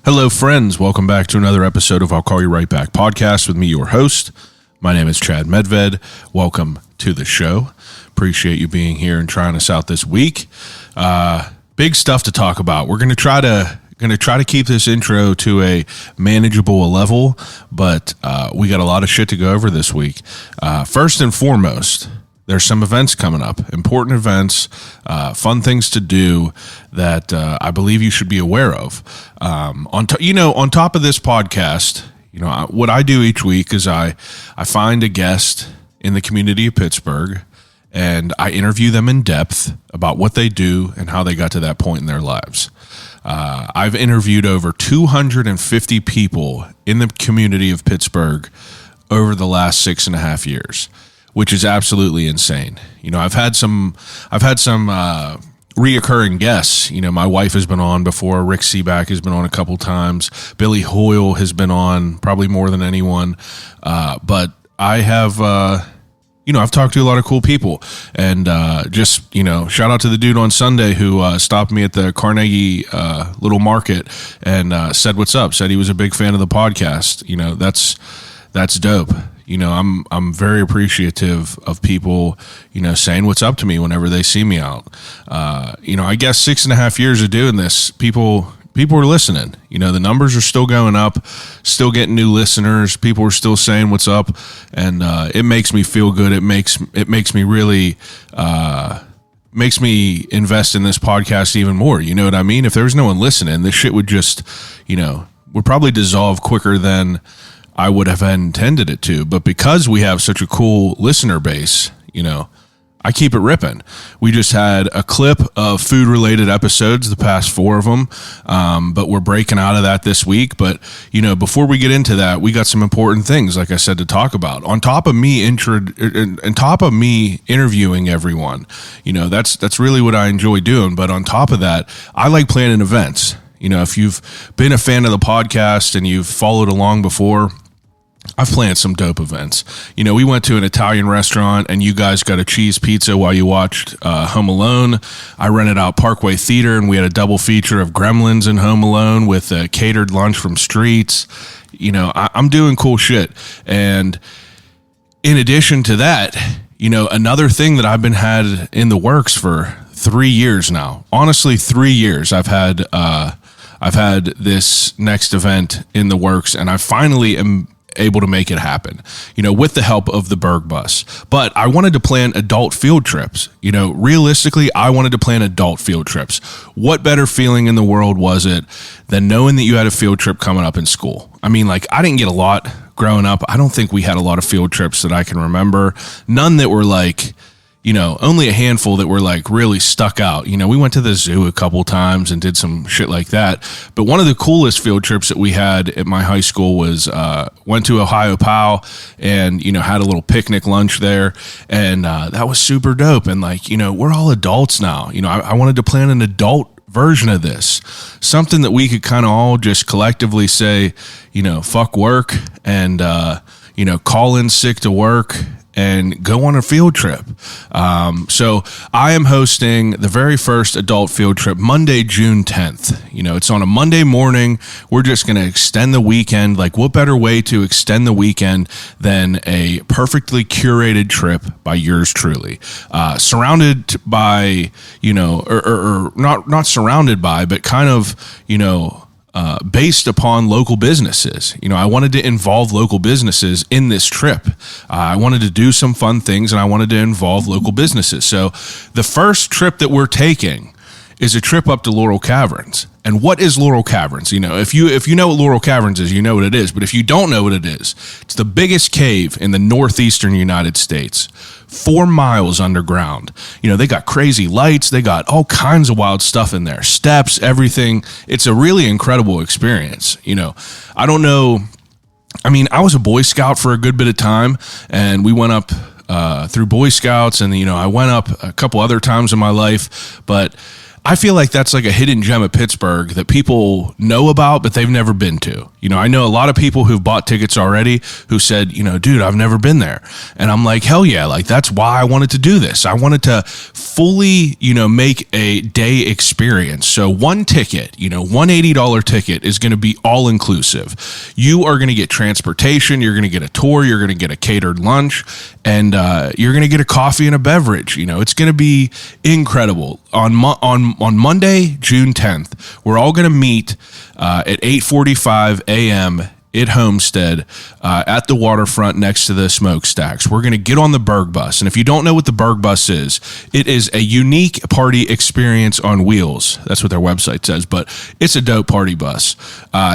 Hello, friends. Welcome back to another episode of I'll Call You Right Back podcast with me, your host. My name is Chad Medved. Welcome to the show. Appreciate you being here and trying us out this week. Big stuff to talk about. We're going to try to keep this intro to a manageable level, but we got a lot of shit to go over this week. First and foremost, there's some events coming up, important events, fun things to do that I believe you should be aware of. On top of this podcast, what I do each week is I find a guest in the community of Pittsburgh, and I interview them in depth about what they do and how they got to that point in their lives. I've interviewed over 250 people in the community of Pittsburgh over the last 6.5 years, which is absolutely insane. I've had some reoccurring guests. My wife has been on before. Rick Seaback has been on a couple times. Billy Hoyle has been on probably more than anyone. But I have, I've talked to a lot of cool people, and shout out to the dude on Sunday who stopped me at the Carnegie little market and said what's up. Said he was a big fan of the podcast. That's dope. I'm very appreciative of people, saying what's up to me whenever they see me out. I guess 6.5 years of doing this, people are listening. The numbers are still going up, still getting new listeners. People are still saying what's up, and it makes me feel good. It makes me really makes me invest in this podcast even more. You know what I mean? If there was no one listening, this shit would just, would probably dissolve quicker than I would have intended it to. But because we have such a cool listener base, I keep it ripping. We just had a clip of food-related episodes, the past 4 of them, but we're breaking out of that this week. But, before we get into that, we got some important things, like I said, to talk about. On top of me interviewing everyone, that's really what I enjoy doing. But on top of that, I like planning events. If you've been a fan of the podcast and you've followed along before, I've planned some dope events. We went to an Italian restaurant and you guys got a cheese pizza while you watched Home Alone. I rented out Parkway Theater and we had a double feature of Gremlins and Home Alone with a catered lunch from Streets. I'm doing cool shit. And in addition to that, another thing that I've been had in the works for 3 years now, honestly, 3 years, I've had this next event in the works, and I finally am able to make it happen, with the help of the Berg Bus. But I wanted to plan adult field trips. Realistically, I wanted to plan adult field trips. What better feeling in the world was it than knowing that you had a field trip coming up in school? I didn't get a lot growing up. I don't think we had a lot of field trips that I can remember. None that were only a handful that were really stuck out. We went to the zoo a couple times and did some shit like that. But one of the coolest field trips that we had at my high school was went to Ohio Pow and, had a little picnic lunch there. And that was super dope. And we're all adults now. I wanted to plan an adult version of this, something that we could kind of all just collectively say, fuck work and, call in sick to work and go on a field trip. So I am hosting the very first adult field trip Monday, June 10th. It's on a Monday morning. We're just going to extend the weekend. What better way to extend the weekend than a perfectly curated trip by yours truly? Surrounded by, or not surrounded by, but kind of, based upon local businesses. I wanted to involve local businesses in this trip. I wanted to do some fun things and I wanted to involve local businesses. So the first trip that we're taking is a trip up to Laurel Caverns. And what is Laurel Caverns? If you know what Laurel Caverns is, you know what it is. But if you don't know what it is, it's the biggest cave in the northeastern United States, 4 miles underground. They got crazy lights. They got all kinds of wild stuff in there, steps, everything. It's a really incredible experience. I don't know. I was a Boy Scout for a good bit of time, and we went up through Boy Scouts, and I went up a couple other times in my life, but I feel like that's like a hidden gem of Pittsburgh that people know about, but they've never been to. I know a lot of people who've bought tickets already who said, dude, I've never been there. And I'm like, hell yeah. Like, that's why I wanted to do this. I wanted to fully, make a day experience. So one ticket, $180 ticket is going to be all inclusive. You are going to get transportation. You're going to get a tour. You're going to get a catered lunch, and you're going to get a coffee and a beverage. It's going to be incredible. On Monday, June 10th, we're all going to meet at 8:45 a.m. at Homestead at the waterfront next to the smokestacks. We're going to get on the Berg Bus. And if you don't know what the Berg Bus is, it is a unique party experience on wheels. That's what their website says, but it's a dope party bus.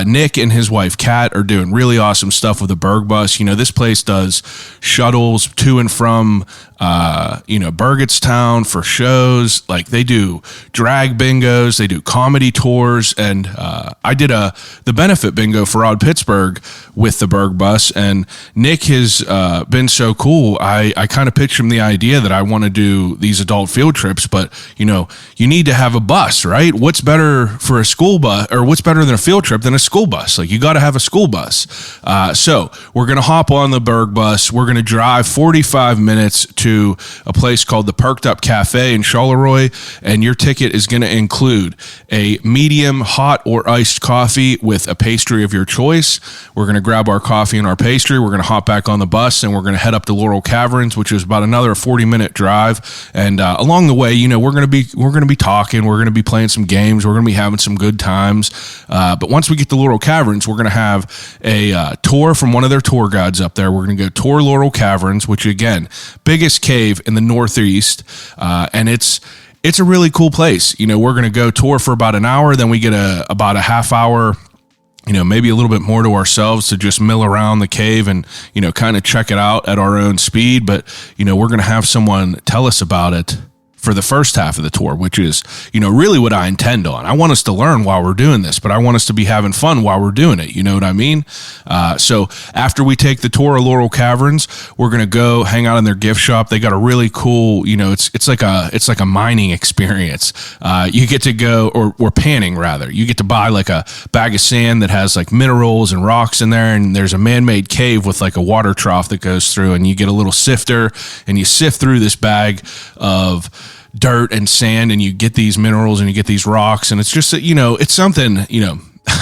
Nick and his wife, Kat, are doing really awesome stuff with the Berg Bus. This place does shuttles to and from Burgettstown for shows. Like, they do drag bingos, they do comedy tours, and I did the benefit bingo for Odd Pittsburgh with the Berg Bus, and Nick has been so cool. I kind of pitched him the idea that I want to do these adult field trips, but you need to have a bus, right? What's better for a school bus, or what's better than a field trip than a school bus? Like, you got to have a school bus. So we're going to hop on the Berg Bus. We're going to drive 45 minutes to a place called the Perked Up Cafe in Charleroi, and your ticket is going to include a medium hot or iced coffee with a pastry of your choice. We're going to grab our coffee and our pastry. We're going to hop back on the bus, and we're going to head up to Laurel Caverns, which is about another 40-minute drive. And along the way, we're going to be talking. We're going to be playing some games. We're going to be having some good times. But once we get to Laurel Caverns, we're going to have a tour from one of their tour guides up there. We're going to go tour Laurel Caverns, which, again, biggest cave in the Northeast, and it's a really cool place. We're going to go tour for about an hour, then we get about a half hour, maybe a little bit more to ourselves to just mill around the cave and, kind of check it out at our own speed. But, we're going to have someone tell us about it for the first half of the tour, which is, really what I intend on. I want us to learn while we're doing this, but I want us to be having fun while we're doing it. You know what I mean? So after we take the tour of Laurel Caverns, we're going to go hang out in their gift shop. They got a really cool, it's like a mining experience. You get to go, or panning rather. You get to buy like a bag of sand that has like minerals and rocks in there. And there's a man-made cave with like a water trough that goes through, and you get a little sifter and you sift through this bag of dirt and sand, and you get these minerals and you get these rocks, and it's just it's something,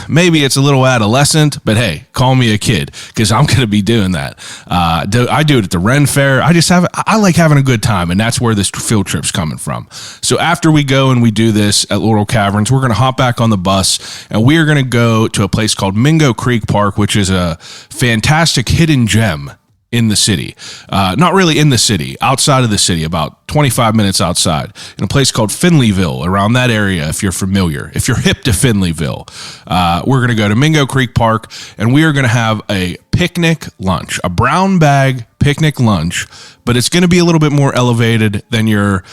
maybe it's a little adolescent, but hey, call me a kid, because I'm going to be doing that. I do it at the Ren Fair. I like having a good time, and that's where this field trip's coming from. So after we go and we do this at Laurel Caverns, we're going to hop back on the bus, and we are going to go to a place called Mingo Creek Park, which is a fantastic hidden gem in the city. Not really in the city, outside of the city, about 25 minutes outside, in a place called Finleyville, around that area, if you're familiar. If you're hip to Finleyville, we're going to go to Mingo Creek Park, and we are going to have a picnic lunch, a brown bag picnic lunch, but it's going to be a little bit more elevated than your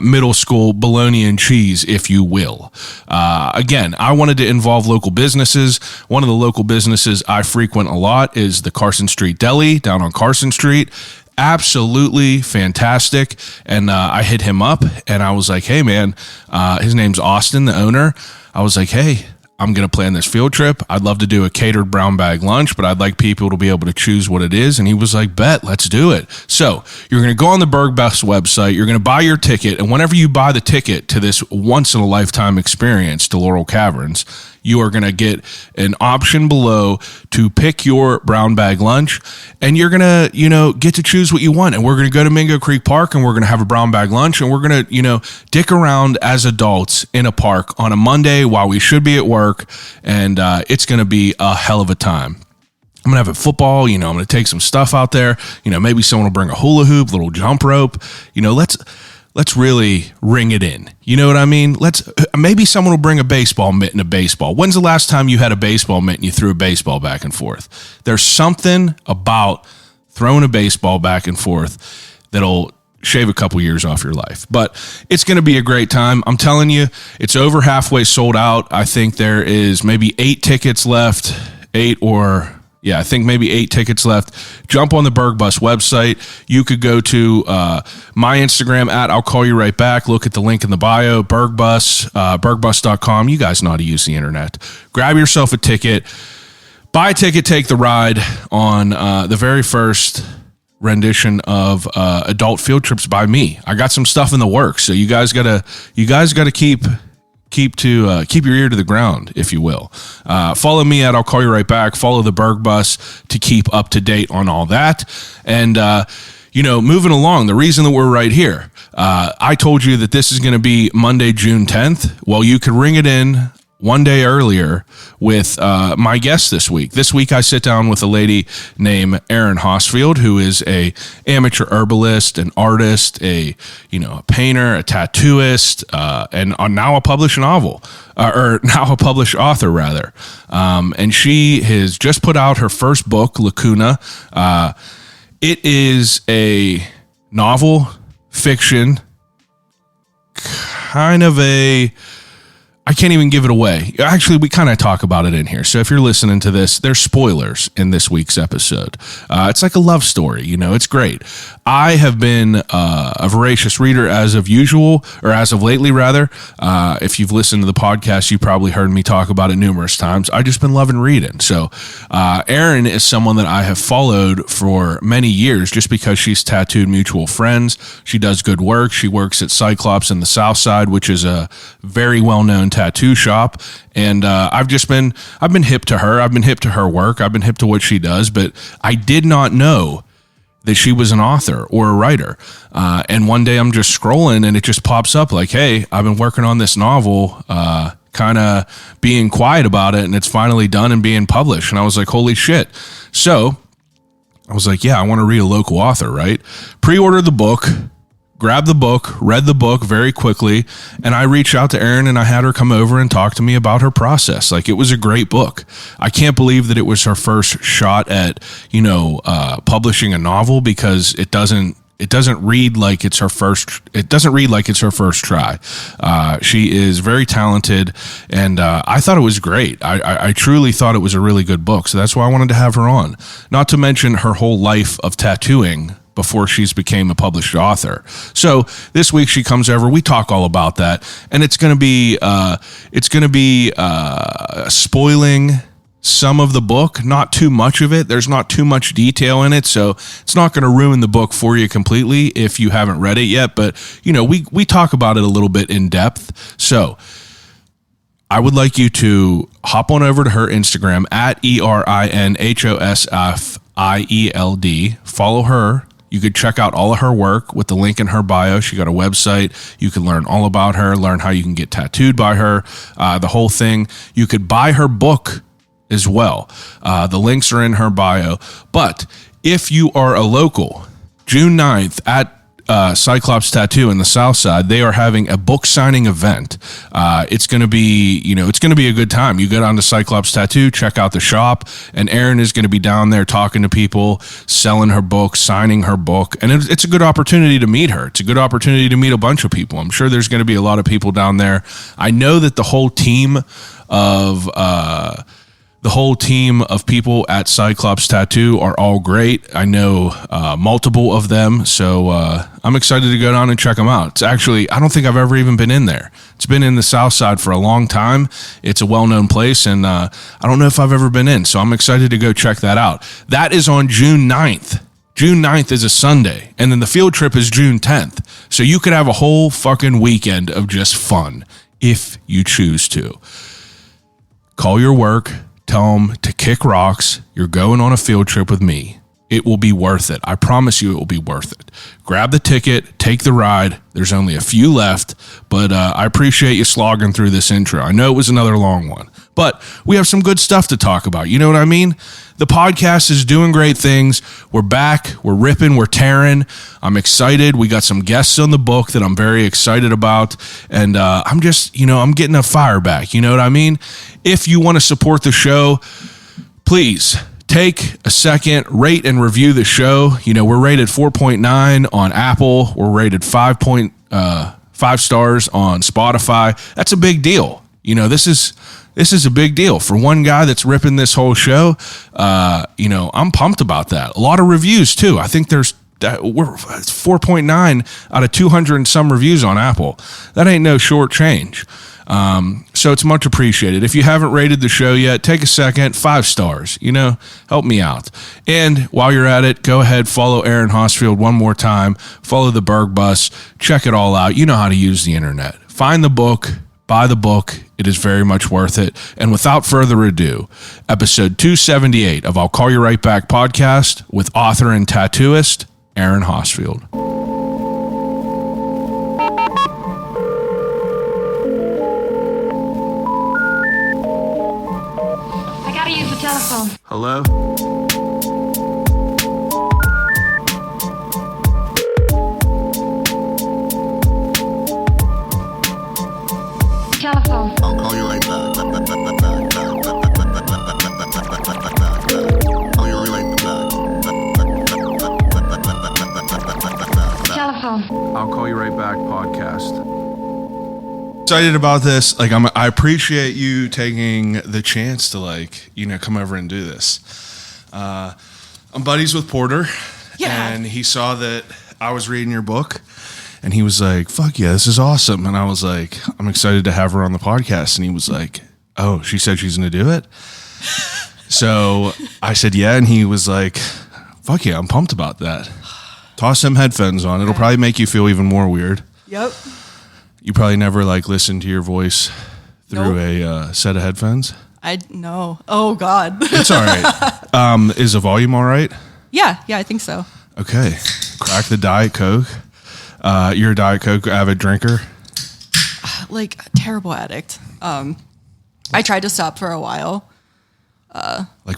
middle school bologna and cheese, if you will. Again, I wanted to involve local businesses. One of the local businesses I frequent a lot is the Carson Street Deli down on Carson Street. Absolutely fantastic. And I hit him up, and I was like, hey, man, his name's Austin, the owner. I was like, hey, I'm going to plan this field trip. I'd love to do a catered brown bag lunch, but I'd like people to be able to choose what it is. And he was like, bet, let's do it. So you're going to go on the Berg Bus website. You're going to buy your ticket. And whenever you buy the ticket to this once in a lifetime experience to Laurel Caverns, you are going to get an option below to pick your brown bag lunch, and you're going to, get to choose what you want. And we're going to go to Mingo Creek Park, and we're going to have a brown bag lunch, and we're going to, dick around as adults in a park on a Monday while we should be at work. And it's going to be a hell of a time. I'm going to have a football, I'm going to take some stuff out there. Maybe someone will bring a hula hoop, little jump rope. Let's really ring it in. You know what I mean? Maybe someone will bring a baseball mitt and a baseball. When's the last time you had a baseball mitt and you threw a baseball back and forth? There's something about throwing a baseball back and forth that'll shave a couple years off your life. But it's going to be a great time. I'm telling you, it's over halfway sold out. I think there is maybe 8 tickets left, 8 or I think maybe 8 tickets left. Jump on the Berg Bus website. You could go to my Instagram at I'll Call You Right Back. Look at the link in the bio. Berg Bus, bergbus.com. You guys know how to use the internet. Grab yourself a ticket. Buy a ticket, take the ride on the very first rendition of adult field trips by me. I got some stuff in the works, so you guys gotta keep your ear to the ground, if you will. Follow me at I'll Call You Right Back. Follow the Berg Bus to keep up to date on all that. And moving along, the reason that we're right here, I told you that this is going to be Monday, June 10th. Well, you could ring it in one day earlier with my guest this week. This week I sit down with a lady named Erin Hosfield, who is a amateur herbalist, an artist, a painter, a tattooist, and now a published novel, or now a published author rather. And she has just put out her first book, Lacuna. It is a novel fiction, kind of I can't even give it away. Actually, we kind of talk about it in here. So if you're listening to this, there's spoilers in this week's episode. It's like a love story, it's great. I have been a voracious reader as of lately rather. If you've listened to the podcast, you probably heard me talk about it numerous times. I've just been loving reading. So Erin is someone that I have followed for many years just because she's tattooed mutual friends. She does good work. She works at Cyclops in the South Side, which is a very well-known tattoo shop, and I've been hip to her. I've been hip to her work. I've been hip to what she does, but I did not know that she was an author or a writer. And one day I'm just scrolling and it just pops up like, hey, I've been working on this novel, kind of being quiet about it, and it's finally done and being published. And I was like, holy shit. So I was like, yeah, I want to read a local author, right? Pre-ordered the book. Grabbed the book, read the book very quickly, and I reached out to Erin and I had her come over and talk to me about her process. Like, it was a great book. I can't believe that it was her first shot at, publishing a novel, because it doesn't read like it's her first try. She is very talented, and I thought it was great. I truly thought it was a really good book, so that's why I wanted to have her on. Not to mention her whole life of tattooing before she's became a published author. So this week she comes over, we talk all about that, and it's going to be spoiling some of the book, not too much of it. There's not too much detail in it, so it's not going to ruin the book for you completely if you haven't read it yet, but we talk about it a little bit in depth. So I would like you to hop on over to her Instagram at ErinHosfield. Follow her. You could check out all of her work with the link in her bio. She got a website. You can learn all about her, learn how you can get tattooed by her, the whole thing. You could buy her book as well. The links are in her bio. But if you are a local, June 9th at Cyclops Tattoo in the South Side, they are having a book signing event. It's going to be, it's going to be a good time. You go down to Cyclops Tattoo, check out the shop, and Erin is going to be down there talking to people, selling her book, signing her book, and it's a good opportunity to meet her. It's a good opportunity to meet a bunch of people. I'm sure there's going to be a lot of people down there. I know that the whole team of people at Cyclops Tattoo are all great. I know multiple of them, so I'm excited to go down and check them out. It's actually, I don't think I've ever even been in there. It's been in the South Side for a long time. It's a well-known place, and I don't know if I've ever been in, so I'm excited to go check that out. That is on June 9th. June 9th is a Sunday, and then the field trip is June 10th. So you could have a whole fucking weekend of just fun if you choose to. Call your work. Tell them to kick rocks. You're going on a field trip with me. It will be worth it. I promise you it will be worth it. Grab the ticket, take the ride. There's only a few left, but I appreciate you slogging through this intro. I know it was another long one, but we have some good stuff to talk about. You know what I mean? The podcast is doing great things. We're back. We're ripping. We're tearing. I'm excited. We got some guests on the book that I'm very excited about. And I'm just, I'm getting a fire back. You know what I mean? If you want to support the show, please take a second, rate and review the show. We're rated 4.9 on Apple. We're rated 5 stars on Spotify. That's a big deal. This is This is a big deal for one guy that's ripping this whole show. I'm pumped about that. A lot of reviews too. I think we're 4.9 out of 200 and some reviews on Apple. That ain't no short change. So it's much appreciated. If you haven't rated the show yet, take a second, 5 stars, help me out. And while you're at it, go ahead, follow Erin Hosfield one more time, follow the Berg Bus, check it all out. You know how to use the internet. Find the book, buy the book. It is very much worth it. And without further ado, episode 278 of I'll Call You Right Back podcast with author and tattooist, Erin Hosfield. Telephone. Hello? Telephone. I'll call you right back. Call you right back. Telephone. I'll Call You Right Back podcast. Excited about this. I appreciate you taking the chance to come over and do this. I'm buddies with Porter, and he saw that I was reading your book, and he was like, "Fuck yeah, this is awesome!" And I was like, "I'm excited to have her on the podcast." And he was like, "Oh, she said she's going to do it." So I said, "Yeah," and he was like, "Fuck yeah, I'm pumped about that." Toss some headphones on; it'll probably make you feel even more weird. Yep. You probably never listened to your voice through a set of headphones. No. Oh God. It's all right. Is the volume all right? Yeah, I think so. Okay. Crack the Diet Coke. You're a Diet Coke avid drinker? Terrible addict. I tried to stop for a while.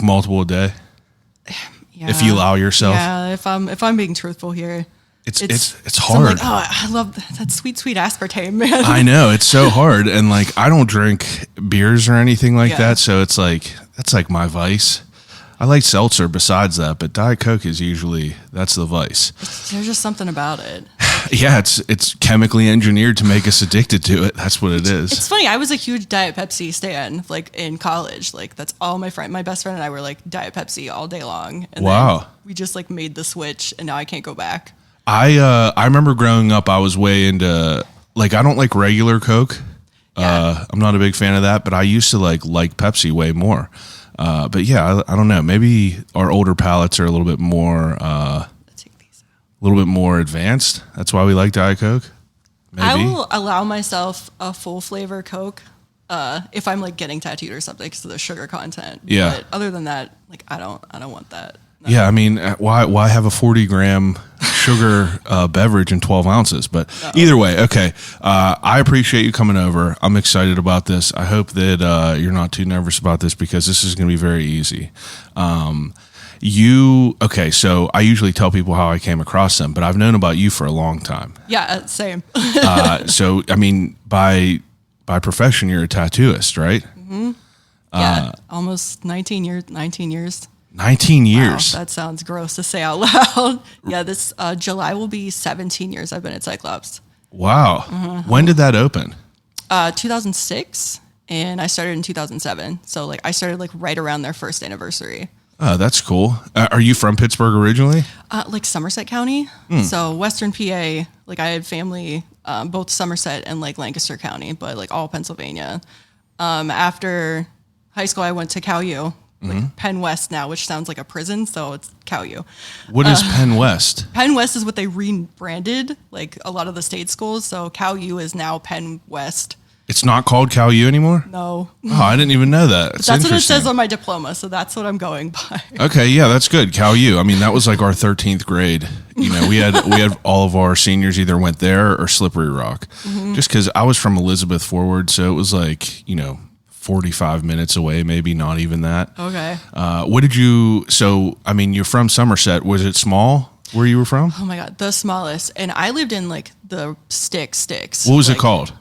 Multiple a day? Yeah. If you allow yourself? Yeah, if I'm being truthful here. It's hard. I love that sweet aspartame, man. I know, it's so hard. And I don't drink beers or anything that, so it's that's my vice. I like seltzer besides that, but Diet Coke is usually that's the vice. There's just something about it. Yeah, it's chemically engineered to make us addicted to it. That's what it is. It's funny. I was a huge Diet Pepsi stan, in college. That's all my best friend and I were Diet Pepsi all day long. And wow. Then we just made the switch, and now I can't go back. I remember growing up, I was way into I don't like regular Coke. Yeah. I'm not a big fan of that, but I used to like Pepsi way more. But yeah, I don't know. Maybe our older palates are a little bit more, advanced. That's why we like Diet Coke. Maybe. I will allow myself a full flavor Coke if I'm getting tattooed or something because of the sugar content. Yeah. But other than that, I don't want that. No. Yeah, I mean, why have a 40-gram sugar beverage in 12 ounces? But either way, okay. I appreciate you coming over. I'm excited about this. I hope that you're not too nervous about this because this is going to be very easy. So I usually tell people how I came across them, but I've known about you for a long time. Yeah, same. So, I mean, by profession, you're a tattooist, right? Mm-hmm. Yeah, almost 19 years. 19 years. 19 years. Wow, that sounds gross to say out loud. Yeah, this July will be 17 years I've been at Cyclops. Wow. Mm-hmm. When did that open? 2006, and I started in 2007. So I started right around their first anniversary. Oh, that's cool. Are you from Pittsburgh originally? Somerset County. So Western PA, I had family, both Somerset and Lancaster County, but all Pennsylvania. After high school, I went to Cal U. Penn West now, which sounds like a prison, so it's Cal U. What is Penn West? Penn West is what they rebranded, a lot of the state schools. So Cal U is now Penn West. It's not called Cal U anymore? No. Oh, I didn't even know that. That's what it says on my diploma, so that's what I'm going by. Okay, yeah, that's good. Cal U. I mean, that was our 13th grade. We had all of our seniors either went there or Slippery Rock. Mm-hmm. Just because I was from Elizabeth Forward, so it was 45 minutes away, maybe not even that. Okay. You're from Somerset. Was it small where you were from? Oh my God, the smallest. And I lived in the sticks. What was it called?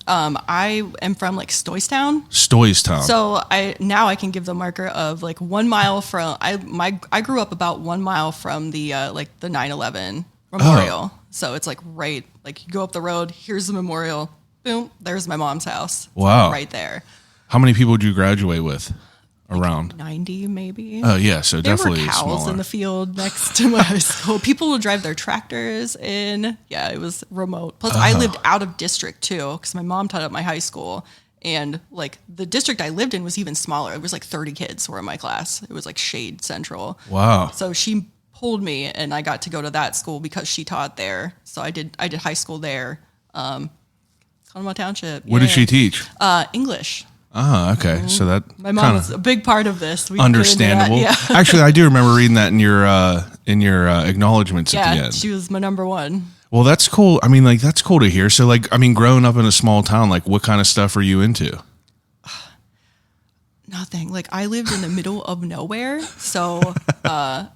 I am from Stoystown. Stoystown. So I can give the marker of 1 mile from, I grew up about 1 mile from the 9/11 memorial. Oh. So it's right, you go up the road, here's the memorial, boom, there's my mom's house. Wow. Right there. How many people did you graduate with around? 90 maybe. Oh yeah, so There definitely were cows smaller. in the field next to my high school. People would drive their tractors in. Yeah, it was remote. Plus, I lived out of district too because my mom taught at my high school, and like the district I lived in was even smaller. It was like 30 kids were in my class. It was like Shade Central. Wow. So she pulled me, and I got to go to that school because she taught there. So I did high school there. Conemaugh Township. What did she teach? English. Okay. So that My mom was a big part of this. We get into that, understandable. Yeah. Actually, I do remember reading that in your acknowledgments at the Yeah, end. she was my number one. Well, that's cool. I mean, like that's cool to hear. So, like, I mean, growing up in a small town, like, what kind of stuff are you into? Nothing. Like I lived in the middle of nowhere, so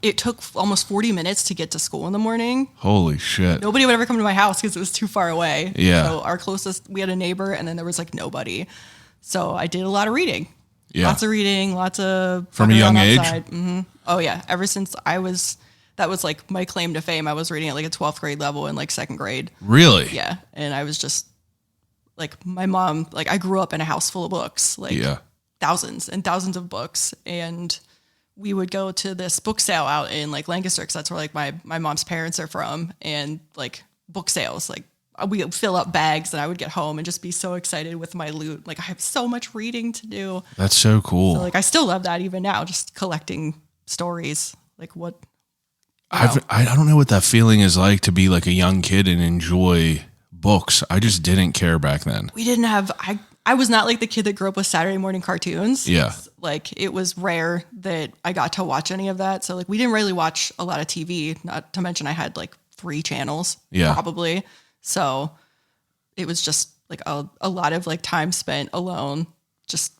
it took almost 40 minutes to get to school in the morning. Holy shit! Nobody would ever come to my house because it was too far away. Yeah. So our closest, we had a neighbor, and then there was like nobody. So I did a lot of reading. Yeah. Lots of reading. Lots of From a fucking young around age? outside. Oh yeah. Ever since that was like my claim to fame. I was reading at like a 12th grade level in like second grade. Really? Yeah. And I was just like my mom. Like I grew up in a house full of books. Like Yeah. thousands and thousands of books, and we would go to this book sale out in like Lancaster because that's where like my mom's parents are from, and like book sales, like we would fill up bags, and I would get home and just be so excited with my loot. Like I have so much reading to do. That's so cool. So, like I still love that even now, just collecting stories. Like what? I don't know what that feeling is like to be like a young kid and enjoy books. I just didn't care back then. We didn't have I was not like the kid that grew up with Saturday morning cartoons. Yeah. Like it was rare that I got to watch any of that. So like we didn't really watch a lot of TV, not to mention I had like 3 channels probably. So it was just like a lot of like time spent alone, just,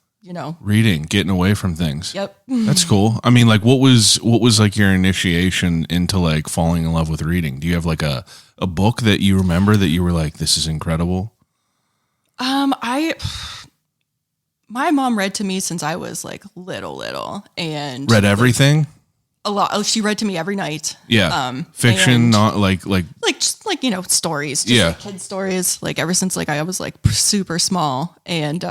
Reading, getting away from things. Yep. That's cool. I mean, like what was like your initiation into like falling in love with reading? Do you have like a book that you remember that you were like, this is incredible? My mom read to me since I was like little and Read everything? a lot. Oh, she read to me every night. Yeah. Fiction, and- not like Just like, stories, just Yeah. like kid stories, like ever since like I was like super small. And,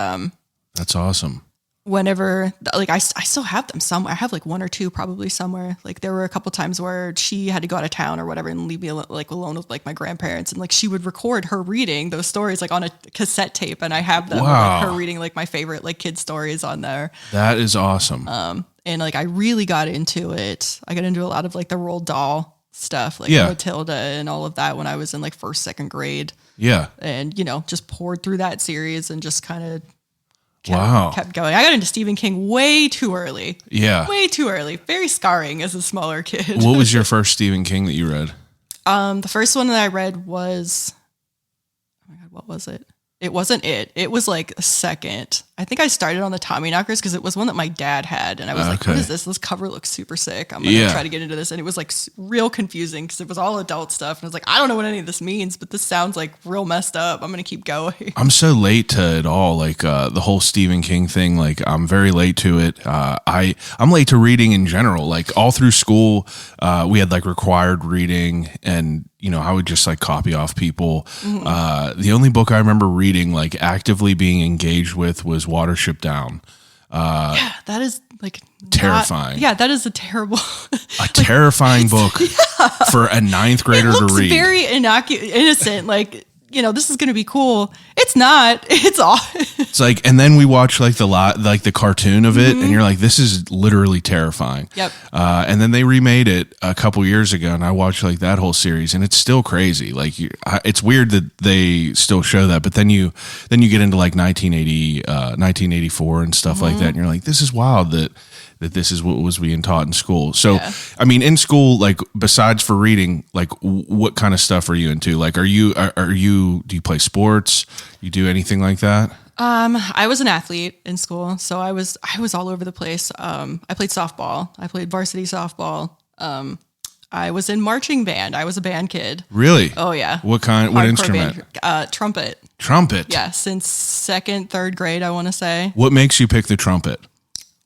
that's awesome. whenever like I still have them somewhere. I have like 1 or 2 probably somewhere. Like there were a couple times where she had to go out of town or whatever and leave me like alone with like my grandparents, and like she would record her reading those stories like on a cassette tape, and I have them Wow. like her reading like my favorite like kid stories on there. That is awesome. And like I really got into it. I got into a lot of like the Roald Dahl stuff, like Yeah. Matilda and all of that when I was in like 1st, 2nd grade, yeah. and just poured through that series and just kind of Wow. kept going. I got into Stephen King way too early. Yeah. Way too early. Very scarring as a smaller kid. What was your first Stephen King that you read? The first one that I read was, oh my God, what was it? It wasn't it. It was like a second. I think I started on the Tommyknockers because it was one that my dad had. And I was like, what Okay. is this? This cover looks super sick. I'm going to try to get into this. And it was like real confusing because it was all adult stuff. And I was like, I don't know what any of this means, but this sounds like real messed up. I'm going to keep going. I'm so late to it all. Like the whole Stephen King thing. Like I'm very late to it. I'm late to reading in general. Like all through school, we had like required reading, and I would just like copy off people. The only book I remember reading, like actively being engaged with, was Watership Down. Yeah, that is like Terrifying. That is a terrible, A terrifying book for a 9th grader it looks to read. very innocent. Like, this is going to be cool. It's not. It's all. It's like, and then we watch like the cartoon of it, and you're like, this is literally terrifying. Yep. And then they remade it a couple years ago, and I watched like that whole series, and it's still crazy. Like, it's weird that they still show that, but then you get into like 1984 and stuff like that, and you're like, this is wild that this is what was being taught in school. So, Yeah. I mean, in school, like besides for reading, like what kind of stuff are you into? Like, do you play sports? You do anything like that? I was an athlete in school, so I was all over the place. I played softball. I played varsity softball. I was in marching band. I was a band kid. Really? Oh yeah. What Hardcore instrument? Band. Trumpet. Trumpet. Yeah, since 2nd, 3rd grade, I want to say. What makes you pick the trumpet?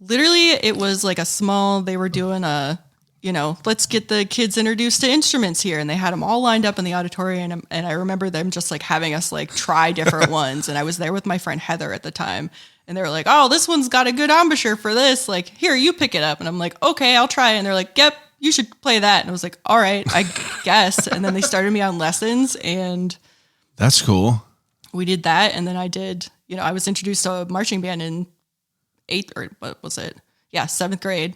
Literally, it was like they were doing let's get the kids introduced to instruments here. And they had them all lined up in the auditorium. And I remember them just like having us like try different ones. And I was there with my friend Heather at the time. And they were like, oh, this one's got a good embouchure for this. Like, here, you pick it up. And I'm like, okay, I'll try it. And they're like, yep, you should play that. And I was like, all right, I guess. And then they started me on lessons, and That's cool. we did that. And then I was introduced to a marching band in 7th grade.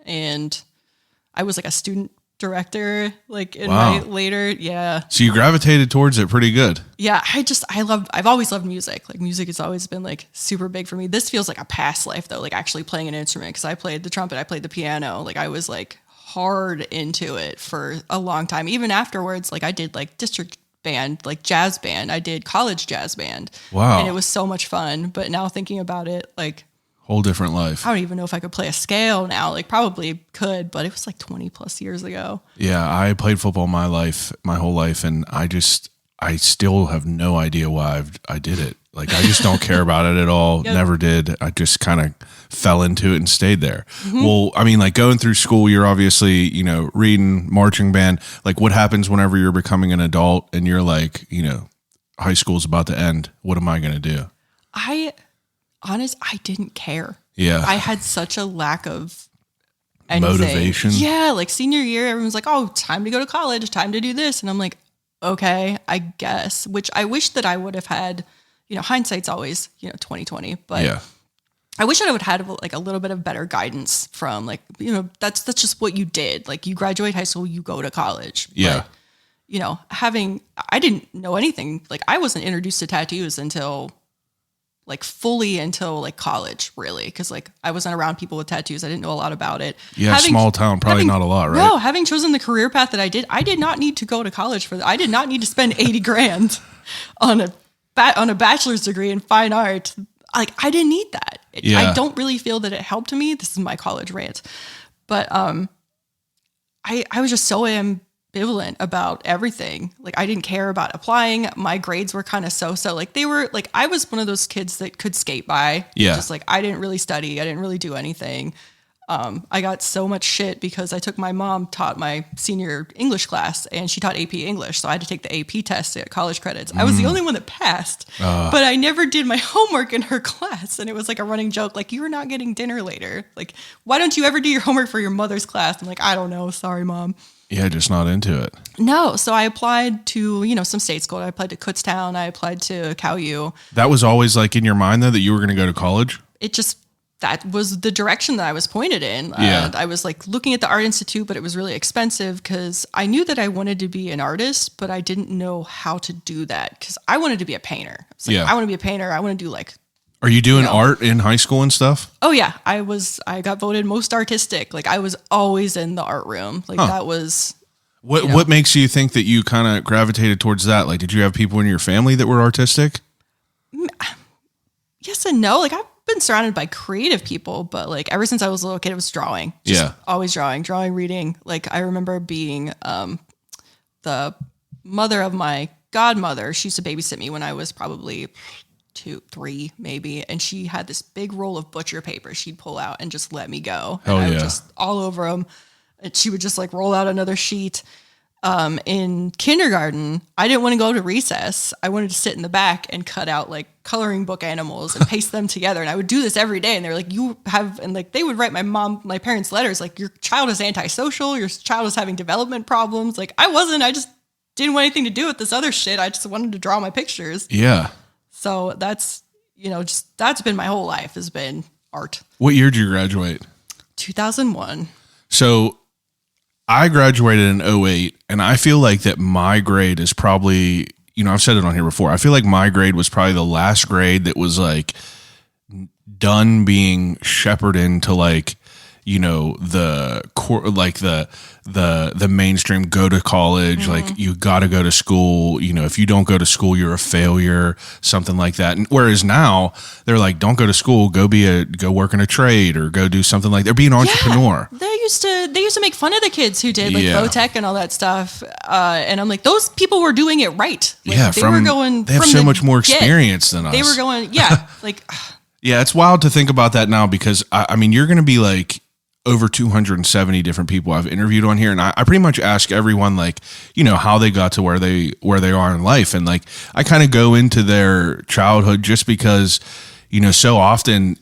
And I was like a student director, like in my later, So you gravitated towards it pretty good. Yeah, I've always loved music. Like music has always been like super big for me. This feels like a past life though, like actually playing an instrument, because I played the trumpet, I played the piano. Like I was like hard into it for a long time. Even afterwards, like I did like district band, like jazz band. I did college jazz band. Wow. And it was so much fun. But now thinking about it, like Whole different life. I don't even know if I could play a scale now. Like probably could, but it was like 20 plus years ago. Yeah, I played football my whole life, and I still have no idea why I did it. Like I just don't care about it at all. Yep. Never did. I just kind of fell into it and stayed there. Well, I mean, like going through school, you're obviously, reading, marching band. Like what happens whenever you're becoming an adult and you're like, high school's about to end. What am I going to do? I didn't care. Yeah. I had such a lack of anything. Motivation. Yeah, like senior year, everyone's like, oh, time to go to college, time to do this. And I'm like, okay, I guess, which I wish that I would have had, hindsight's always, 2020, but Yeah. I wish I would have had like a little bit of better guidance from like, that's just what you did. Like you graduate high school, you go to college. Yeah. But, I didn't know anything. Like I wasn't introduced to tattoos until college, really. Because like I wasn't around people with tattoos. I didn't know a lot about it. Yeah, small town, probably not a lot, right? No, having chosen the career path that I did not need to go to college for that. I did not need to spend 80 grand on a bachelor's degree in fine art. Like I didn't need that. I don't really feel that it helped me. This is my college rant. But I was just so ambivalent about everything. Like I didn't care about applying. My grades were kind of so. Like they were like, I was one of those kids that could skate by. Yeah. Just like I didn't really study. I didn't really do anything. I got so much shit because my mom taught my senior English class, and she taught AP English. So I had to take the AP test to get college credits. I was the only one that passed, but I never did my homework in her class. And it was like a running joke. Like, you are not getting dinner later. Like, why don't you ever do your homework for your mother's class? I'm like, I don't know. Sorry, Mom. Yeah, just not into it. No. So I applied to, some state school. I applied to Kutztown. I applied to CalU. That was always like in your mind though, that you were going to go to college? That was the direction that I was pointed in. Yeah. I was like looking at the Art Institute, but it was really expensive because I knew that I wanted to be an artist, but I didn't know how to do that because I wanted to be a painter. I was like, I want to be a painter. I want to do like. Are you doing art in high school and stuff? Oh yeah. I got voted most artistic. Like I was always in the art room. Like that was. What makes you think that you kind of gravitated towards that? Like, did you have people in your family that were artistic? Yes and no. Like I've been surrounded by creative people, but like ever since I was a little kid, it was drawing. Always drawing, reading. Like I remember being the mother of my godmother. She used to babysit me when I was probably 2, 3 maybe, and she had this big roll of butcher paper she'd pull out and just let me go. And I would just all over them. And she would just like roll out another sheet. In kindergarten, I didn't want to go to recess. I wanted to sit in the back and cut out like coloring book animals and paste them together. And I would do this every day. And they were like, they would write my parents letters like, your child is antisocial. Your child is having development problems. Like I wasn't, I just didn't want anything to do with this other shit. I just wanted to draw my pictures. Yeah. So that's, that's been my whole life, has been art. What year did you graduate? 2001. So I graduated in 2008, and I feel like that my grade is probably, I've said it on here before. I feel like my grade was probably the last grade that was like done being shepherded into like, the core, like the mainstream, go to college, like you got to go to school. If you don't go to school, you're a failure, something like that. And whereas now they're like, don't go to school, go work in a trade or go do something like that. Be an entrepreneur. Yeah, they used to make fun of the kids who did like Votech and all that stuff. And I'm like, those people were doing it right. Like, they have so much more experience than us. They were going, like, yeah, it's wild to think about that now because I mean, you're going to be like, over 270 different people I've interviewed on here. And I pretty much ask everyone like, how they got to where they are in life. And like, I kind of go into their childhood just because, so often,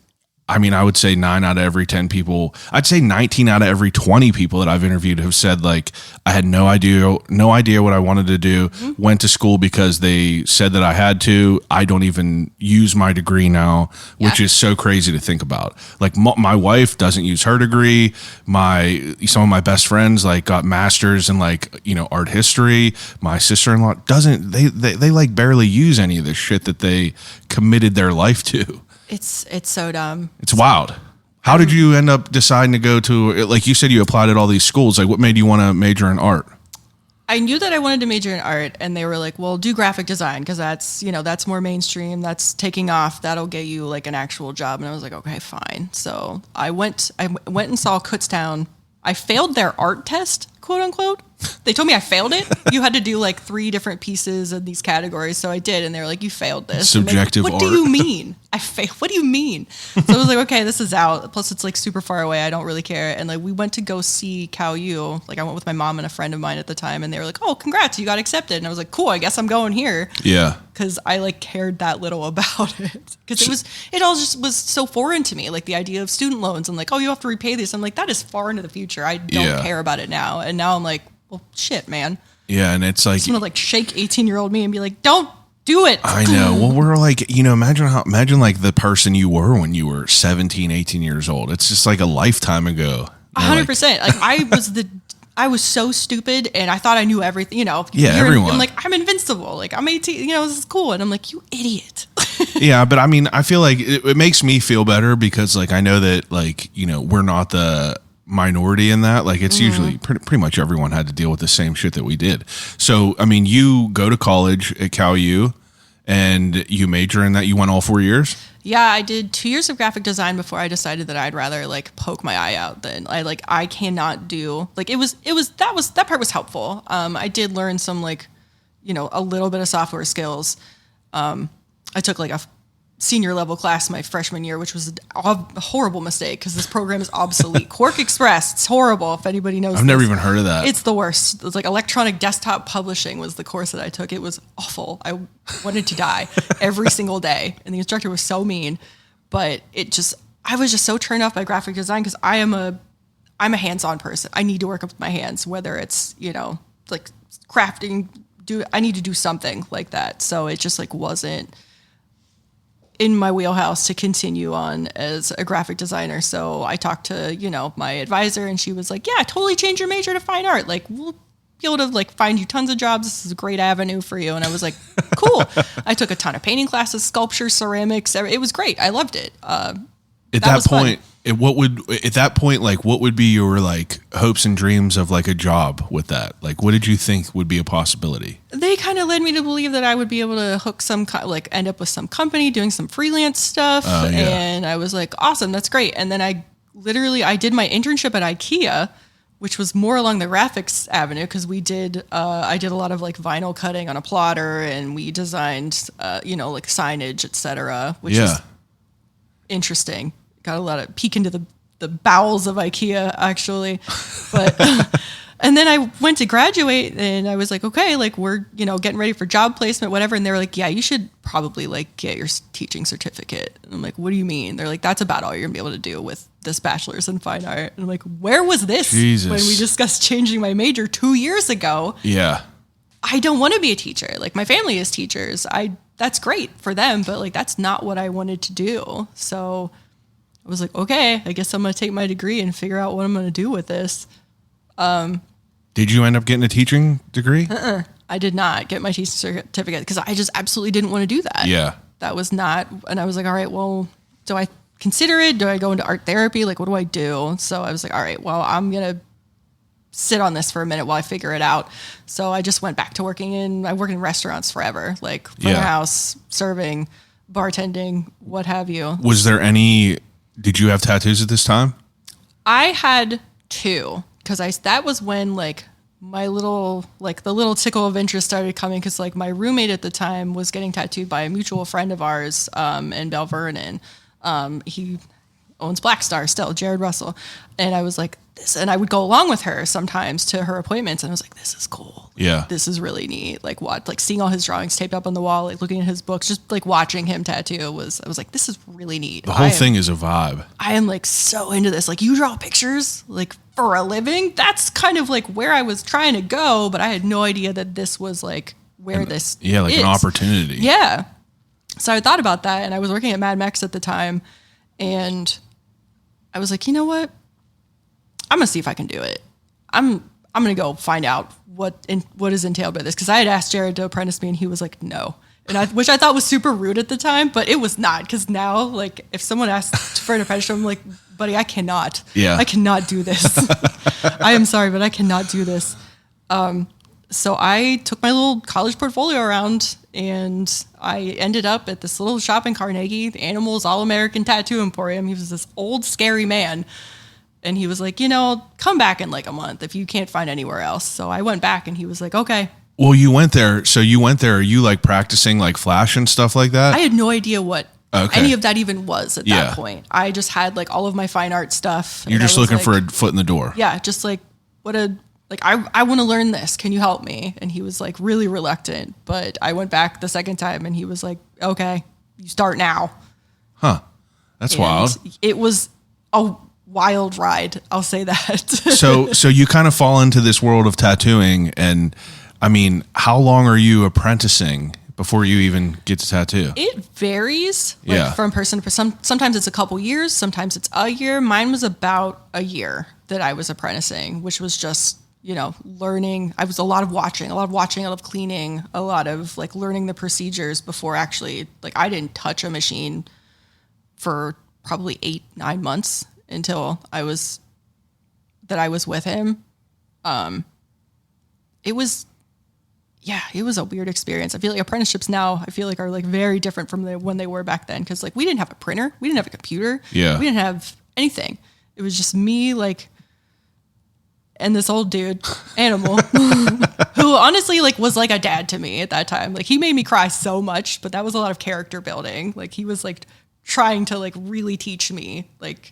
I mean, I would say 9 out of every 10 people, I'd say 19 out of every 20 people that I've interviewed have said like, I had no idea what I wanted to do, went to school because they said that I had to. I don't even use my degree now, which is so crazy to think about. Like my wife doesn't use her degree. Some of my best friends like got masters in like, art history. My sister-in-law doesn't, they like barely use any of this shit that they committed their life to. It's so dumb. It's wild. How did you end up deciding to go to, like you said, you applied at all these schools. Like what made you want to major in art? I knew that I wanted to major in art, and they were like, well, do graphic design because that's more mainstream. That's taking off. That'll get you like an actual job. And I was like, okay, fine. So I went and saw Kutztown. I failed their art test, quote unquote. They told me I failed it. You had to do like 3 different pieces in these categories. So I did. And they were like, you failed this. Subjective like, art. What do you mean? I failed? What do you mean? So I was like, okay, this is out. Plus it's like super far away. I don't really care. And like, we went to go see Cal U. Like I went with my mom and a friend of mine at the time. And they were like, oh, congrats, you got accepted. And I was like, cool, I guess I'm going here. Yeah. Because I like cared that little about it. Because it all just was so foreign to me. Like the idea of student loans and like, oh, you have to repay this. I'm like, that is far into the future. I don't care about it now. And now I'm like, well, shit, man. Yeah, and it's like, I'm gonna like shake 18-year-old me and be like, don't do it. I know. Well, we're like, imagine like the person you were when you were 17, 18 years old. It's just like a lifetime ago. 100%. Like I was so stupid and I thought I knew everything, Yeah, everyone. I'm like, I'm invincible. Like I'm 18, this is cool. And I'm like, you idiot. Yeah, but I mean, I feel like it makes me feel better because like I know that like, we're not the minority in that. Like it's usually pretty much everyone had to deal with the same shit that we did. So, I mean, you go to college at Cal U and you major in that. You went all 4 years? Yeah, I did 2 years of graphic design before I decided that I'd rather like poke my eye out than I cannot do like that part was helpful. I did learn some like, a little bit of software skills. I took like a senior level class my freshman year, which was a horrible mistake because this program is obsolete. Quark Express, it's horrible if anybody knows. I've never even heard of that. It's the worst. It was like electronic desktop publishing was the course that I took. It was awful. I wanted to die every single day. And the instructor was so mean, but I was just so turned off by graphic design because I'm a hands-on person. I need to work with my hands, whether it's, like crafting, I need to do something like that. So it just like wasn't in my wheelhouse to continue on as a graphic designer. So I talked to, my advisor and she was like, yeah, totally change your major to fine art. Like we'll be able to like find you tons of jobs. This is a great avenue for you. And I was like, cool. I took a ton of painting classes, sculpture, ceramics. It was great. I loved it. At that point, what would be your like hopes and dreams of like a job with that? Like, what did you think would be a possibility? They kind of led me to believe that I would be able to hook end up with some company doing some freelance stuff. And I was like, awesome, that's great. And then I did my internship at IKEA, which was more along the graphics avenue because I did a lot of like vinyl cutting on a plotter and we designed, like signage, etc., which is interesting. Got a lot of peek into the bowels of IKEA actually, but and then I went to graduate and I was like, okay, like we're getting ready for job placement, whatever. And they were like, yeah, you should probably like get your teaching certificate. And I'm like, what do you mean? They're like, that's about all you're gonna be able to do with this bachelor's in fine art. And I'm like, where was this when we discussed changing my major 2 years ago? Yeah, I don't want to be a teacher. Like my family is teachers. That's great for them, but like that's not what I wanted to do. So I was like, okay, I guess I'm going to take my degree and figure out what I'm going to do with this. Did you end up getting a teaching degree? I did not get my teaching certificate because I just absolutely didn't want to do that. Yeah. That was not, and I was like, all right, well, do I consider it? Do I go into art therapy? Like, what do I do? So I was like, all right, well, I'm going to sit on this for a minute while I figure it out. So I just went back to I worked in restaurants forever, like front of house, serving, bartending, what have you. Did you have tattoos at this time? I had 2 because that was when like my little the little tickle of interest started coming because like my roommate at the time was getting tattooed by a mutual friend of ours in Bell Vernon. He owns Black Star still, Jared Russell, and I was like, and I would go along with her sometimes to her appointments, and I was like, this is cool. Yeah. This is really neat. Like what, like seeing all his drawings taped up on the wall, like looking at his books, just like watching him tattoo I was like, this is really neat. The whole thing is a vibe. I am like so into this. Like you draw pictures like for a living. That's kind of like where I was trying to go, but I had no idea that this was like where this like is. an opportunity. Yeah. So I thought about that, and I was working at Mad Mex at the time, and I was like, you know what? I'm gonna see if I can do it. I'm gonna go find out what is entailed by this, because I had asked Jared to apprentice me, and he was like, no, which I thought was super rude at the time, but it was not, because now like if someone asks for an apprenticeship, I'm like, buddy, I cannot. Yeah, I cannot do this. I am sorry, but I cannot do this. So I took my little college portfolio around, and I ended up at this little shop in Carnegie, the Animals All-American Tattoo Emporium. He was this old, scary man. And he was like, come back in like a month if you can't find anywhere else. So I went back, and he was like, okay. Well, you went there. So you went there. Are you like practicing like Flash and stuff like that? I had no idea what any of that even was at that point. I just had like all of my fine art stuff. You're just looking for a foot in the door. Yeah. Just like I want to learn this. Can you help me? And he was like really reluctant, but I went back the second time, and he was like, okay, you start now. Huh. That's wild. It was a wild ride. I'll say that. So you kind of fall into this world of tattooing, and I mean, how long are you apprenticing before you even get to tattoo? It varies from person to person. Sometimes it's a couple years. Sometimes it's a year. Mine was about a year that I was apprenticing, which was just, learning. I was a lot of watching, a lot of cleaning, a lot of like learning the procedures before actually, like I didn't touch a machine for probably 8-9 months until I was with him. It was a weird experience. I feel like apprenticeships now, are like very different from when they were back then. Cause like we didn't have a printer. We didn't have a computer. Yeah. We didn't have anything. It was just me, like, and this old dude, Animal, who honestly like was like a dad to me at that time. Like he made me cry so much, but that was a lot of character building. Like he was like trying to like really teach me, like,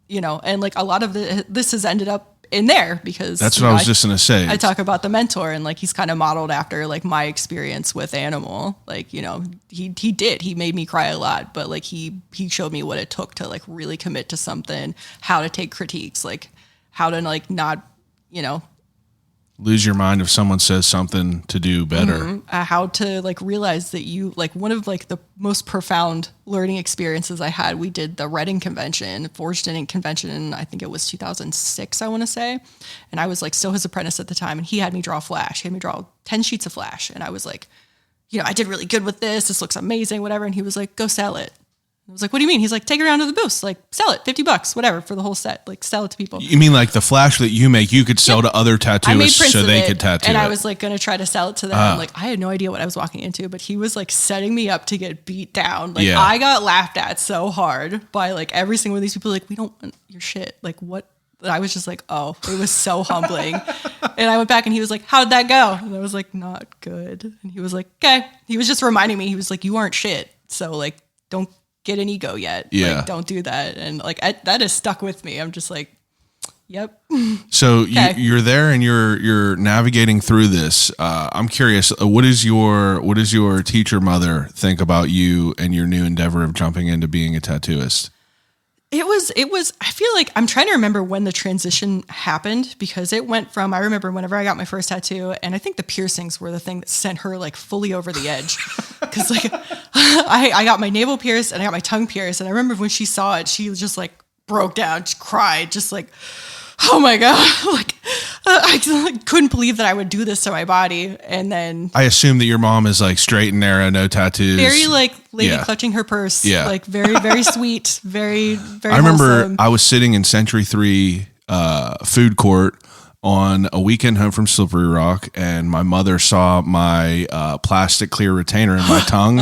and like a lot of this has ended up in there, because that's what I was just going to say. I talk about the mentor, and like, he's kind of modeled after like my experience with Animal. Like, he made me cry a lot, but like he showed me what it took to like really commit to something, how to take critiques, like how to like not, lose your mind if someone says something to do better. Mm-hmm. How to like realize that one of like the most profound learning experiences I had, we did the Reading convention, Forged in Ink convention. I think it was 2006, I want to say. And I was like still his apprentice at the time. And he had me draw Flash. He had me draw 10 sheets of Flash. And I was like, I did really good with this. This looks amazing, whatever. And he was like, go sell it. I was like, what do you mean? He's like, take it around to the booth, like sell it, $50, whatever, for the whole set, like sell it to people. You mean like the Flash that you make, you could sell to other tattooists so they could tattoo and it? I was like going to try to sell it to them. Like I had no idea what I was walking into, but he was like setting me up to get beat down. Like I got laughed at so hard by like every single one of these people. Like, we don't want your shit. Like what? And I was just like, oh, it was so humbling. And I went back, and he was like, how'd that go? And I was like, not good. And he was like, okay. He was just reminding me, he was like, you aren't shit. So like, don't get an ego yet. Yeah. Like, don't do that. And like, that has stuck with me. I'm just like, yep. So you're there, and you're navigating through this. I'm curious, what does your teacher mother think about you and your new endeavor of jumping into being a tattooist? It was, I feel like I'm trying to remember when the transition happened, because it went from, I remember whenever I got my first tattoo, and I think the piercings were the thing that sent her like fully over the edge. Cause like I got my navel pierced and I got my tongue pierced. And I remember when she saw it, she was just like broke down, she cried, just like, oh my God. Like I couldn't believe that I would do this to my body. And then I assume that your mom is like straight and narrow, no tattoos. Very like lady clutching her purse. Yeah. Like very, very sweet. Very, very I remember wholesome. I was sitting in Century 3 food court on a weekend home from Slippery Rock, and my mother saw my plastic clear retainer in my tongue,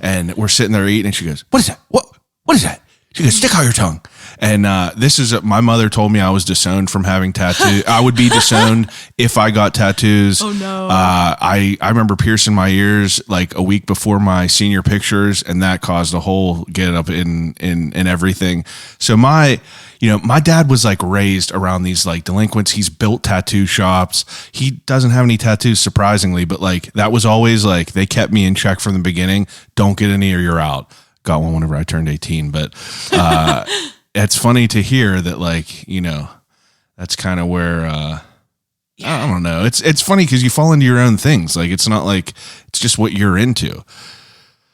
and we're sitting there eating, and she goes, what is that? What is that? She goes, stick out your tongue. And this is my mother told me I was disowned from having tattoos. I would be disowned if I got tattoos. Oh no. I remember piercing my ears like a week before my senior pictures, and that caused a whole get up in everything. So my dad was like raised around these like delinquents. He's built tattoo shops. He doesn't have any tattoos, surprisingly, but like that was always like they kept me in check from the beginning. Don't get any or you're out. Got one whenever I turned 18, but it's funny to hear that, like, that's kind of where I don't know. It's funny because you fall into your own things. Like, it's not like it's just what you're into.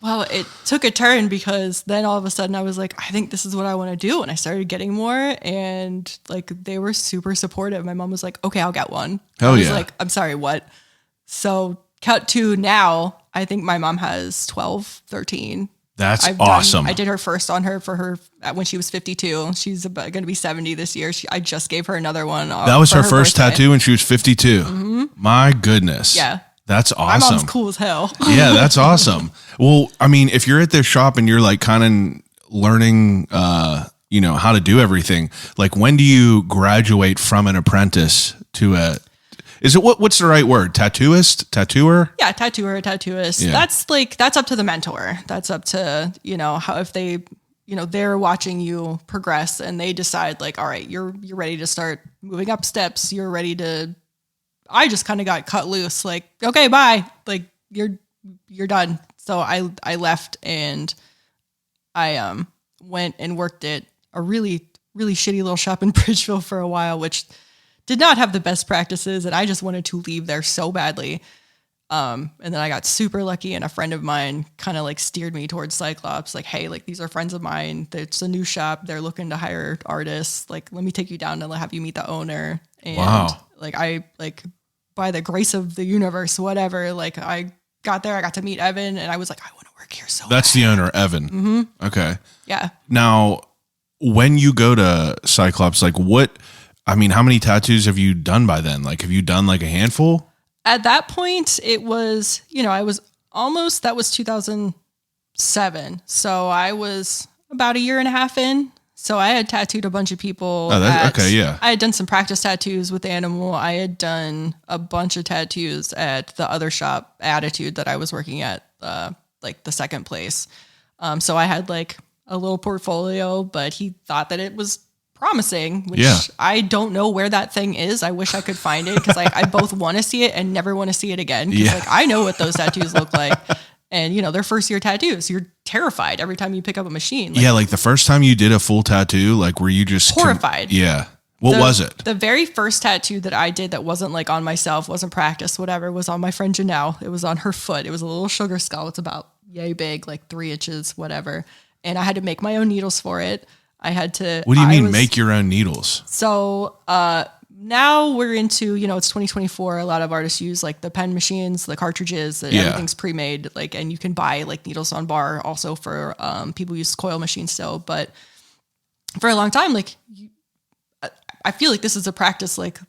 Well, it took a turn because then all of a sudden I was like, I think this is what I want to do. And I started getting more, and like they were super supportive. My mom was like, okay, I'll get one. Hell I was yeah. like, I'm sorry, what? So cut to now, I think my mom has 12, 13. That's awesome. I did her first on her for her when she was 52. She's going to be 70 this year. I just gave her another one. That was her first birthday. tattoo when she was 52. Mm-hmm. My goodness. Yeah. That's awesome. My mom's cool as hell. Yeah, that's awesome. Well, I mean, if you're at this shop and you're like kind of learning, how to do everything, like when do you graduate from an apprentice to what's the right word? Tattooer? Yeah, tattooist. Yeah. That's up to the mentor. That's up to, how if they, they're watching you progress and they decide like, all right, you're ready to start moving up steps. You're ready to, I just kind of got cut loose. Like, okay, bye. Like you're done. So I left and I went and worked at a really, really shitty little shop in Bridgeville for a while, which did not have the best practices, and I just wanted to leave there so badly. And then I got super lucky, and a friend of mine kind of like steered me towards Cyclops. Like, hey, like these are friends of mine. It's a new shop. They're looking to hire artists. Like, let me take you down and have you meet the owner. And wow. By the grace of the universe, whatever, like I got there, I got to meet Evan, and I was like, I want to work here so That's bad. the owner, Evan. Mm-hmm. Okay. Yeah. Now, when you go to Cyclops, like how many tattoos have you done by then? Like, have you done like a handful? At that point, it was, I was almost, that was 2007. So I was about a year and a half in. So I had tattooed a bunch of people. Okay, yeah. I had done some practice tattoos with Animal. I had done a bunch of tattoos at the other shop, Attitude, that I was working at, like the second place. So I had like a little portfolio, but he thought that it was promising, which I don't know where that thing is. I wish I could find it because I both want to see it and never want to see it again. Because I know what those tattoos look like. And, they're first year tattoos. You're terrified every time you pick up a machine. Like, like the first time you did a full tattoo, like were you just horrified? Yeah. What was it? The very first tattoo that I did that wasn't like on myself, wasn't practice, whatever, was on my friend Janelle. It was on her foot. It was a little sugar skull. It's about yay big, like 3 inches, whatever. And I had to make my own needles for it. I had to. What do you mean make your own needles? So now we're into, it's 2024. A lot of artists use like the pen machines, the cartridges, everything's pre-made, like, and you can buy like needles on bar also for people who use coil machines still. But for a long time, like I feel like this is a practice like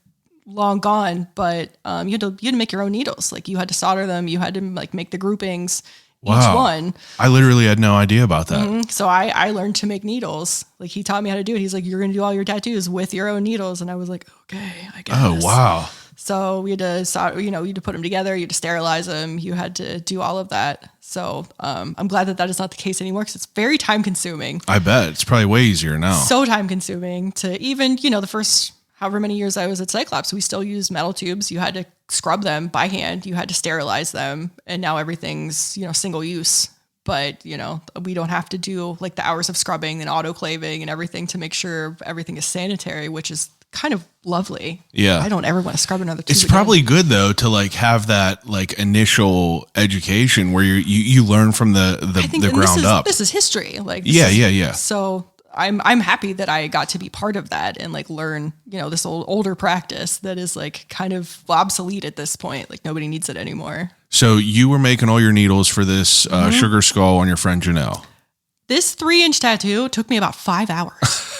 long gone, but you had to make your own needles. Like you had to solder them. You had to like make the groupings. Wow. Each one. I literally had no idea about that. Mm-hmm. So I learned to make needles. Like he taught me how to do it. He's like, you're going to do all your tattoos with your own needles. And I was like, okay, I guess. Oh, wow. So we had to, you had to put them together. You had to sterilize them. You had to do all of that. So I'm glad that is not the case anymore because it's very time consuming. I bet it's probably way easier now. So time consuming to even, the first however many years I was at Cyclops, we still used metal tubes. You had to scrub them by hand. You had to sterilize them. And now everything's, single use. But, we don't have to do like the hours of scrubbing and autoclaving and everything to make sure everything is sanitary, which is kind of lovely. Yeah. I don't ever want to scrub another tube. It's probably good though to like have that like initial education where you learn from the ground up. This is history. Like yeah. So I'm happy that I got to be part of that and like learn, this older practice that is like kind of obsolete at this point. Like nobody needs it anymore. So you were making all your needles for this sugar skull on your friend Janelle. This 3-inch tattoo took me about 5 hours.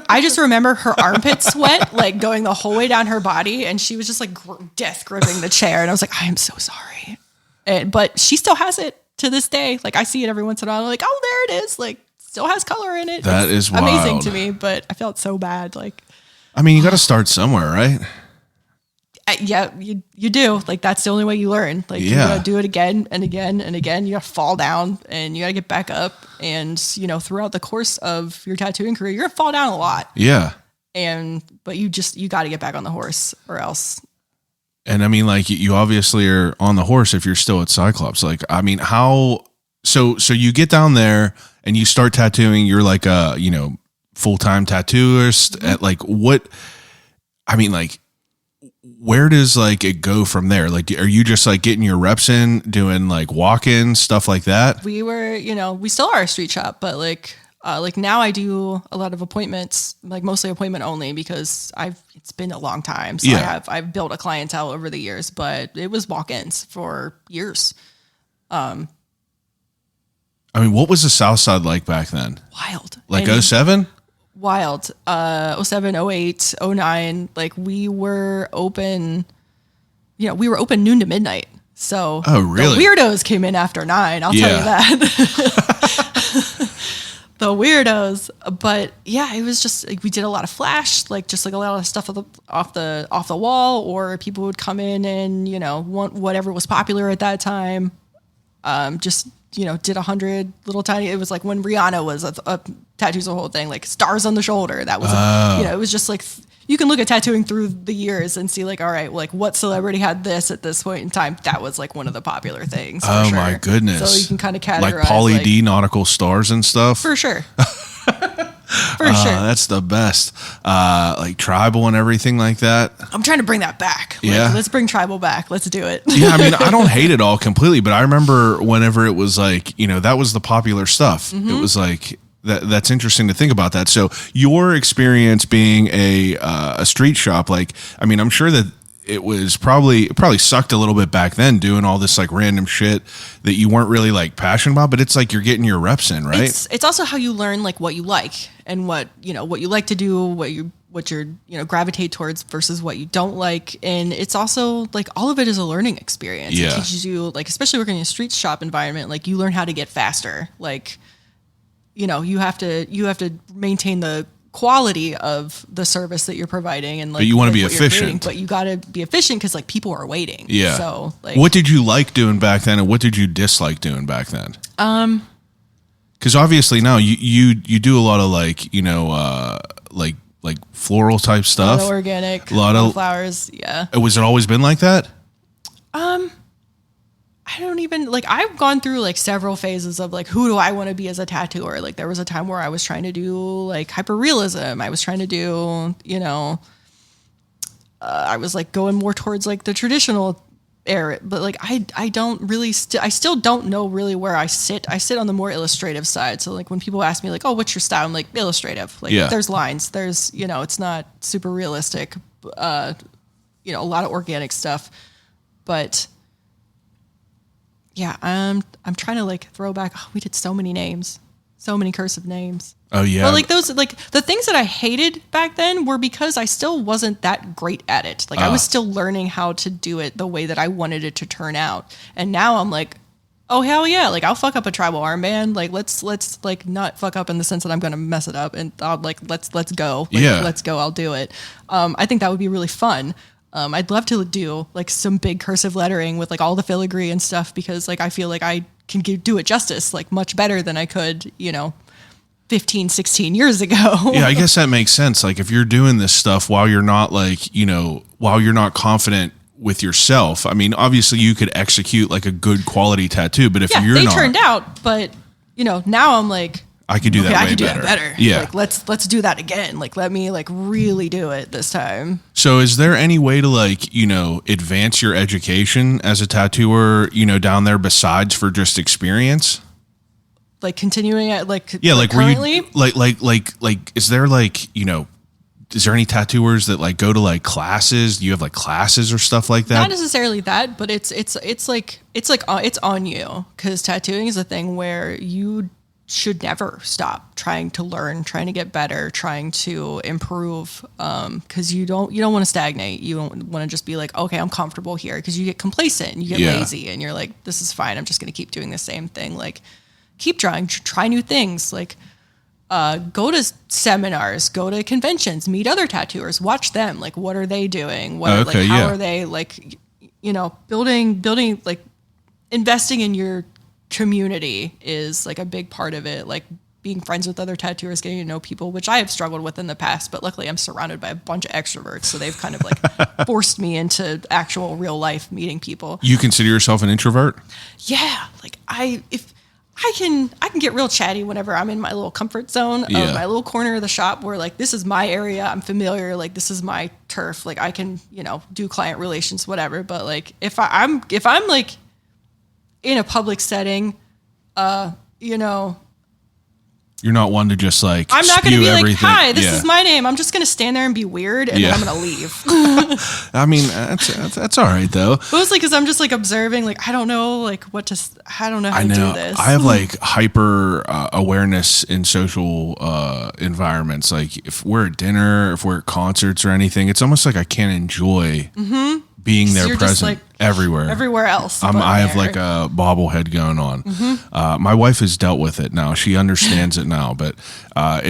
I just remember her armpit sweat, like going the whole way down her body. And she was just like death gripping the chair. And I was like, I am so sorry. But she still has it to this day. Like I see it every once in a while. I'm like, oh, there it is. Like, still has color in it. That is amazing wild to me, but I felt so bad. Like, I mean, you got to start somewhere, right? yeah, you do. Like, that's the only way you learn. Like, you gotta do it again and again and again. You gotta fall down and you gotta get back up. And, you know, throughout the course of your tattooing career, you're gonna fall down a lot. Yeah. But you got to get back on the horse or else. And I mean, like, you obviously are on the horse if you're still at Cyclops. Like, I mean, so you get down there and you start tattooing. You're like a, you know, full-time tattooist at like what, I mean, like, where does like it go from there? Like, are you just like getting your reps in, doing like walk-ins, stuff like that? We were, you know, we still are a street shop, but like now I do a lot of appointments, like mostly appointment only because it's been a long time. So I've built a clientele over the years, but it was walk-ins for years. I mean, what was the South Side like back then? Wild. Like 07? Wild. 07, 08, 09. Like we were open, you know, we were open noon to midnight. So oh, really? The weirdos came in after 9. I'll tell you that. The weirdos. But yeah, it was just like we did a lot of flash, like just like a lot of stuff off the wall, or people would come in and, you know, want whatever was popular at that time. Just, you know, did 100 little tiny, it was like when Rihanna was a tattoos, the whole thing, like stars on the shoulder. That was, you know, it was just like, you can look at tattooing through the years and see like, all right, like what celebrity had this at this point in time? That was like one of the popular things. Oh sure. My goodness. So you can kind of categorize like Pauly D nautical stars and stuff. For sure. For sure. That's the best. Like tribal and everything like that. I'm trying to bring that back. Yeah. Like, let's bring tribal back. Let's do it. Yeah. I mean, I don't hate it all completely, but I remember whenever it was like, you know, that was the popular stuff. Mm-hmm. It was like, that's interesting to think about that. So your experience being a street shop, like, I mean, I'm sure that it was probably sucked a little bit back then doing all this like random shit that you weren't really like passionate about, but it's like you're getting your reps in, right? It's also how you learn like what you like and what you like to do, what you're, you know, gravitate towards versus what you don't like. And it's also like all of it is a learning experience. Yeah. It teaches you, like, especially working in a street shop environment, like you learn how to get faster. Like, you know, you have to maintain the quality of the service that you're providing, and like, but you want to be what efficient. But you got to be efficient because like people are waiting. Yeah. So like, what did you like doing back then, and what did you dislike doing back then? Because obviously now you do a lot of like, you know, like floral type stuff, a lot of organic, a lot of flowers. Yeah. Was it always been like that? I don't even, like, I've gone through like several phases of like, who do I want to be as a tattooer? Like there was a time where I was trying to do like hyperrealism. I was trying to do, you know, I was like going more towards like the traditional era, but like, I don't really, I still don't know really where I sit. I sit on the more illustrative side. So like when people ask me like, oh, what's your style? I'm like, illustrative. Like there's lines, there's, you know, it's not super realistic, you know, a lot of organic stuff, but yeah, I'm trying to like throw back. Oh, we did so many names, so many cursive names. Oh yeah. But like those, like the things that I hated back then were because I still wasn't that great at it. Like I was still learning how to do it the way that I wanted it to turn out. And now I'm like, oh hell yeah, like I'll fuck up a tribal armband. Like let's like not fuck up in the sense that I'm gonna mess it up. And I'll like let's go. Like, let's go. I'll do it. I think that would be really fun. I'd love to do like some big cursive lettering with like all the filigree and stuff, because like I feel like I can do it justice like much better than I could, you know, 15, 16 years ago. Yeah, I guess that makes sense. Like if you're doing this stuff while you're not like, you know, while you're not confident with yourself, I mean, obviously you could execute like a good quality tattoo, but if you're not, they turned out, but you know, now I'm like, I could do that. I way could do better. that better. Yeah. Like let's do that again. Like let me like really do it this time. So is there any way to like, you know, advance your education as a tattooer, you know, down there besides for just experience? Like continuing at like, yeah, like currently? Were you, like is there like, you know, is there any tattooers that like go to like classes? Do you have like classes or stuff like that? Not necessarily that, but it's on you, because tattooing is a thing where you should never stop trying to learn, trying to get better, trying to improve, because you don't want to stagnate. You don't want to just be like, okay, I'm comfortable here, because you get complacent and you get lazy and you're like, this is fine, I'm just going to keep doing the same thing. Like keep trying, try new things. Like go to seminars, go to conventions, meet other tattooers, watch them. Like, what are they doing? What like how are they like, building like investing in your community is like a big part of it. Like being friends with other tattooers, getting to know people, which I have struggled with in the past, but luckily I'm surrounded by a bunch of extroverts. So they've kind of like forced me into actual real life meeting people. You consider yourself an introvert? Yeah. Like I can get real chatty whenever I'm in my little comfort zone of my little corner of the shop where like, this is my area. I'm familiar. Like this is my turf. Like I can, do client relations, whatever. But like, if I'm like in a public setting, you're not one to just like I'm not going to be everything. Like, hi, this is my name. I'm just going to stand there and be weird and then I'm going to leave. I mean, that's all right though. Mostly because I'm just like observing, like, I don't know like I don't know how to do this. I have like hyper awareness in social environments. Like if we're at dinner, if we're at concerts or anything, it's almost like I can't enjoy being there present everywhere else. I have like a bobblehead going on. My wife has dealt with it now. She understands it now, but I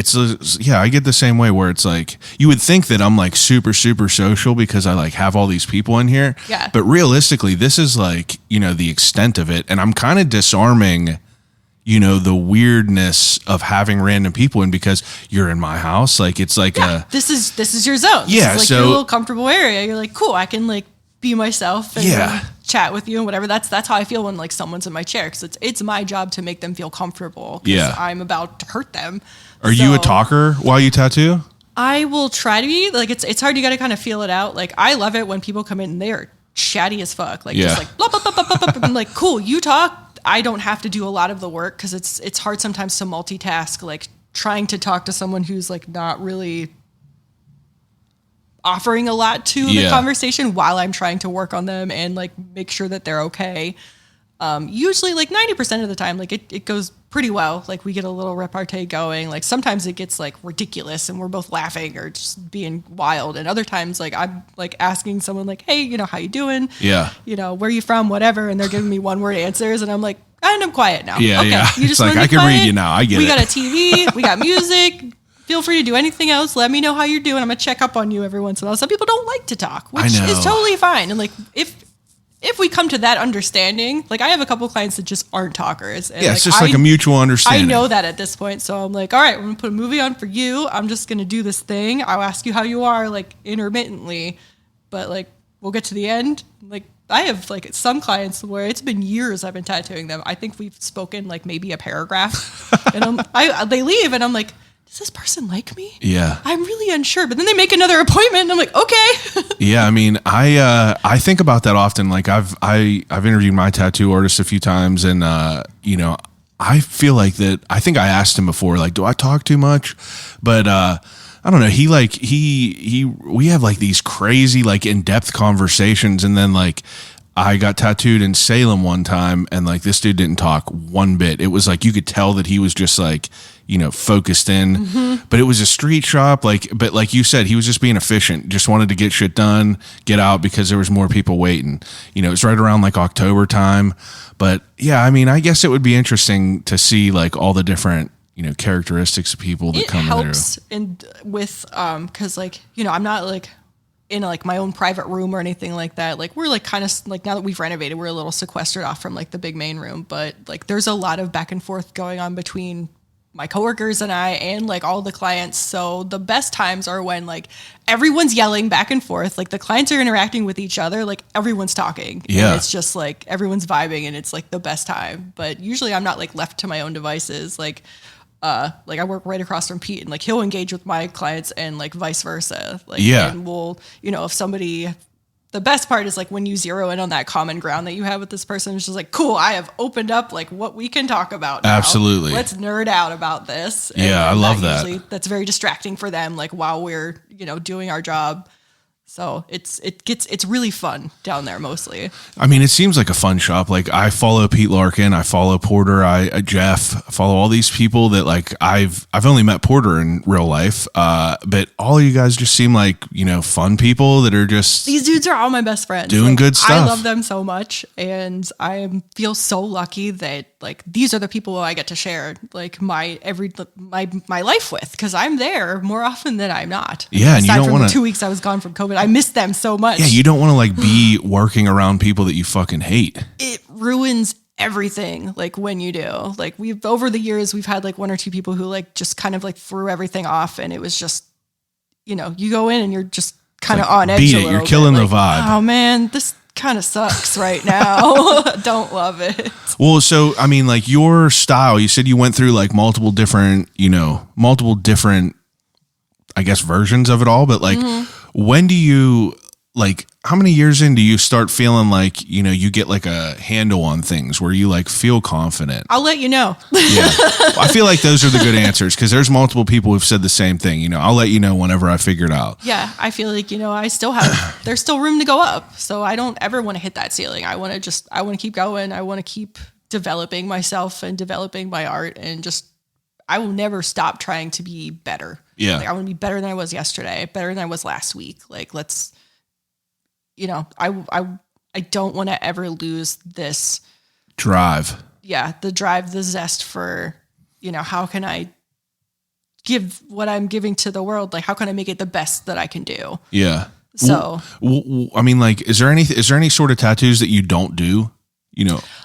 get the same way where it's like, you would think that I'm like super, super social because I like have all these people in here. Yeah. But realistically, this is like, the extent of it. And I'm kind of disarming the weirdness of having random people in because you're in my house. Like it's like this is your zone. Yeah. This is like your little comfortable area. You're like, cool, I can like be myself and chat with you and whatever. That's how I feel when like someone's in my chair because it's my job to make them feel comfortable because I'm about to hurt them. Are you a talker while you tattoo? I will try to be. Like it's hard. You got to kind of feel it out. Like I love it when people come in and they are chatty as fuck. Like just like blah, blah, blah, blah, blah, blah. I'm like, cool, you talk. I don't have to do a lot of the work because it's hard sometimes to multitask. Like trying to talk to someone who's like not really offering a lot to the conversation while I'm trying to work on them and like make sure that they're okay. Usually like 90% of the time, like it goes pretty well. Like we get a little repartee going. Like sometimes it gets like ridiculous and we're both laughing or just being wild. And other times like I'm like asking someone like, hey, how you doing? Yeah. Where are you from? Whatever. And they're giving me one word answers. And I'm like, and I'm quiet now. Yeah. Okay. Yeah. You just it's like, I can read you now. I get it. We got a TV. We got music. Feel free to do anything else. Let me know how you're doing. I'm gonna check up on you every once in a while. Some people don't like to talk, which is totally fine. And like if we come to that understanding, like I have a couple of clients that just aren't talkers. And it's just like a mutual understanding. I know that at this point. So I'm like, all right, we're gonna put a movie on for you. I'm just gonna do this thing. I'll ask you how you are, like intermittently, but like we'll get to the end. Like I have like some clients where it's been years I've been tattooing them. I think we've spoken like maybe a paragraph, and they leave, and I'm like, does this person like me? Yeah. I'm really unsure. But then they make another appointment and I'm like, okay. Yeah. I mean, I think about that often. Like I've interviewed my tattoo artist a few times and, I feel like that. I think I asked him before, like, do I talk too much? But, I don't know. We have like these crazy, like in-depth conversations. And then like, I got tattooed in Salem one time and like this dude didn't talk one bit. It was like, you could tell that he was just like, focused in, but it was a street shop. But like you said, he was just being efficient, just wanted to get shit done, get out because there was more people waiting. It's right around like October time. But yeah, I mean, I guess it would be interesting to see like all the different, characteristics of people that come through. It helps with, cause like, I'm not like in like my own private room or anything like that. Like we're like kind of like now that we've renovated, we're a little sequestered off from like the big main room, but like there's a lot of back and forth going on between my coworkers and I and like all the clients. So the best times are when like everyone's yelling back and forth, like the clients are interacting with each other, like everyone's talking. Yeah. And it's just like everyone's vibing and it's like the best time. But usually I'm not like left to my own devices. Like I work right across from Pete and like he'll engage with my clients and like vice versa. Like, and we'll, if somebody, the best part is like when you zero in on that common ground that you have with this person, it's just like, cool, I have opened up like what we can talk about now. Absolutely. Let's nerd out about this. And I love that. That's very distracting for them, like while we're, doing our job. So it's really fun down there mostly. I mean, it seems like a fun shop. Like I follow Pete Larkin, I follow Porter, Jeff, I follow all these people that like I've only met Porter in real life. But all of you guys just seem like, fun people that are just these dudes are all my best friends. Doing good stuff. I love them so much, and I feel so lucky that like these are the people I get to share like my life with, because I'm there more often than I'm not. Yeah, and you don't want to. 2 weeks I was gone from COVID, I missed them so much. Yeah, you don't want to like be working around people that you fucking hate. It ruins everything. Like when you do, like over the years we've had like one or two people who like just kind of like threw everything off, and it was just, you go in and you're just kind of like, on edge. Beat it. You're killing the vibe. Oh man, this kind of sucks right now. Don't love it. Well, so I mean, like your style, you said you went through like multiple different, I guess, versions of it all, but like when do you like, how many years in do you start feeling like, you get like a handle on things where you like feel confident? I'll let you know. Yeah. I feel like those are the good answers, because there's multiple people who've said the same thing. I'll let you know whenever I figure it out. Yeah. I feel like, I still have, there's still room to go up. So I don't ever want to hit that ceiling. I want to keep going. I want to keep developing myself and developing my art, and I will never stop trying to be better. Yeah. Like I want to be better than I was yesterday, better than I was last week. Like I don't want to ever lose this drive. Yeah. The drive, the zest for, how can I give what I'm giving to the world? Like, how can I make it the best that I can do? Yeah. So, I mean, like, is there any sort of tattoos that you don't do?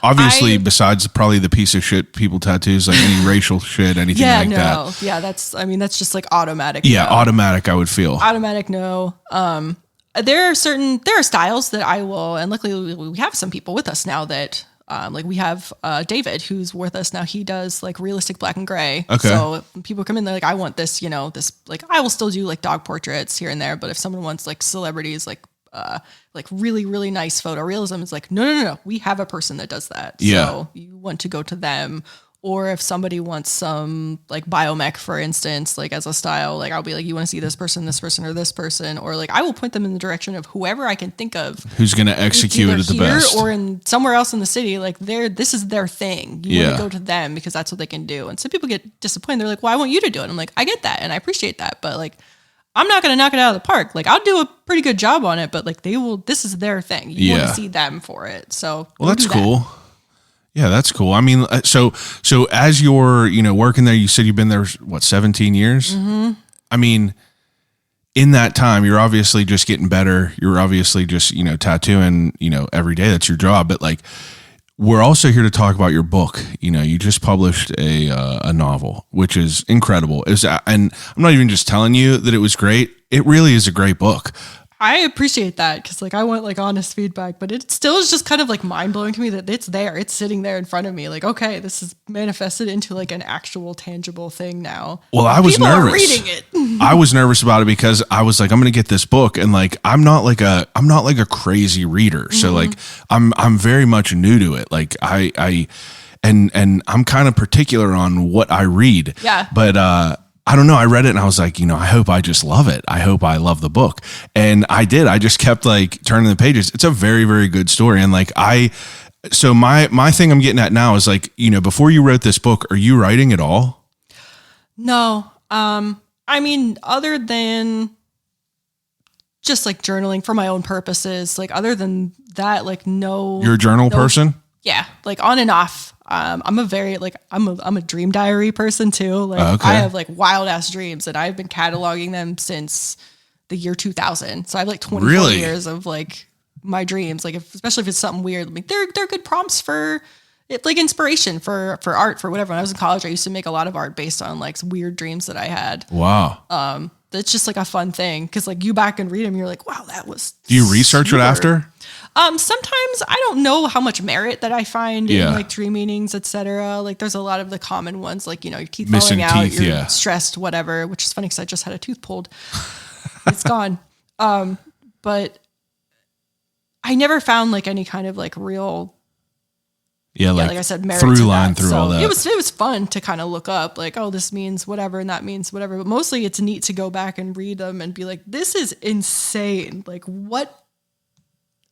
Obviously, besides probably the piece of shit people tattoos, like any racial shit, anything that. Yeah, that's just like automatic. Yeah, no. Automatic, I would feel. Automatic, no. There are styles that I will, and luckily we have some people with us now that, like we have David, who's with us now. He does like realistic black and gray. Okay. So when people come in, they're like, I want this, this, like, I will still do like dog portraits here and there. But if someone wants like celebrities, like really, really nice photorealism, it's like, no. We have a person that does that. Yeah. So you want to go to them. Or if somebody wants some like biomech, for instance, like as a style, like I'll be like, you want to see this person, or this person, or like I will point them in the direction of whoever I can think of who's going to execute it at the best, or in somewhere else in the city. Like this is their thing. You want to go to them because that's what they can do. And some people get disappointed. They're like, well, I want you to do it. I'm like, I get that and I appreciate that, but like, I'm not going to knock it out of the park. Like I'll do a pretty good job on it, but like this is their thing. You want to see them for it. So well, that's cool. Yeah, that's cool. I mean, so as you're, working there, you said you've been there, 17 years? Mm-hmm. I mean, in that time, you're obviously just getting better. You're obviously just, tattooing, every day. That's your job. But like, we're also here to talk about your book. You just published a novel, which is incredible. And I'm not even just telling you that it was great. It really is a great book. I appreciate that, because like I want like honest feedback, but it still is just kind of like mind blowing to me that it's there, it's sitting there in front of me. Like, okay, this is manifested into like an actual tangible thing now. Well, I was People nervous. are reading it. I was nervous about it because I was like, I'm going to get this book, and like I'm not like a crazy reader, so like I'm very much new to it. Like and I'm kind of particular on what I read. Yeah, but I don't know. I read it and I was like, I hope I just love it. I hope I love the book. And I did. I just kept like turning the pages. It's a very, very good story. And like so my thing I'm getting at now is like, before you wrote this book, are you writing at all? No. I mean, other than just like journaling for my own purposes, like other than that, like no. You're a journal person? Yeah. Like on and off. I'm a very like I'm a dream diary person too. Like okay. I have like wild ass dreams, and I've been cataloging them since the year 2000. So I have like 24 years of like my dreams. Like especially if it's something weird, like they're good prompts for it, like inspiration for art, for whatever. When I was in college, I used to make a lot of art based on like weird dreams that I had. Wow. That's just like a fun thing, because like you back and read them, you're like, wow, that was. Do you research it after? Sometimes I don't know how much merit that I find in like dream meanings, etc. Like there's a lot of the common ones, like, your teeth falling out, you're stressed, whatever, which is funny because I just had a tooth pulled. It's gone. But I never found like any kind of like real Yeah, like I said, merit through to line that. through So all that. It was fun to kind of look up like, oh, this means whatever and that means whatever. But mostly it's neat to go back and read them and be like, this is insane. Like what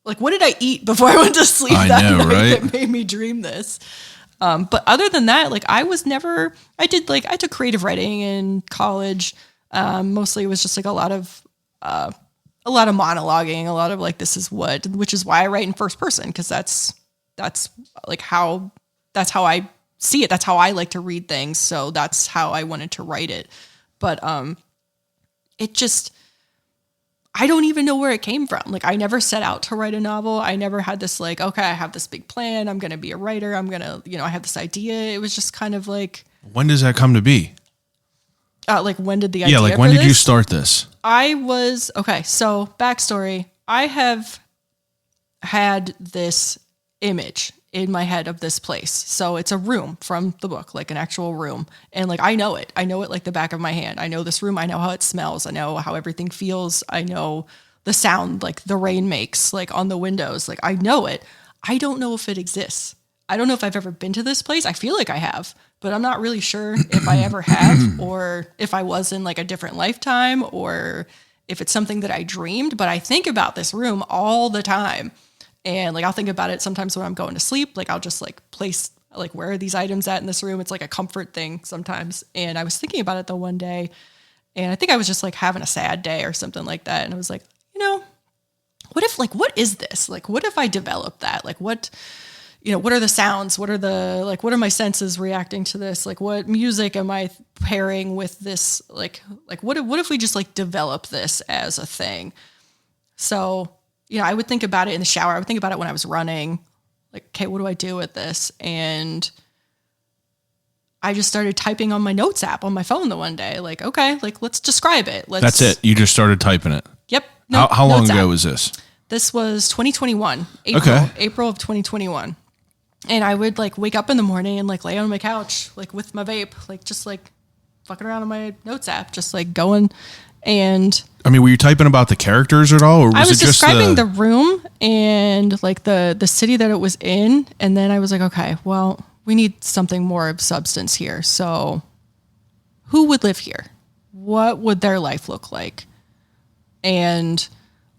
did I eat before I went to sleep that night that made me dream this? But other than that, like I took creative writing in college. Mostly it was just like a lot of monologuing, a lot of like, which is why I write in first person. Cause that's how I see it. That's how I like to read things. So that's how I wanted to write it. But, I don't even know where it came from. Like I never set out to write a novel. I never had this like, okay, I have this big plan. I'm going to be a writer. I'm going to, I have this idea. It was just kind of like, when does that come to be? Like when did the idea? Yeah. Like when did you start this? So backstory, I have had this image in my head of this place. So it's a room from the book, like an actual room. And like, I know it like the back of my hand. I know this room. I know how it smells. I know how everything feels. I know the sound, like the rain makes like on the windows. Like I know it. I don't know if it exists. I don't know if I've ever been to this place. I feel like I have, but I'm not really sure if I ever have, or if I was in like a different lifetime, or if it's something that I dreamed. But I think about this room all the time. And like, I'll think about it sometimes when I'm going to sleep. Like I'll just like place, like, where are these items at in this room? It's like a comfort thing sometimes. And I was thinking about it the one day, and I think I was just like having a sad day or something like that. And I was like, what is this? Like, what if I developed that? Like what are the sounds? What are my senses reacting to this? Like what music am I pairing with this? Like what if we just like develop this as a thing? So, I would think about it in the shower. I would think about it when I was running. Like, okay, what do I do with this? And I just started typing on my notes app on my phone the one day. Like, okay, like let's describe it. That's it. You just started typing it. Yep. How long ago was this? This was 2021. April of 2021. And I would like wake up in the morning and like lay on my couch, like with my vape, like just like fucking around on my notes app, just like going. And I mean, were you typing about the characters at all, or was I was it just describing the room and like the city that it was in? And then I was like, okay, well, we need something more of substance here. So who would live here? What would their life look like? And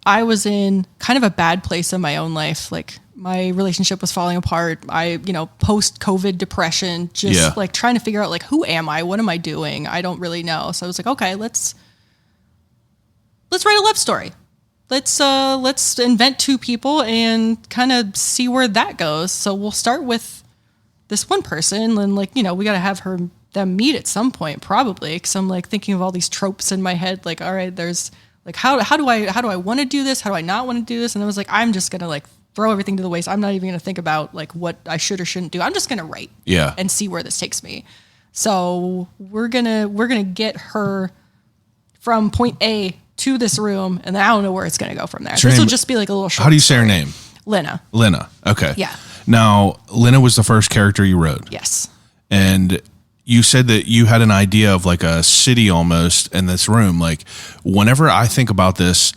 I was in kind of a bad place in my own life. Like my relationship was falling apart. I, post-COVID depression, just like trying to figure out like, who am I? What am I doing? I don't really know. So I was like, okay, let's write a love story. Let's invent two people and kind of see where that goes. So we'll start with this one person, and like, we got to have them meet at some point probably. Cause I'm like thinking of all these tropes in my head. Like, all right, there's like, how do I want to do this? How do I not want to do this? And I was like, I'm just going to like throw everything to the waste. I'm not even going to think about like what I should or shouldn't do. I'm just going to write and see where this takes me. So we're going to get her from point A to this room, and then I don't know where it's going to go from there. This will just be like a little short. How do you say her name? Lena. Okay. Yeah. Now, Lena was the first character you wrote. Yes. And you said that you had an idea of like a city almost in this room. Like whenever I think about this,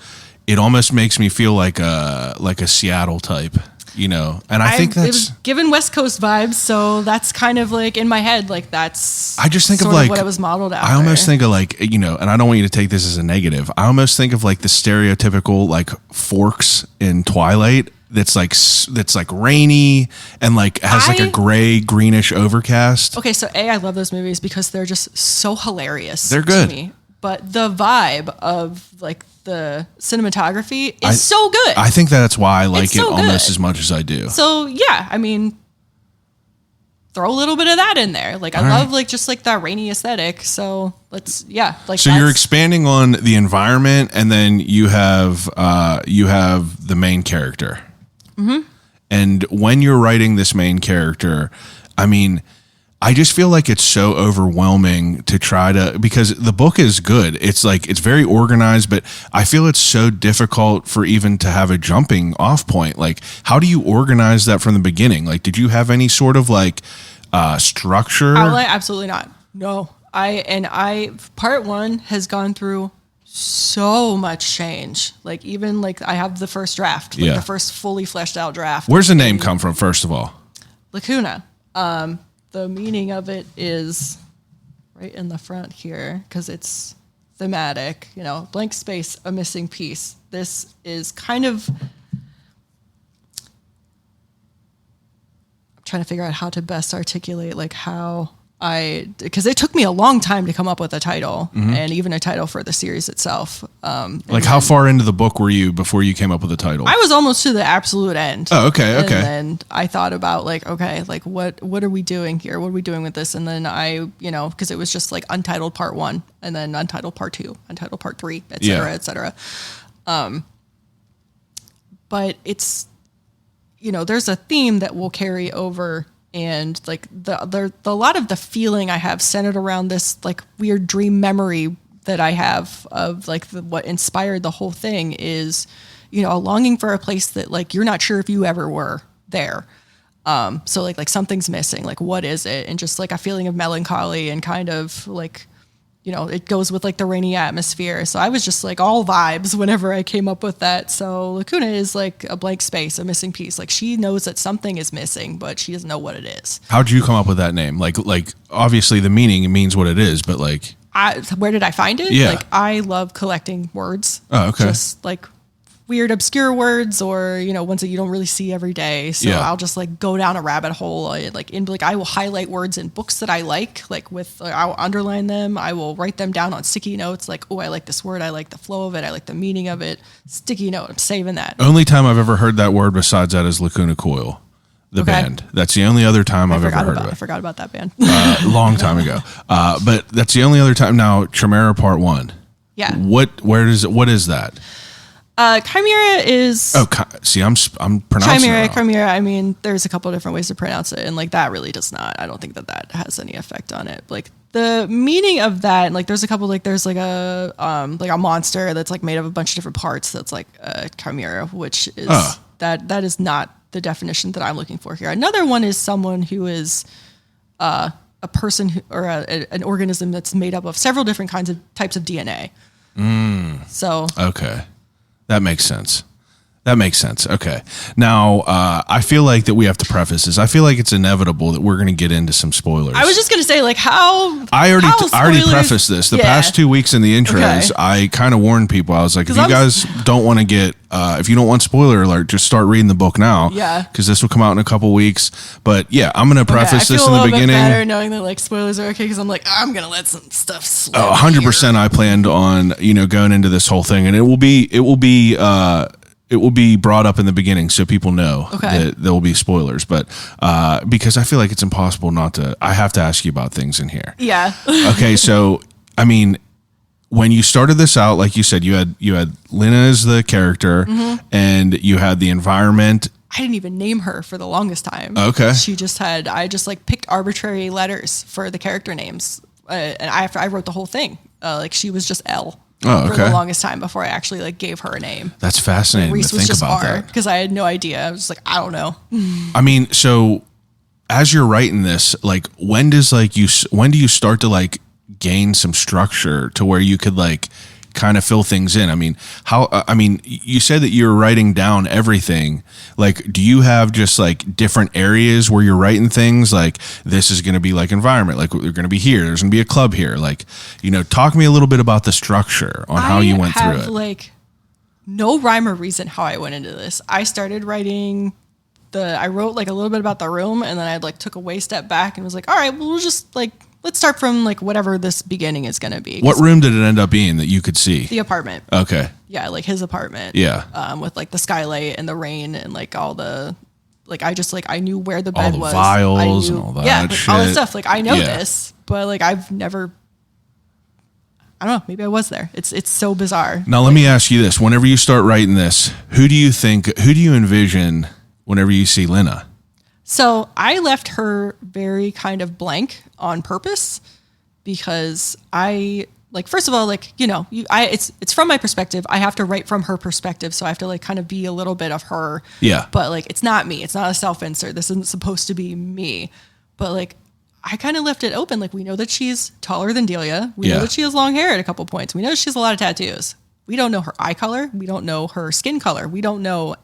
it almost makes me feel like a Seattle type, And I think it was given West Coast vibes. So that's kind of like in my head, like that's, I just think sort of like what it was modeled after. I almost think of like, and I don't want you to take this as a negative. I almost think of like the stereotypical like Forks in Twilight. That's like rainy and like has like a gray greenish overcast. Okay. So I love those movies because they're just so hilarious. They're good. To me. But the vibe of like the cinematography is so good. I think that's why I like it almost good. as much as I do. So yeah, I mean, throw a little bit of that in there. Like I love like just like that rainy aesthetic. So so you're expanding on the environment, and then you have the main character. Mm-hmm. And when you're writing this main character, I mean, I just feel like it's so overwhelming to try to, because the book is good. It's like, it's very organized, but I feel it's so difficult for even to have a jumping off point. Like, how do you organize that from the beginning? Like, did you have any sort of like structure? Absolutely not. No, part one has gone through so much change. Like even like I have the first draft, the first fully fleshed out draft. Where's the name come from, first of all? Lacuna. The meaning of it is right in the front here because it's thematic, blank space, a missing piece. This is kind of, I'm trying to figure out how to best articulate like how because it took me a long time to come up with a title and even a title for the series itself. Like how far into the book were you before you came up with a title? I was almost to the absolute end. Oh, okay. And then I thought about like, okay, like what are we doing here? What are we doing with this? And then I, because it was just like Untitled Part 1 and then Untitled Part 2, Untitled Part 3, et cetera, et cetera. But it's, there's a theme that will carry over. And like the a lot of the feeling I have centered around this like weird dream memory that I have of like what inspired the whole thing is, a longing for a place that like you're not sure if you ever were there. So like something's missing. Like what is it? And just like a feeling of melancholy and kind of like, it goes with like the rainy atmosphere. So I was just like all vibes whenever I came up with that. So Lacuna is like a blank space, a missing piece. Like she knows that something is missing, but she doesn't know what it is. How'd you come up with that name? Like obviously the meaning means what it is, but like, where did I find it? Yeah. Like I love collecting words. Oh, okay. Just like weird, obscure words or, ones that you don't really see every day. So Yeah. I'll just like go down a rabbit hole. I will highlight words in books that I like I'll underline them. I will write them down on sticky notes. Like, oh, I like this word. I like the flow of it. I like the meaning of it. Sticky note. I'm saving that. Only time I've ever heard that word besides that is Lacuna Coil, the band. That's the only other time I've ever heard of it. I forgot about that band. Long time ago. But that's the only other time. Now, Chimera Part 1. Yeah. What is that? Chimera is... Oh, see, I'm pronouncing it wrong. Chimera. I mean, there's a couple of different ways to pronounce it. And like that really does not... I don't think that has any effect on it. Like the meaning of that, like there's a couple, like there's like a monster that's like made of a bunch of different parts. That's like a chimera, which is... That is not the definition that I'm looking for here. Another one is someone who is a person or an organism that's made up of several different types of DNA. So... Okay. That makes sense. Okay. Now, I feel like that we have to preface this. I feel like it's inevitable that we're going to get into some spoilers. I was just going to say, like, how... I already prefaced this. The past 2 weeks in the intros, I kind of warned people. I was like, if you guys don't want to get... if you don't want spoiler alert, just start reading the book now. Yeah. Because this will come out in a couple weeks. But yeah, I'm going to preface this in the beginning. I feel a little bit better knowing that, like, spoilers are okay because I'm like, I'm going to let some stuff slip. 100% I planned on, going into this whole thing. And it will be brought up in the beginning so people know that there will be spoilers. But because I feel like it's impossible not to, I have to ask you about things in here. Yeah. Okay, so, I mean, when you started this out, like you said, you had Lena as the character and you had the environment. I didn't even name her for the longest time. Okay. I just like picked arbitrary letters for the character names. And I wrote the whole thing. Like she was just L. For the longest time before I actually like gave her a name. That's fascinating to think about that. Because I had no idea. I was just like, I don't know. I mean, so as you're writing this, like when do you start to like gain some structure to where you could like kind of fill things in? I mean, you said that you're writing down everything. Like, do you have just like different areas where you're writing things? Like, this is going to be like environment. Like, we're going to be here. There's going to be a club here. Like, talk to me a little bit about the structure on how you went through it. Like, no rhyme or reason how I went into this. I started writing I wrote like a little bit about the room, and then I like took a way step back and was like, all right, well, we'll just like, let's start from like whatever this beginning is going to be. What room did it end up being that you could see? The apartment. Okay. Yeah, like his apartment. Yeah. With like the skylight and the rain and like all the, like I just like I knew where the bed was. All the vials and all that. Yeah, like, shit. all that stuff. Like I know this, but like I've never. I don't know. Maybe I was there. It's so bizarre. Now let me ask you this: whenever you start writing this, who do you envision whenever you see Lena? So I left her very kind of blank on purpose because I like, first of all, like, it's from my perspective. I have to write from her perspective. So I have to like kind of be a little bit of her. Yeah. But like, it's not me. It's not a self-insert. This isn't supposed to be me. But like, I kind of left it open. Like we know that she's taller than Delia. We know that she has long hair at a couple points. We know she has a lot of tattoos. We don't know her eye color. We don't know her skin color. We don't know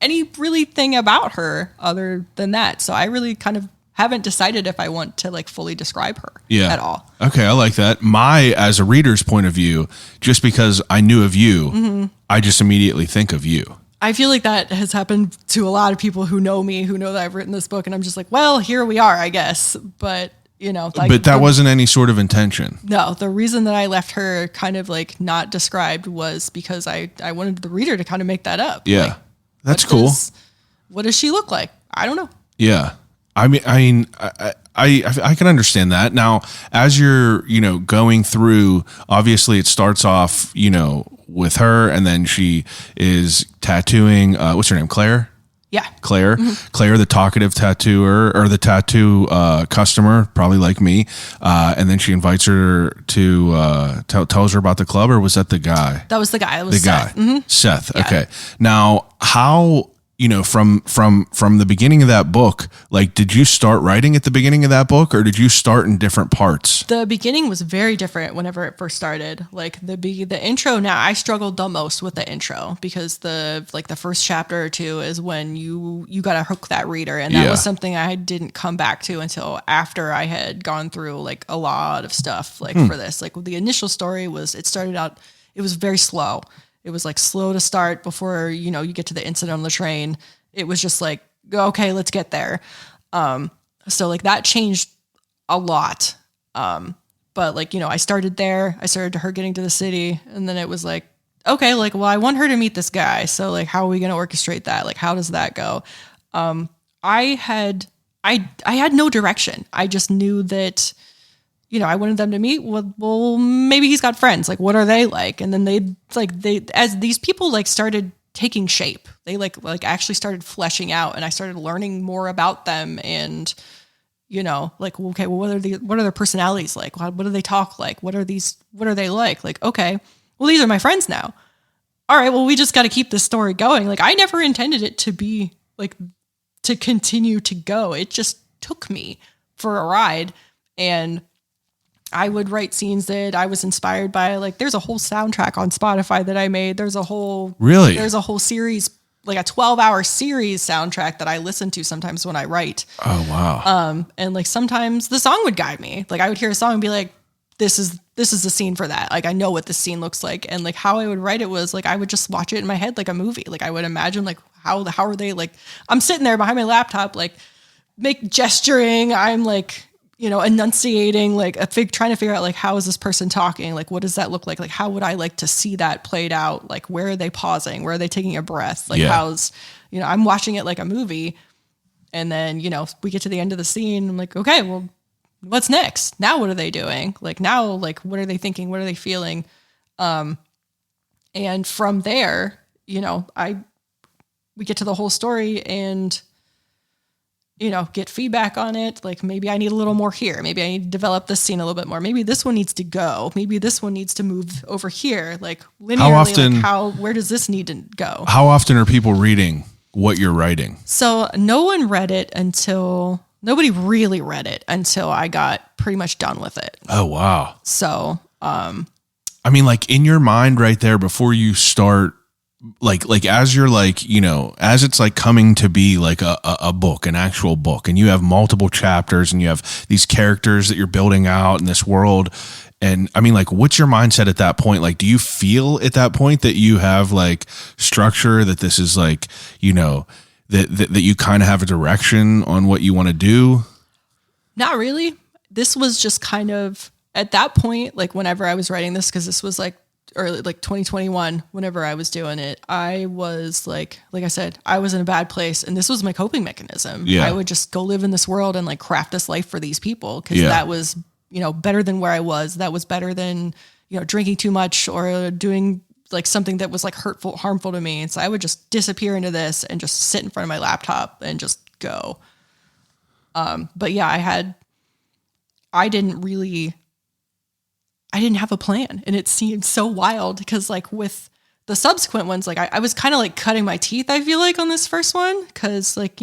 any really thing about her other than that. So I really kind of haven't decided if I want to like fully describe her at all. Okay, I like that. As a reader's point of view, just because I knew of you, I just immediately think of you. I feel like that has happened to a lot of people who know me, who know that I've written this book, and I'm just like, well, here we are, I guess. But but that wasn't any sort of intention. No, the reason that I left her kind of like not described was because I wanted the reader to kind of make that up. Yeah, like, that's cool. What does she look like? I don't know. Yeah. I mean, I can understand that. Now, as you're, going through, obviously it starts off, with her, and then she is tattooing, what's her name? Claire? Yeah. Claire, Claire, the talkative tattooer or the tattoo customer, probably like me. And then she invites her to tells her about the club, or was that the guy? That was the guy. It was Seth. Seth. Yeah. Okay. Now, how, from the beginning of that book, like, did you start writing at the beginning of that book, or did you start in different parts? The beginning was very different whenever it first started. Like the intro. Now I struggled the most with the intro because the first chapter or two is when you got to hook that reader, and that was something I didn't come back to until after I had gone through like a lot of stuff for this. Like the initial story it started out, it was very slow. It was like slow to start before, you get to the incident on the train. It was just like, okay, let's get there. So like that changed a lot. But like, I started there, I started her getting to the city, and then it was like, okay, like, well, I want her to meet this guy. So like, how are we going to orchestrate that? Like, how does that go? I had no direction. I just knew that, I wanted them to meet. Well, maybe he's got friends. Like, what are they like? And then they as these people like started taking shape, they like actually started fleshing out, and I started learning more about them. And, like, okay, well, what are their personalities like? What do they talk like? What are they like? Like, okay, well, these are my friends now. All right, well, we just got to keep this story going. Like, I never intended it to be like, to continue to go. It just took me for a ride. And I would write scenes that I was inspired by. Like, there's a whole soundtrack on Spotify that I made. There's a whole series, like a 12-hour series soundtrack that I listen to sometimes when I write. Oh, wow. And like sometimes the song would guide me. Like I would hear a song and be like, this is the scene for that. Like, I know what this scene looks like. And like how I would write it was like, I would just watch it in my head like a movie. Like I would imagine like how are they, like, I'm sitting there behind my laptop, like gesturing. I'm like, enunciating, like trying to figure out like, how is this person talking? Like, what does that look like? Like, how would I like to see that played out? Like, where are they pausing? Where are they taking a breath? Like, I'm watching it like a movie. And then, we get to the end of the scene. I'm like, okay, well, what's next? Now, what are they doing? Like now, like, what are they thinking? What are they feeling? And from there, we get to the whole story and, get feedback on it. Like, maybe I need a little more here. Maybe I need to develop this scene a little bit more. Maybe this one needs to go. Maybe this one needs to move over here. Like linearly, where does this need to go? How often are people reading what you're writing? So nobody really read it until I got pretty much done with it. Oh, wow. So, I mean, like in your mind right there before you start, like as you're like, as it's like coming to be like a book, an actual book, and you have multiple chapters and you have these characters that you're building out in this world. And I mean, like, what's your mindset at that point? Like, do you feel at that point that you have like structure, that this is like, that you kind of have a direction on what you want to do? Not really. This was just kind of at that point, like whenever I was writing this, because this was like early, like 2021, whenever I was doing it, I was like I said, I was in a bad place, and this was my coping mechanism. Yeah. I would just go live in this world and like craft this life for these people, because that was, better than where I was. That was better than, drinking too much or doing like something that was like harmful to me. And so I would just disappear into this and just sit in front of my laptop and just go. But yeah, I didn't have a plan, and it seemed so wild because like with the subsequent ones, like I was kind of like cutting my teeth, I feel like, on this first one. Cause like,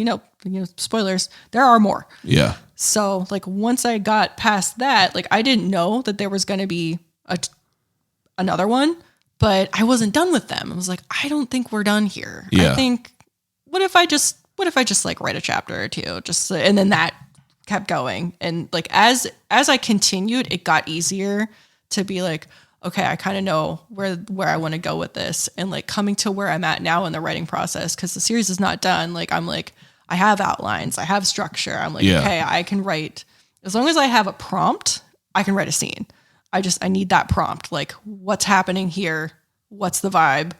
spoilers, there are more. Yeah. So like once I got past that, like I didn't know that there was going to be another one, but I wasn't done with them. I was like, I don't think we're done here. Yeah. I think what if I just like write a chapter or two, and then that kept going. And like, as I continued, it got easier to be like, okay, I kind of know where I want to go with this, and like coming to where I'm at now in the writing process. 'Cause the series is not done. Like, I'm like, I have outlines, I have structure. I'm like, okay, I can write, as long as I have a prompt, I can write a scene. I need that prompt. Like, what's happening here? What's the vibe?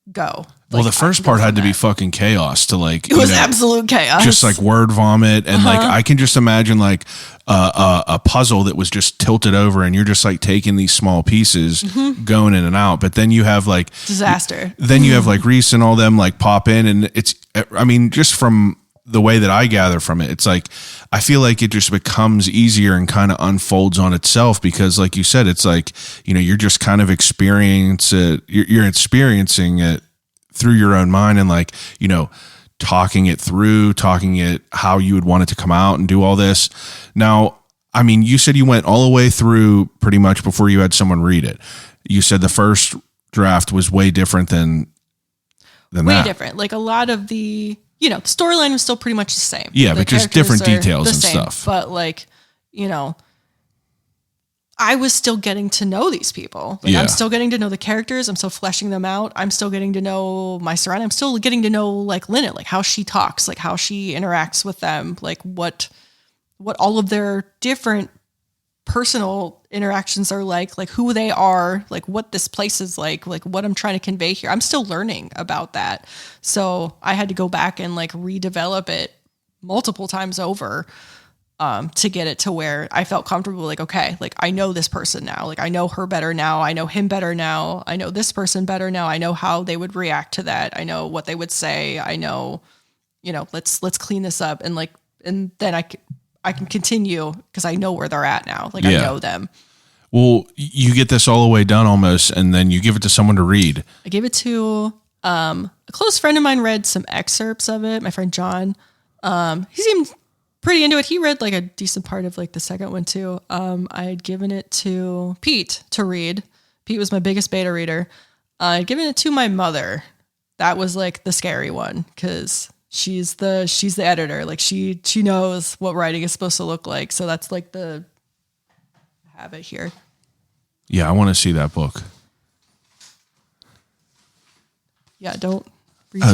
Go. Well, Like, the first part had to be fucking chaos to like, it was absolute chaos. just like word vomit. And like, I can just imagine like a puzzle that was just tilted over and you're just like taking these small pieces going in and out. But then you have like disaster. Then you have like Reese and all them like pop in, and it's, I mean, just from the way that I gather from it, it's like, I feel like it just becomes easier and kind of unfolds on itself because like you said, it's like, you're just kind of you're experiencing it through your own mind and like, talking it how you would want it to come out and do all this. Now, I mean, you said you went all the way through pretty much before you had someone read it. You said the first draft was way different than way different. Like a lot of the, the storyline was still pretty much the same. Yeah, the but just different details and same, stuff. But like, I was still getting to know these people. Like, I'm still getting to know the characters. I'm still fleshing them out. I'm still getting to know my surroundings. I'm still getting to know like Lynette, like how she talks, like how she interacts with them, like what all of their different personal interactions are like who they are, like what this place is like what I'm trying to convey here. I'm still learning about that. So I had to go back and like redevelop it multiple times over to get it to where I felt comfortable. Like, okay, like I know this person now, like I know her better now. I know him better now. I know this person better now. I know how they would react to that. I know what they would say. I know, let's clean this up. And like, and then I can continue because I know where they're at now. Like I know them. Well, you get this all the way done almost, and then you give it to someone to read. I gave it to a close friend of mine. Read some excerpts of it. My friend John. He seemed pretty into it. He read like a decent part of like the second one too. I had given it to Pete to read. Pete was my biggest beta reader. I'd given it to my mother. That was like the scary one because she's the editor. Like she knows what writing is supposed to look like. So that's like I have it here. Yeah, I want to see that book. Yeah, don't.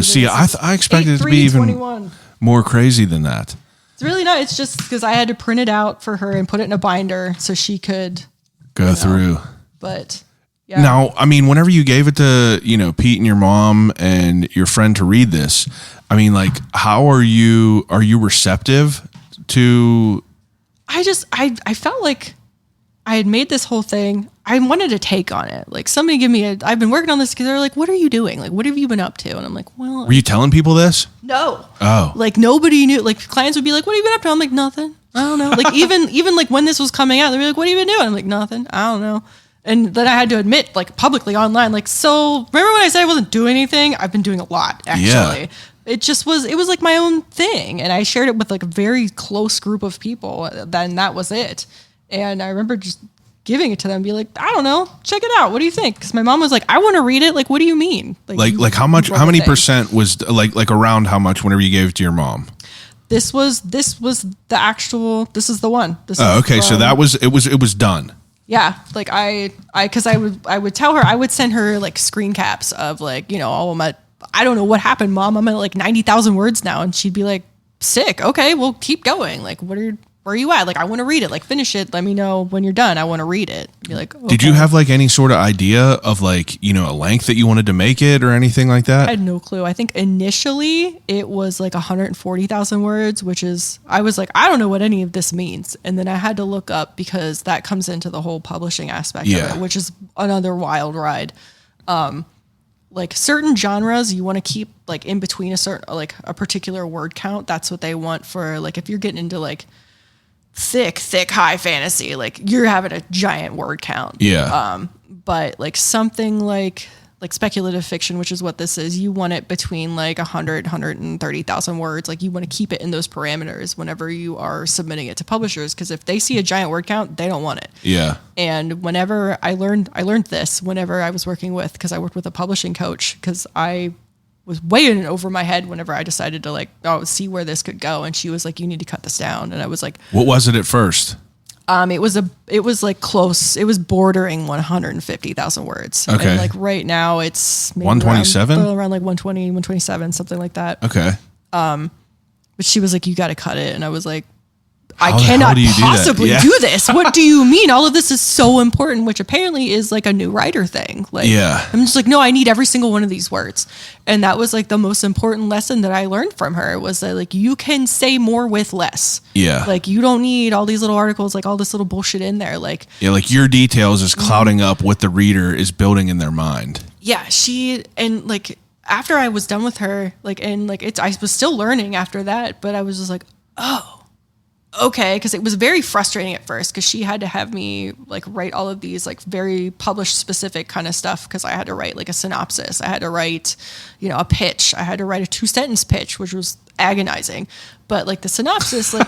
See, I expected it to be even more crazy than that. It's really not. It's just because I had to print it out for her and put it in a binder so she could go through. But yeah. Now, I mean, whenever you gave it to, Pete and your mom and your friend to read this, I mean, like, how are you receptive to? I felt like I had made this whole thing. I wanted a take on it. Like somebody give me I've been working on this because they're like, what are you doing? Like, what have you been up to? And I'm like, well. Were you telling people this? No. Oh. Like nobody knew. Like clients would be like, what have you been up to? I'm like, nothing. I don't know. Like even like when this was coming out, they'd be like, what have you been doing? I'm like, nothing. I don't know. And then I had to admit, like publicly online, like, so remember when I said I wasn't doing anything? I've been doing a lot, actually. Yeah. It was like my own thing. And I shared it with like a very close group of people. Then that was it. And I remember just giving it to them and be like, I don't know, check it out. What do you think? Because my mom was like, I want to read it. Like, what do you mean? Like how much, how many percent was like around how much whenever you gave it to your mom? This was the actual, this is the one. Okay. So it was done. Yeah. Like cause I would tell her, I would send her like screen caps of like, oh, I don't know what happened, Mom. I'm at like 90,000 words now. And she'd be like, sick. Okay, well keep going. Like, where are you at? Like, I want to read it. Like, finish it. Let me know when you're done. I want to read it. Be like, okay. Did you have like any sort of idea of like, a length that you wanted to make it or anything like that? I had no clue. I think initially it was like 140,000 words, which is, I was like, I don't know what any of this means. And then I had to look up because that comes into the whole publishing aspect of it, which is another wild ride. Like certain genres you want to keep like in between a particular word count. That's what they want for like, if you're getting into like thick high fantasy, like you're having a giant word count. Yeah. But like something like speculative fiction, which is what this is, you want it between like 130,000 words. Like you want to keep it in those parameters whenever you are submitting it to publishers. Cause if they see a giant word count, they don't want it. Yeah. And whenever I learned this whenever I was working with, cause I worked with a publishing coach, cause I was way in and over my head whenever I decided to like, see where this could go. And she was like, you need to cut this down. And I was like, what was it at first? it was like close. It was bordering 150,000 words. Okay. And like right now it's maybe 127? around like 120, 127, something like that. Okay. But she was like, you got to cut it. And I was like, How I the hell cannot do you do that? possibly Yeah. do this. What do you mean? All of this is so important, which apparently is like a new writer thing. Like, Yeah. I'm just like, no, I need every single one of these words. And that was like the most important lesson that I learned from her was that like, you can say more with less. Yeah. Like you don't need all these little articles, like all this little bullshit in there. Like, Yeah, like your details is clouding up what the reader is building in their mind. yeah, and like after I was done with her, like, and like I was still learning after that, but I was just like, oh, okay, because it was very frustrating at first because she had to have me like write all of these like very published specific kind of stuff because I had to write like a synopsis. I had to write, a pitch. I had to write a 2-sentence pitch, which was agonizing. But like the synopsis, like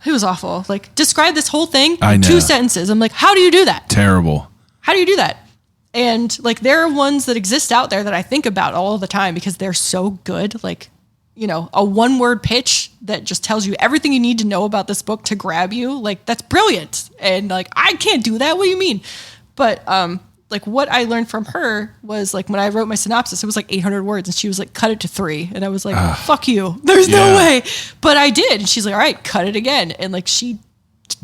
it was awful. Like describe this whole thing I in know. 2 sentences. I'm like, how do you do that? Terrible. How do you do that? And like there are ones that exist out there that I think about all the time because they're so good. Like, a 1-word pitch that just tells you everything you need to know about this book to grab you. Like that's brilliant. And like, I can't do that. What do you mean? But, like what I learned from her was like when I wrote my synopsis, it was like 800 words and she was like, cut it to 3. And I was like, fuck you. There's no way. But I did. And she's like, all right, cut it again. And like, she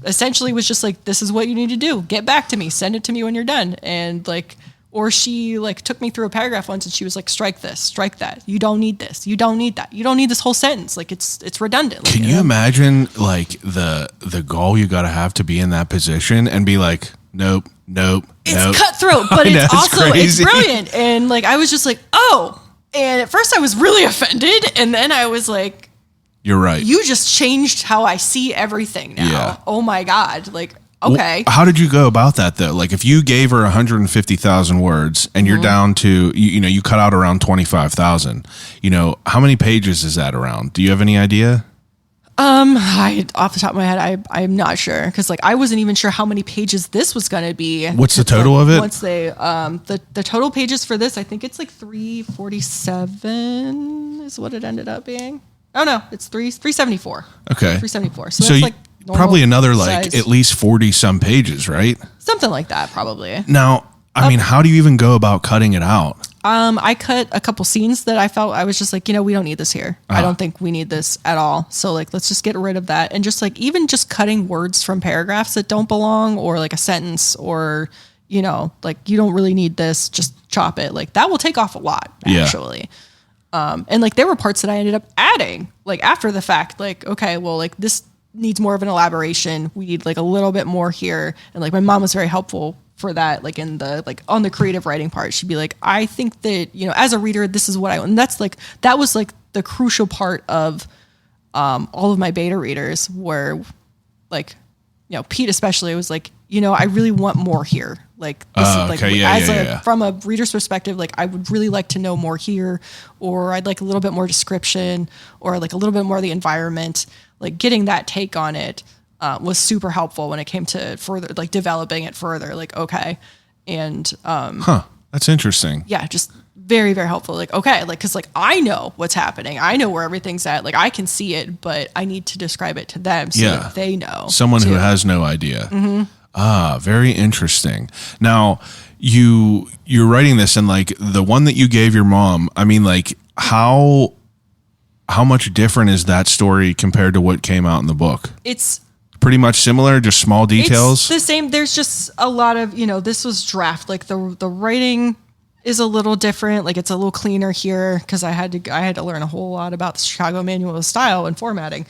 essentially was just like, this is what you need to do. Get back to me. Send it to me when you're done. And like, or she like took me through a paragraph once and she was like, strike this, strike that. You don't need this. You don't need that. You don't need this whole sentence. Like it's redundant. Like, Can you imagine like the goal you got to have to be in that position and be like, nope. It's cutthroat, but know, it's also, it's crazy. brilliant. And like, I was just like, oh, and at first I was really offended. And then I was like, You're right. you just changed how I see everything now. Yeah. Oh my God. Like, okay. Well, how did you go about that though? Like if you gave her 150,000 words and you're down to, you cut out around 25,000, how many pages is that around? Do you have any idea? Off the top of my head, I'm not sure. Cause like, I wasn't even sure how many pages this was going to be. What's the total of it? Once they, the total pages for this, I think it's like 347 is what it ended up being. Oh no, it's 374. Okay. 374. So So that's like normal probably another like size. at least 40 some pages, right? Something like that, probably. Now, I mean, how do you even go about cutting it out? I cut a couple scenes that I felt I was just like, we don't need this here. I don't think we need this at all. So like, let's just get rid of that. And just like, even just cutting words from paragraphs that don't belong or like a sentence or, like you don't really need this, just chop it. Like that will take off a lot actually. And like, there were parts that I ended up adding like after the fact, like, okay, well, like this needs more of an elaboration. We need like a little bit more here. And like, my mom was very helpful for that, like in the, like on the creative writing part, she'd be like, I think that, as a reader, this is what and that's like, that was like the crucial part of, all of my beta readers were like, Pete especially was like, I really want more here. Like, this is like, okay. from a reader's perspective, like I would really like to know more here, or I'd like a little bit more description or like a little bit more of the environment, like getting that take on it. Was super helpful when it came to further like developing it further. Like, okay. And, That's interesting. yeah, just very, very helpful. Like, okay. Like, cause like, I know what's happening. I know where everything's at. Like I can see it, but I need to describe it to them so that they know. Someone who has no idea. Mm-hmm. Very interesting. Now you're writing this and like the one that you gave your mom, I mean, like how much different is that story compared to what came out in the book? It's pretty much similar, just small details. It's the same. There's just a lot of, this was draft. Like the writing is a little different. Like it's a little cleaner here because I had to learn a whole lot about the Chicago Manual of Style and formatting.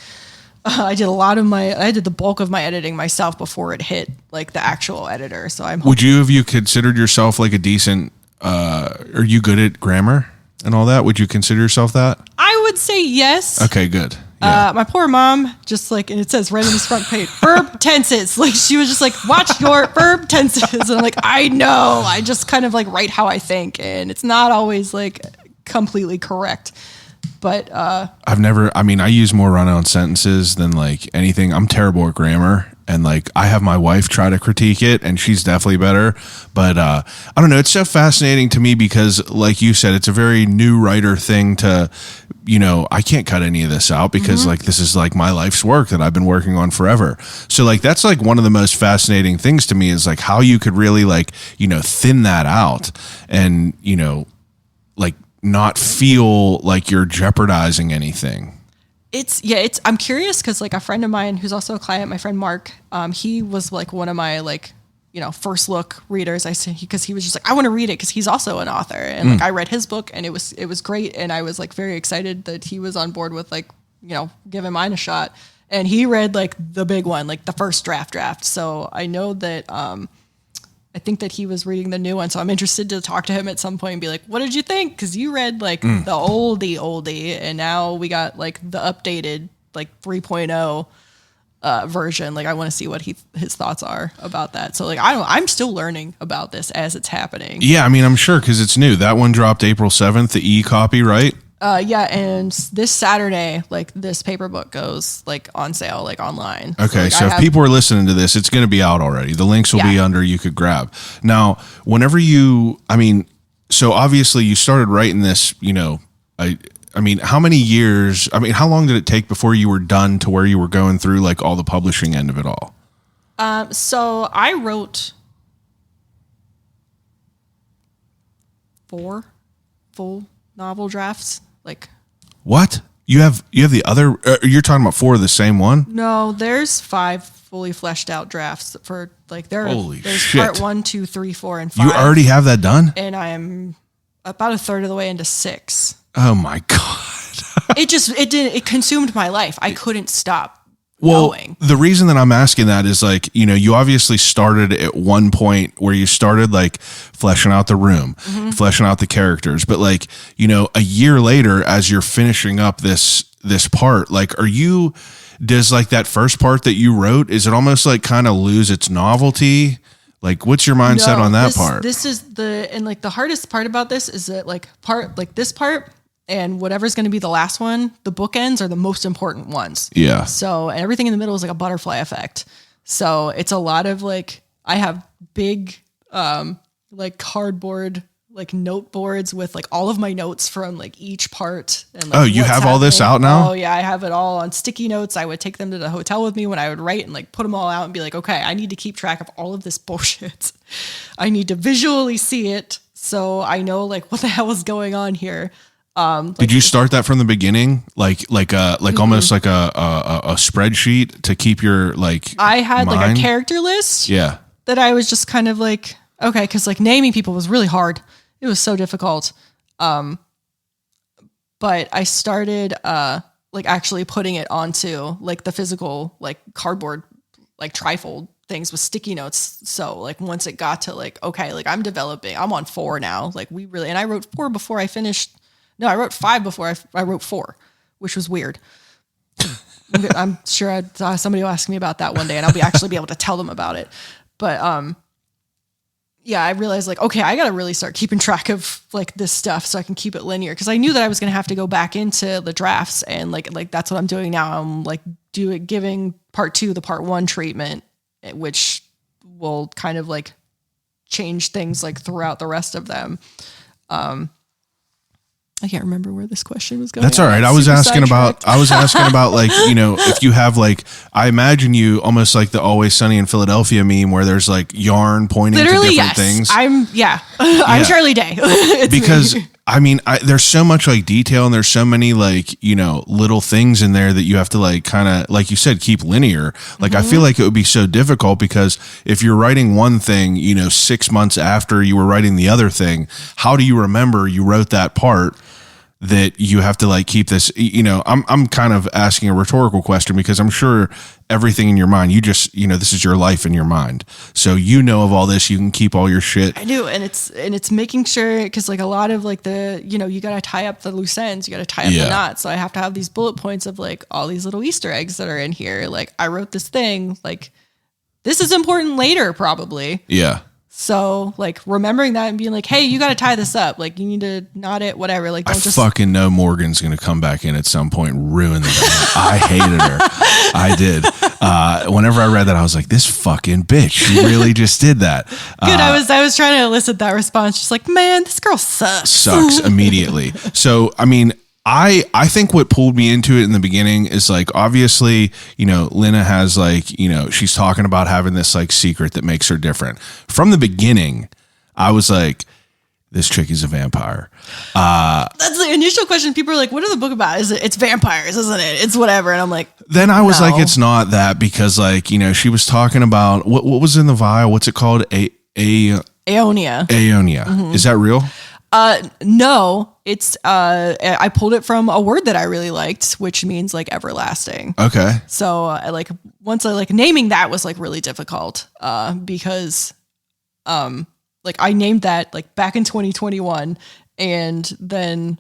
I did the bulk of my editing myself before it hit like the actual editor. So Would you have considered yourself like a decent, are you good at grammar and all that? Would you consider yourself that? I would say yes. Okay, good. Yeah. My poor mom, just like, and it says right on this front page, verb tenses. Like she was just like, watch your verb tenses. And I'm like, I know. I just kind of like write how I think. And it's not always like completely correct. But I use more run-on sentences than like anything. I'm terrible at grammar. And like, I have my wife try to critique it, and she's definitely better. But I don't know. It's so fascinating to me because, like you said, it's a very new writer thing to, I can't cut any of this out because like, this is like my life's work that I've been working on forever. So like, that's like one of the most fascinating things to me is like how you could really like, thin that out and, like not feel like you're jeopardizing anything. I'm curious because like a friend of mine who's also a client, my friend Mark, he was like one of my like, first look readers. I say because he was just like, I want to read it because he's also an author, and like I read his book and it was great, and I was like very excited that he was on board with like giving mine a shot, and he read like the big one, like the first draft. So I know that I think that he was reading the new one, so I'm interested to talk to him at some point and be like, what did you think? Because you read like the oldie, and now we got like the updated like 3.0 version. Like I want to see what his thoughts are about that. So like I'm still learning about this as it's happening. Yeah, I mean, I'm sure because it's new. That one dropped April 7th, the e-copy, right? Yeah, and this Saturday, like this paper book goes like on sale, like online. Okay, so if people are listening to this, it's going to be out already. The links will be under. You could grab. Now, whenever so obviously you started writing this. I mean, how many years? I mean, how long did it take before you were done to where you were going through like all the publishing end of it all? So I wrote 4 full novel drafts. Like what? You have the other? You're talking about 4 of the same one? No, there's 5 fully fleshed out drafts for like Holy there's shit. part 1, 2, 3, 4, and 5. You already have that done? And I am about a third of the way into 6. Oh my God. It consumed my life. I couldn't stop. Well, going. The reason that I'm asking that is like, you obviously started at one point where you started like fleshing out the room, fleshing out the characters. But like, a year later, as you're finishing up this part, like, does like that first part that you wrote, is it almost like kind of lose its novelty? Like, what's your mindset on that part? This is the hardest part about this is that this part and whatever's going to be the last one, the bookends are the most important ones. Yeah. So everything in the middle is like a butterfly effect. So it's a lot of like, I have big, like cardboard, like note boards with like all of my notes from like each part. And like, you have all this out now? Oh yeah. I have it all on sticky notes. I would take them to the hotel with me when I would write and like put them all out and be like, okay, I need to keep track of all of this bullshit. I need to visually see it. So I know like what the hell is going on here. Did you start that from the beginning? Like almost like a spreadsheet to keep your like, I had mind? like a character list. Yeah. That I was just kind of like, okay. Cause like naming people was really hard. It was so difficult. But I started, like actually putting it onto like the physical, like cardboard, like trifold things with sticky notes. So like once it got to like, okay, like I'm on 4 now. Like and I wrote 4 before I finished. No, I wrote 5 before I wrote 4, which was weird. I'm sure somebody will ask me about that one day and I'll actually be able to tell them about it. But, yeah, I realized like, okay, I got to really start keeping track of like this stuff so I can keep it linear. Cause I knew that I was going to have to go back into the drafts and like that's what I'm doing now. I'm like giving part 2, the part 1 treatment, which will kind of like change things like throughout the rest of them. I can't remember where this question was going. That's all right. I was asking about like, if you have like, I imagine you almost like the Always Sunny in Philadelphia meme where there's like yarn pointing literally, to different things. I'm Charlie Day. Because I mean, there's so much like detail and there's so many like, little things in there that you have to like kind of, like you said, keep linear. Like, I feel like it would be so difficult because if you're writing one thing, 6 months after you were writing the other thing, how do you remember you wrote that part? That you have to like keep this, I'm kind of asking a rhetorical question because I'm sure everything in your mind, you just, this is your life in your mind. So, of all this, you can keep all your shit. I do. And it's making sure, cause like a lot of like you got to tie up the loose ends, you got to tie up the knots. So I have to have these bullet points of like all these little Easter eggs that are in here. Like I wrote this thing, like this is important later, probably. Yeah. So like remembering that and being like, hey, you got to tie this up. Like you need to knot it, whatever. Like don't fucking know Morgan's going to come back in at some point and ruin the game. I hated her. I did. Whenever I read that, I was like, this fucking bitch, she really just did that. Good. I was trying to elicit that response. She's like, man, this girl Sucks immediately. So, I mean, I think what pulled me into it in the beginning is like, obviously, Lena has like, she's talking about having this like secret that makes her different. From the beginning, I was like, this chick is a vampire. That's the initial question. People are like, what is the book about? It's vampires, isn't it? It's whatever. And I'm like, then I was no. like, it's not that, because like, she was talking about what was in the vial. What's it called? Aonia. Mm-hmm. Is that real? No, it's, I pulled it from a word that I really liked, which means like everlasting. Okay. So once I naming that was like really difficult, because, like I named that like back in 2021, and then.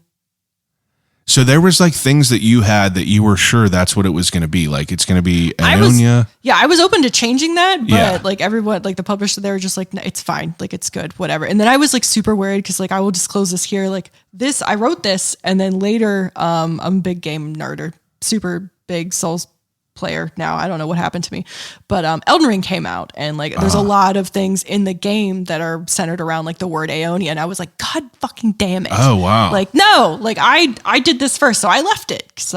So there was like things that you had that you were sure that's what it was going to be. Like it's going to be Aonia. I was open to changing that, but like everyone, like the publisher, they were just like, it's fine. Like it's good, whatever. And then I was like super worried because like, I will disclose this here. Like this, I wrote this, and then later, I'm a big game nerd or super big Souls player now. I don't know what happened to me, but Elden Ring came out, and like there's a lot of things in the game that are centered around like the word Aeonia, and I was like, God fucking damn it. Oh wow. Like no, like I did this first, so I left it because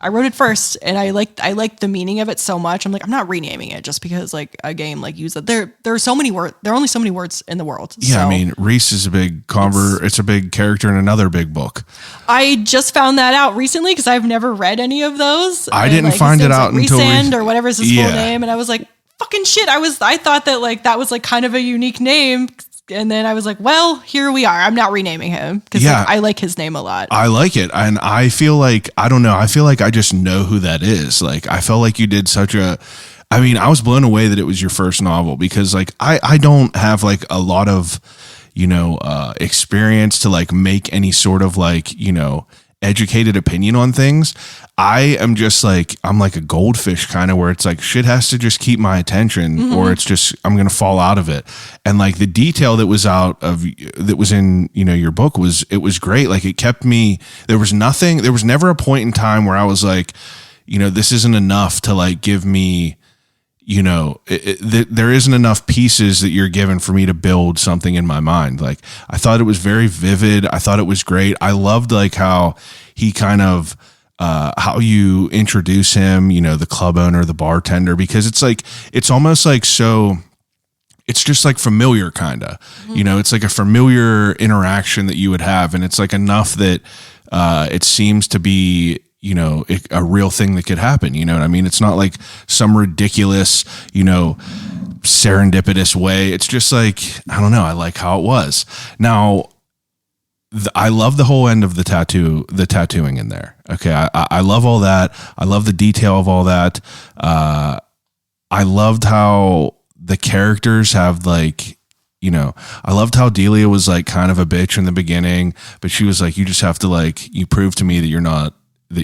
I wrote it first, and I liked the meaning of it so much. I'm like, I'm not renaming it just because like a game like used it. There are so many words. There are only so many words in the world. Yeah, so I mean, Reese is a big it's a big character in another big book. I just found that out recently because I've never read any of those. I didn't find it out until Resand or whatever is his full name, and I was like, fucking shit. I thought that like that was like kind of a unique name. And then I was like, well, here we are. I'm not renaming him because I like his name a lot. I like it. And I feel like, I don't know. I feel like I just know who that is. Like, I felt like you did I was blown away that it was your first novel, because like, I don't have like a lot of, experience to like make any sort of like, educated opinion on things. I am just like, I'm like a goldfish kind of, where it's like shit has to just keep my attention, or it's just, I'm going to fall out of it. And like the detail that was in, your book it was great. Like it kept me, there was never a point in time where I was like, this isn't enough to like give me, there isn't enough pieces that you're given for me to build something in my mind. Like I thought it was very vivid. I thought it was great. I loved like how he kind of, how you introduce him, the club owner, the bartender, because it's like, it's almost like, so it's just like familiar kind of, it's like a familiar interaction that you would have. And it's like enough that, it seems to be, a real thing that could happen. You know what I mean? It's not like some ridiculous, serendipitous way. It's just like, I don't know. I like how it was. Now, I love the whole end of the tattooing in there. Okay. I love all that. I love the detail of all that. I loved how the characters have like, I loved how Delia was like kind of a bitch in the beginning, but she was like, you just have to like, you prove to me that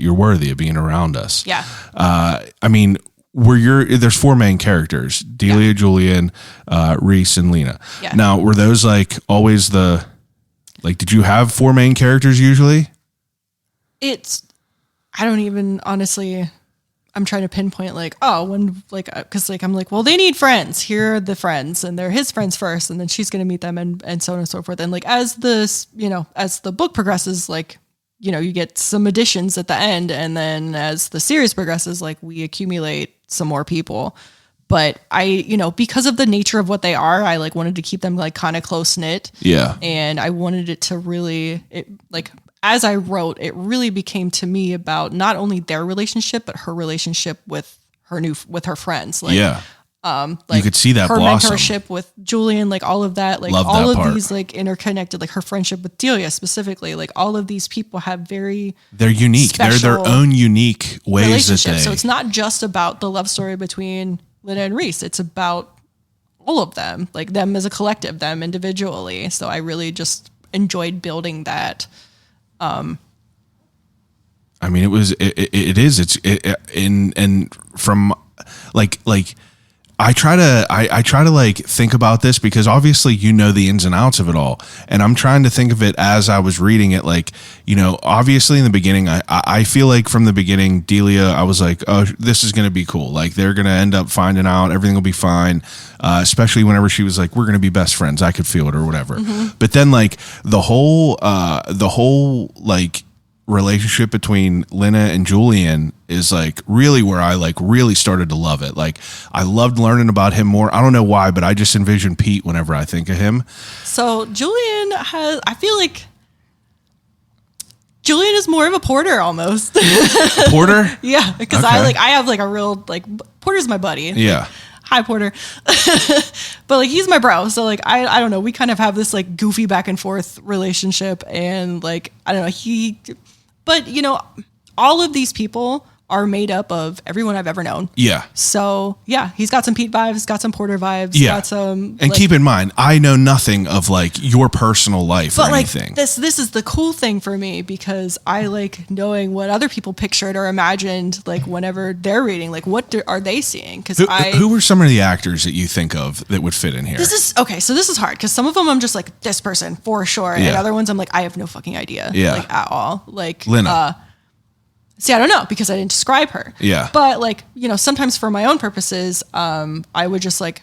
you're worthy of being around us. Yeah. I mean, there's four main characters, Delia, Julian, Reese, and Lena. Yeah. Now, were those like always did you have four main characters usually? I don't even honestly, I'm trying to pinpoint like, cause like, I'm like, well, they need friends. Here are the friends, and they're his friends first. And then she's going to meet them and so on and so forth. And like, as the book progresses, like, you get some additions at the end. And then as the series progresses, like we accumulate some more people. But because of the nature of what they are, I like wanted to keep them like kind of close knit. Yeah. And I wanted it to really, as I wrote, it really became to me about not only their relationship, but her relationship with her friends. Like, yeah. Like you could see that her blossom. Mentorship with Julian, like all of that, like Love all of part. These like interconnected, like her friendship with Delia specifically, like all of these people have they're unique. They're their own unique ways that So it's not just about the love story between Lena and Reese. It's about all of them, like them as a collective, them individually. So I really just enjoyed building that. I mean, it is, and from like, I try to like think about this because obviously you know the ins and outs of it all, and I'm trying to think of it as I was reading it. Like, you know, obviously in the beginning, I feel like from the beginning, Delia, I was like, oh, this is going to be cool. Like they're going to end up finding out, everything will be fine. Especially whenever she was like, we're going to be best friends. I could feel it or whatever. But then like the whole like relationship between Lena and Julian is like really where I like really started to love it. Like I loved learning about him more. I don't know why, but I just envision Pete whenever I think of him. So I feel like Julian is more of a Porter almost. Porter? Yeah, because Okay. I have like a real like Porter's my buddy. Yeah. Hi Porter. But like he's my bro. So like I don't know, we kind of have this like goofy back and forth relationship, and like I don't know, but you know, all of these people are made up of everyone I've ever known. Yeah. So yeah, he's got some Pete vibes, got some Porter vibes, got some. And like, keep in mind, I know nothing of like your personal life or like, anything. This is the cool thing for me because I like knowing what other people pictured or imagined, like whenever they're reading, like what are they seeing? Because who were some of the actors that you think of that would fit in here? This is okay. So this is hard because some of them I'm just like this person for sure, and other ones I'm like I have no fucking idea, like at all. Like Lena. See, I don't know because I didn't describe her. Yeah. But like, you know, sometimes for my own purposes, I would just like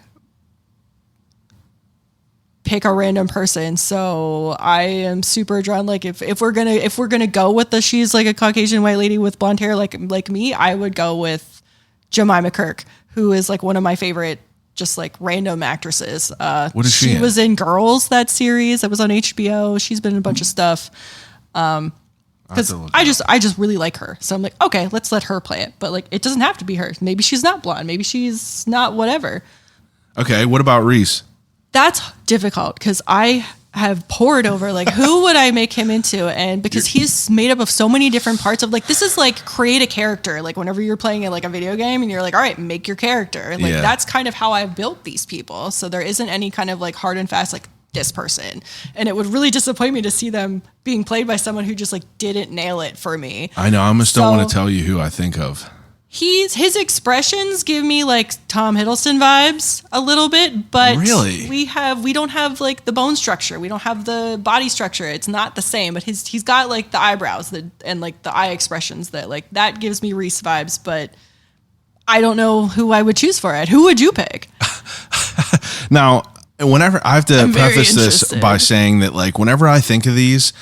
pick a random person. So I am super drawn. Like if we're gonna go with she's like a Caucasian white lady with blonde hair, like me, I would go with Jemima Kirk, who is like one of my favorite just like random actresses. What is she? She was in Girls, that series that was on HBO. She's been in a bunch of stuff. Because I just really like her. So I'm like, okay, let's let her play it. But like, it doesn't have to be her. Maybe she's not blonde. Maybe she's not whatever. Okay. What about Reese? That's difficult because I have poured over like, who would I make him into? And because he's made up of so many different parts of like, this is like create a character. Like whenever you're playing like a video game and you're like, all right, make your character. Like that's kind of how I've built these people. So there isn't any kind of like hard and fast, like, this person, and it would really disappoint me to see them being played by someone who just like didn't nail it for me. I know. I almost don't want to tell you who I think of. His expressions give me like Tom Hiddleston vibes a little bit, but really we don't have like the bone structure, we don't have the body structure. It's not the same, but he's got like the eyebrows and like the eye expressions that like that gives me Reese vibes, but I don't know who I would choose for it. Who would you pick? Now, whenever I have to preface this by saying that, like, whenever I think of these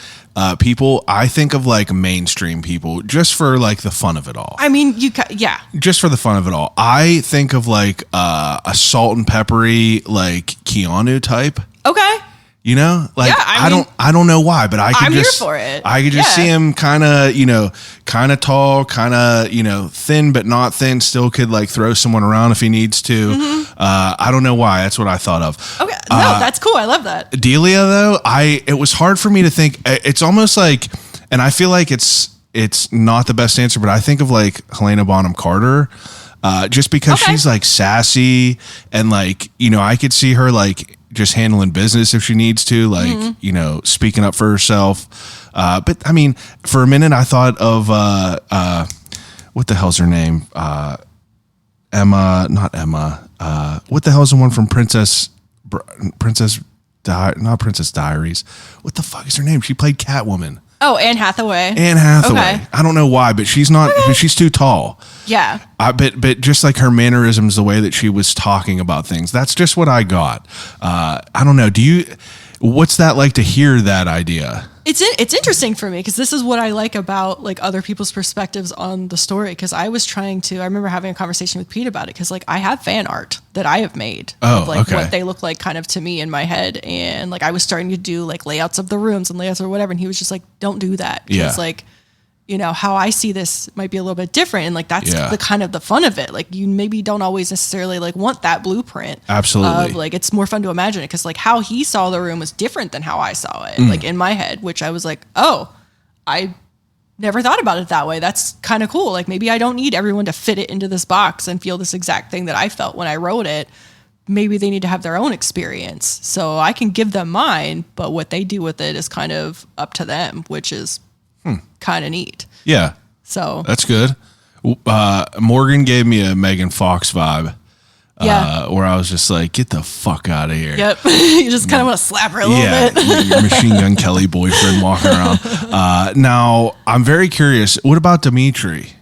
people, I think of like mainstream people just for like the fun of it all. I mean, just for the fun of it all. I think of like a salt and peppery, like Keanu type. Okay. You know, like I don't know why, but I'm here for it. I could just see him kind of tall, kind of, thin, but not thin, still could like throw someone around if he needs to. Mm-hmm. I don't know why. That's what I thought of. Okay. No, that's cool. I love that. Delia though, it was hard for me to think. It's almost like, and I feel like it's not the best answer, but I think of like Helena Bonham Carter, just because she's like sassy and like, I could see her like just handling business if she needs to, like, speaking up for herself. But I mean, for a minute I thought of, what the hell's her name? Not Emma. What the hell's the one from not Princess Diaries. What the fuck is her name? She played Catwoman. Oh, Anne Hathaway. Okay. I don't know why, but she's not. She's too tall. Yeah. But just like her mannerisms, the way that she was talking about things, that's just what I got. I don't know. What's that like to hear that idea? It's interesting for me because this is what I like about like other people's perspectives on the story. Because I remember having a conversation with Pete about it because like I have fan art that I have made of like what they look like kind of to me in my head, and like I was starting to do like layouts of the rooms and layouts or whatever, and he was just like, "Don't do that." Because like, how I see this might be a little bit different, and like that's the kind of the fun of it. Like you maybe don't always necessarily like want that blueprint. Absolutely. Like it's more fun to imagine it because like how he saw the room was different than how I saw it, like in my head, which I was like, oh, I never thought about it that way. That's kind of cool. Like maybe I don't need everyone to fit it into this box and feel this exact thing that I felt when I wrote it. Maybe they need to have their own experience. So I can give them mine, but what they do with it is kind of up to them, which is kind of neat. Yeah. So that's good. Morgan gave me a Megan Fox vibe. Where I was just like, get the fuck out of here. Yep. You just kind of want to slap her a little bit. Your Machine Gun Kelly boyfriend walking around. Now, I'm very curious. What about Dimitri?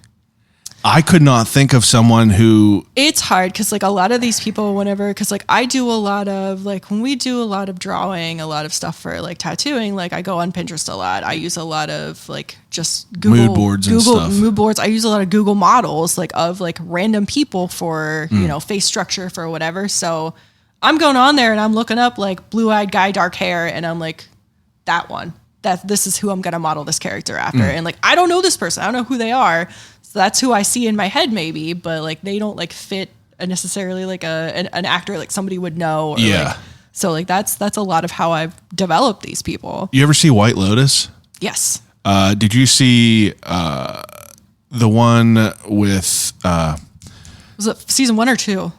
I could not think of someone who... It's hard because like a lot of these people, because like I do a lot of like when we do a lot of drawing, a lot of stuff for like tattooing, like I go on Pinterest a lot. I use a lot of like just Google mood boards and stuff. Mood boards. I use a lot of Google models like of like random people for, face structure for whatever. So I'm going on there and I'm looking up like blue-eyed guy, dark hair. And I'm like, that one, this is who I'm going to model this character after. And like, I don't know this person. I don't know who they are. So that's who I see in my head maybe, but like they don't like fit necessarily like an actor like somebody would know. Or like, so like that's a lot of how I've developed these people. You ever see White Lotus? Yes. Did you see the one with... was it season 1 or 2?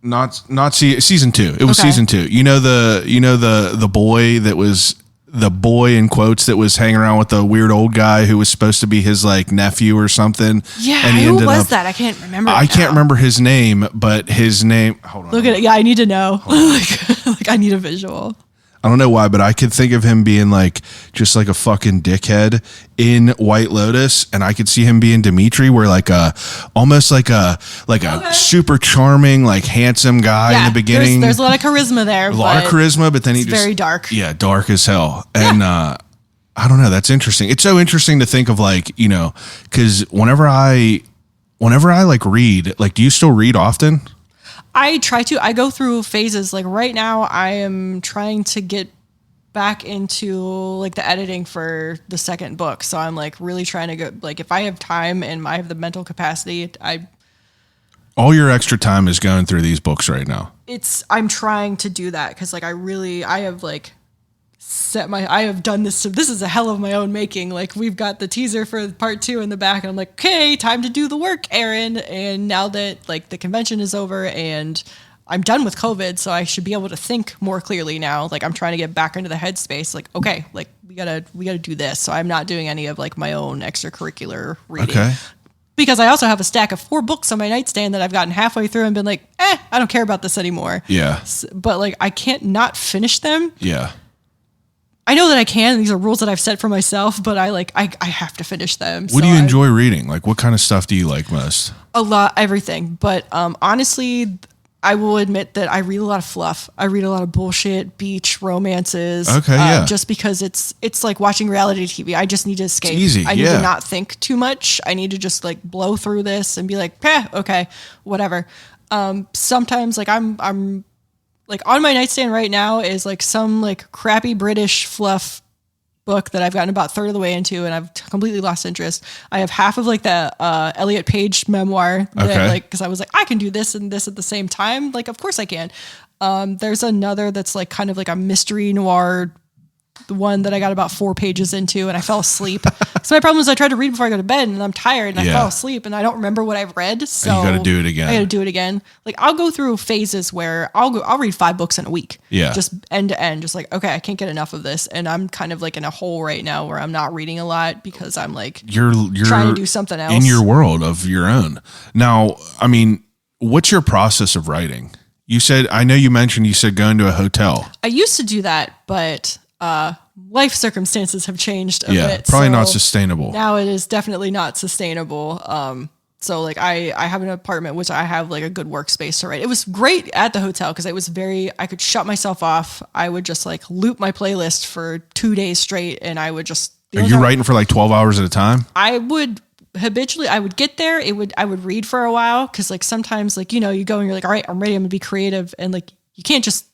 Not season 2. It was Okay. season 2. You know the boy that was... The boy in quotes that was hanging around with the weird old guy who was supposed to be his like nephew or something. Yeah, and he who ended was up, that? I can't remember. I can't remember his name, but his name. Hold on. Look at it. Yeah, I need to know. like I need a visual. I don't know why, but I could think of him being like just like a fucking dickhead in White Lotus, and I could see him being Dimitri, where like almost like a super charming, like handsome guy in the beginning. There's a lot of charisma there. A lot of charisma, but then he it's just very dark. Yeah, dark as hell. And I don't know. That's interesting. It's so interesting to think of like, because whenever I like read, like, do you still read often? I try to. I go through phases. Like right now, I am trying to get back into like the editing for the second book. So I'm like really trying to go. Like if I have time and I have the mental capacity, all your extra time is going through these books right now. I'm trying to do that because like I have like I have done this. So this is a hell of my own making. Like we've got the teaser for part 2 in the back and I'm like, okay, time to do the work, Erin. And now that like the convention is over and I'm done with COVID, so I should be able to think more clearly now. Like I'm trying to get back into the headspace. Like, okay, like we gotta do this. So I'm not doing any of like my own extracurricular reading. Okay. Because I also have a stack of 4 books on my nightstand that I've gotten halfway through and been like, I don't care about this anymore. Yeah. But like I can't not finish them. Yeah. I know that I can. These are rules that I've set for myself, but I have to finish them. What do you enjoy reading? Like, what kind of stuff do you like most? A lot, everything. But honestly, I will admit that I read a lot of fluff. I read a lot of bullshit, beach romances. Okay, yeah. Just because it's like watching reality TV. I just need to escape. It's easy, I need to not think too much. I need to just like blow through this and be like, okay, whatever. Sometimes like I'm like on my nightstand right now is like some like crappy British fluff book that I've gotten about 1/3 of the way into and I've completely lost interest. I have half of like the Elliot Page memoir that like, cause I was like, I can do this and this at the same time. Like, of course I can. There's another that's like kind of like a mystery noir, the one that I got about 4 pages into and I fell asleep. So my problem is I tried to read before I go to bed and I'm tired and I fell asleep and I don't remember what I've read. So and you got to do it again. I got to do it again. Like I'll go through phases where I'll read 5 books in a week. Yeah. Just end to end. Just like, okay, I can't get enough of this. And I'm kind of like in a hole right now where I'm not reading a lot because I'm like, you're trying to do something else in your world of your own. Now, I mean, what's your process of writing? You said going to a hotel. I used to do that, but life circumstances have changed a bit. Probably not sustainable. Now it is definitely not sustainable. So like I have an apartment, which I have like a good workspace to write. It was great at the hotel because it was I could shut myself off. I would just like loop my playlist for 2 days straight and I would just. Are you writing for like 12 hours at a time? I would habitually, I would get there. I would read for a while. Cause like sometimes like, you go and you're like, all right, I'm ready. I'm gonna be creative. And like, you can't just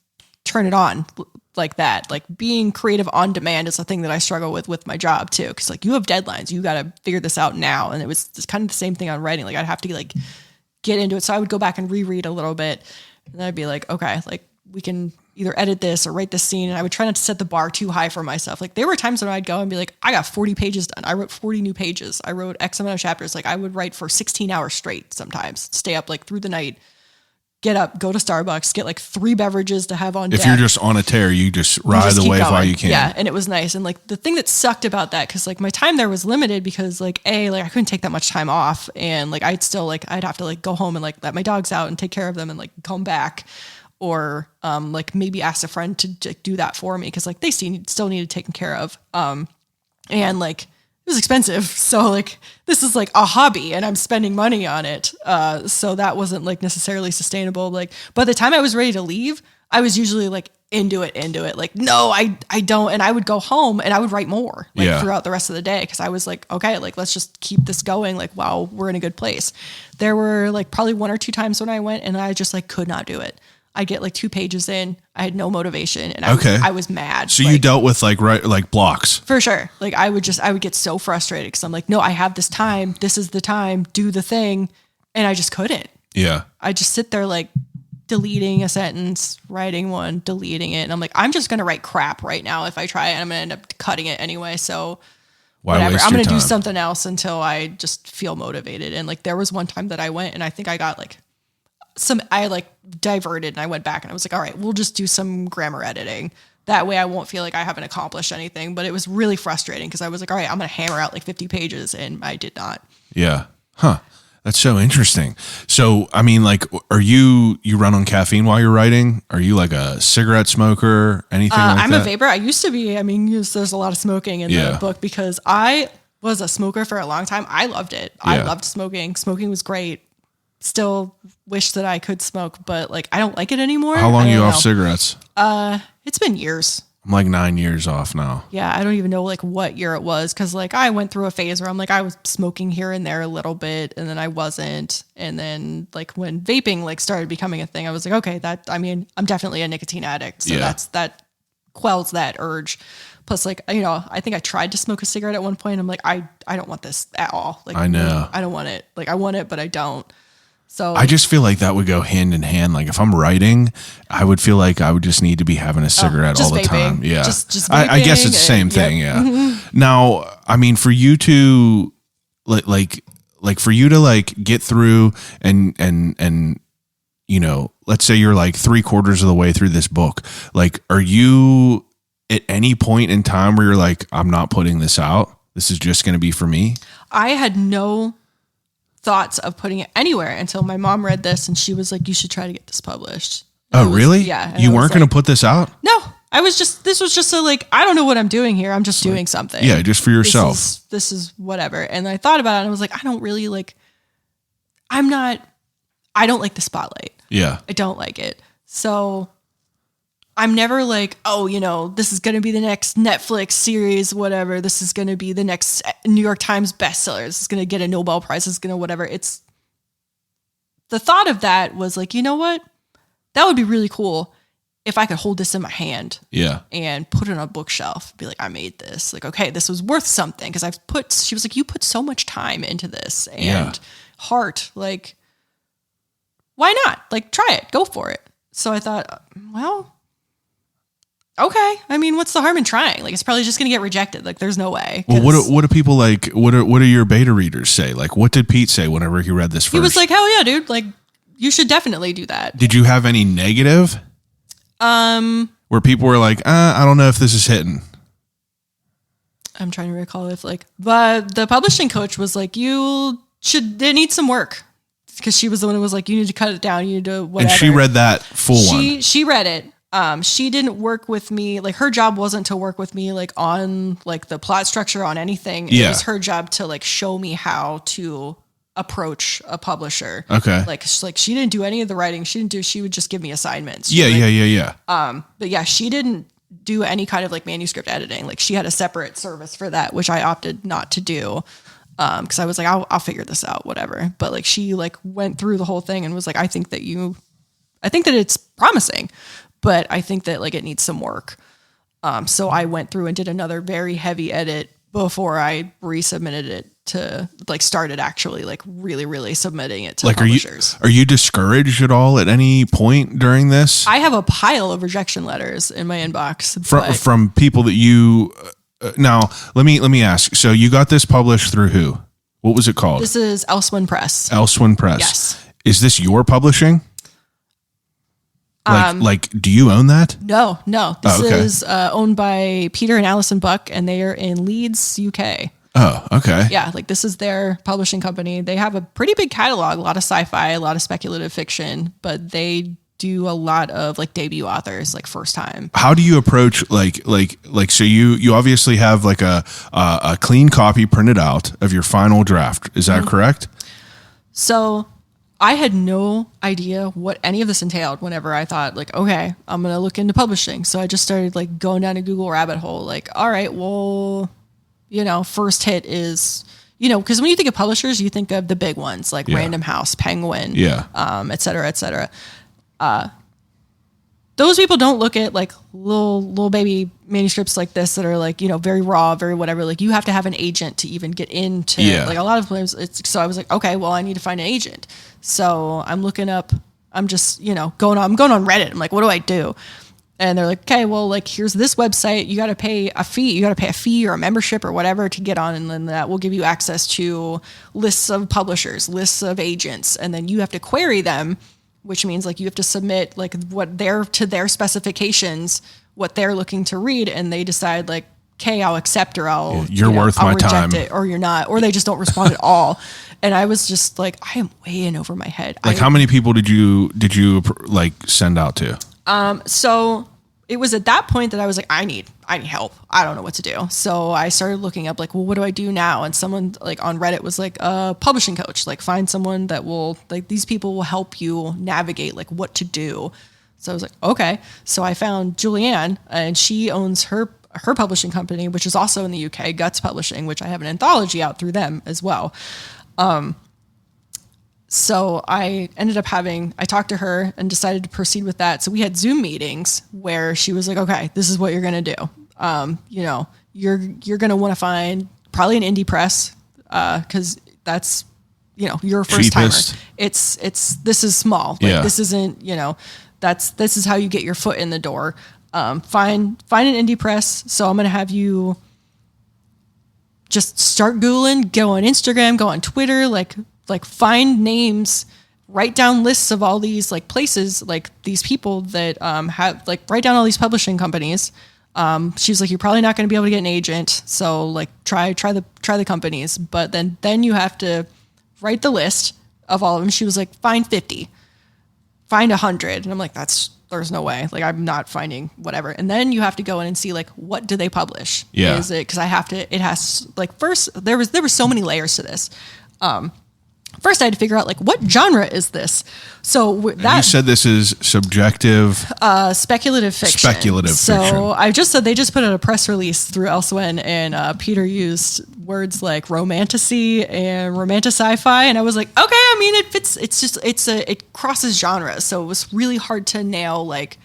turn it on like that. Like being creative on demand is a thing that I struggle with my job too. Cause like you have deadlines, you got to figure this out now. And it was just kind of the same thing on writing. Like I'd have to like get into it. So I would go back and reread a little bit and then I'd be like, okay, like we can either edit this or write this scene. And I would try not to set the bar too high for myself. Like there were times when I'd go and be like, I got 40 pages done. I wrote 40 new pages. I wrote X amount of chapters. Like I would write for 16 hours straight sometimes, stay up like through the night, get up, go to Starbucks, get like 3 beverages to have on deck. If you're just on a tear, you just ride the wave while you can. Yeah, and it was nice. And like the thing that sucked about that, because like my time there was limited because like I couldn't take that much time off, and like I'd have to like go home and like let my dogs out and take care of them and like come back, or like maybe ask a friend to do that for me because like they still needed taken care of. And like it was expensive. So like this is like a hobby and I'm spending money on it. So that wasn't like necessarily sustainable. Like by the time I was ready to leave, I was usually like into it. Like, no, I don't. And I would go home and I would write more like throughout the rest of the day. Cause I was like, okay, like let's just keep this going. Like, wow, we're in a good place. There were like probably 1 or 2 times when I went and I just like could not do it. I get like 2 pages in, I had no motivation, and I was mad. So you dealt with like blocks for sure. Like I would get so frustrated because I'm like, no, I have this time. This is the time. Do the thing, and I just couldn't. Yeah. I just sit there like deleting a sentence, writing one, deleting it, and I'm like, I'm just gonna write crap right now. If I try it, I'm gonna end up cutting it anyway. So whatever. I'm gonna do something else until I just feel motivated. And like there was one time that I went, and I think I got like. I like diverted and I went back and I was like, all right, we'll just do some grammar editing. That way I won't feel like I haven't accomplished anything. But it was really frustrating because I was like, all right, I'm going to hammer out like 50 pages. And I did not. Yeah. Huh. That's so interesting. So, I mean, like, are you run on caffeine while you're writing? Are you like a cigarette smoker? Anything like that? I'm a vapor. I used to be. I mean, there's a lot of smoking in the book because I was a smoker for a long time. I loved it. I loved smoking. Smoking was great. Still wish that I could smoke, but like I don't like it anymore. How long are you off cigarettes? It's been years. I'm like 9 years off now. Yeah, I don't even know like what year it was because like I went through a phase where I'm like I was smoking here and there a little bit, and then I wasn't, and then like when vaping like started becoming a thing, I was like, okay, I'm definitely a nicotine addict, so that quells that urge. Plus, like, you know, I think I tried to smoke a cigarette at one point. I'm like, I don't want this at all. Like, I know. I don't want it. Like, I want it, but I don't. So I just feel like that would go hand in hand. Like if I'm writing, I would feel like I would just need to be having a cigarette all the vaping. time. Yeah. Just I guess it's the same thing. Yeah. Mm-hmm. Now, I mean, for you to like for you to like get through and, you know, let's say you're like 3/4 of the way through this book. Like, are you at any point in time where you're like, I'm not putting this out? This is just going to be for me. I had no thoughts of putting it anywhere until my mom read this and she was like, you should try to get this published. Oh, really? Yeah. You weren't going to put this out? No, this was just a like, I don't know what I'm doing here. I'm just doing something. Yeah. Just for yourself. This is whatever. And I thought about it and I was like, I don't really like, I don't like the spotlight. Yeah. I don't like it. So I'm never like, oh, you know, this is going to be the next Netflix series, whatever. This is going to be the next New York Times bestseller. This is going to get a Nobel Prize. It's going to whatever. It's the thought of that was like, you know what? That would be really cool if I could hold this in my hand. Yeah. And put it on a bookshelf. Be like, I made this. Like, okay, this was worth something. Because she was like, you put so much time into this and heart. Like, why not? Like, try it. Go for it. So I thought, well, okay. I mean, what's the harm in trying? Like, it's probably just going to get rejected. Like, there's no way. Well, what do people like? What do your beta readers say? Like, what did Pete say whenever he read this first? He was like, hell yeah, dude. Like, you should definitely do that. Did you have any negative? Where people were like, I don't know if this is hitting. I'm trying to recall if like, but the publishing coach was like, it needs some work. Because she was the one who was like, you need to cut it down. You need to whatever. And she read that full one. She read it. She didn't work with me. Like her job wasn't to work with me, like on like the plot structure on anything. It was her job to like show me how to approach a publisher. Okay. Like she didn't do any of the writing. She would just give me assignments. Yeah. But yeah, she didn't do any kind of like manuscript editing. Like she had a separate service for that, which I opted not to do. Cause I was like, I'll figure this out, whatever. But like, she like went through the whole thing and was like, I think that it's promising, but I think that like it needs some work. So I went through and did another very heavy edit before I resubmitted it to like started actually like really, really submitting it to like publishers. Are you discouraged at all at any point during this? I have a pile of rejection letters in my inbox from people that you, now let me ask. So you got this published through who? What was it called? This is Elsewin Press. Elsewin Press. Yes. Is this your publishing? Like, do you own that? No. This Oh, okay. is owned by Peter and Alison Buck, and they are in Leeds, UK. Oh, okay. Yeah, like this is their publishing company. They have a pretty big catalog, a lot of sci-fi, a lot of speculative fiction, but they do a lot of like debut authors, like first time. How do you approach like so you obviously have like a clean copy printed out of your final draft. Is that correct? So I had no idea what any of this entailed whenever I thought like, okay, I'm going to look into publishing. So I just started like going down a Google rabbit hole. Like, all right, well, first hit is, because when you think of publishers, you think of the big ones like Random House, Penguin, et cetera, et cetera. Those people don't look at like little baby manuscripts like this that are like, very raw, very whatever. Like you have to have an agent to even get into like a lot of places. So I was like, okay, well, I need to find an agent. So I'm looking up, I'm just, I'm going on Reddit. I'm like, what do I do? And they're like, okay, well, like, here's this website. You got to pay a fee. You got to pay a fee or a membership or whatever to get on. And then that will give you access to lists of publishers, lists of agents. And then you have to query them, which means like you have to submit like to their specifications, what they're looking to read. And they decide like, okay, I'll accept or I'll worth I'll my reject time it, or you're not, or they just don't respond at all. And I was just like, I am way in over my head. Like how many people did you like send out to? So it was at that point that I was like, I need help. I don't know what to do. So I started looking up like, well, what do I do now? And someone like on Reddit was like a publishing coach, like find someone that will like, these people will help you navigate like what to do. So I was like, okay. So I found Julianne, and she owns her publishing company, which is also in the UK, Guts Publishing, which I have an anthology out through them as well. So I ended up I talked to her and decided to proceed with that. So we had Zoom meetings where she was like, okay, this is what you're going to do. You're going to want to find probably an indie press, cause that's, your first timer. This is small. Like this isn't, this is how you get your foot in the door. Find an indie press. So I'm going to have you just start Googling, go on Instagram, go on Twitter, like find names, write down lists of all these like places, like these people that have like write down all these publishing companies. She was like, you're probably not going to be able to get an agent, so like try the companies, but then you have to write the list of all of them. She was like, find 50, find 100, and I'm like, there's no way. Like I'm not finding whatever. And then you have to go in and see like what do they publish? Yeah. Is it because it has like first there were so many layers to this. First, I had to figure out like what genre is this. So that you said this is subjective, speculative fiction. So I just said they just put out a press release through Elsewhere, and Peter used words like romantasy and romantic sci-fi, and I was like, okay, I mean it fits. It crosses genres, so it was really hard to nail like.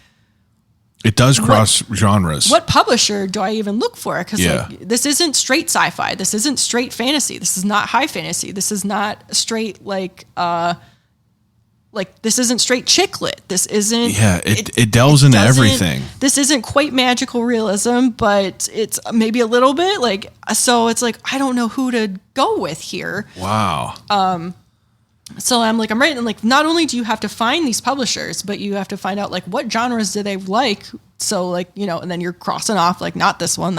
It does cross genres. What publisher do I even look for? Because like, this isn't straight sci-fi. This isn't straight fantasy. This is not high fantasy. This is not straight like this isn't straight chick lit. This isn't. Yeah, it delves into everything. This isn't quite magical realism, but it's maybe a little bit like. So it's like I don't know who to go with here. Wow. So I'm writing, like, not only do you have to find these publishers, but you have to find out, like, what genres do they like? So, like, and then you're crossing off, like, not this one,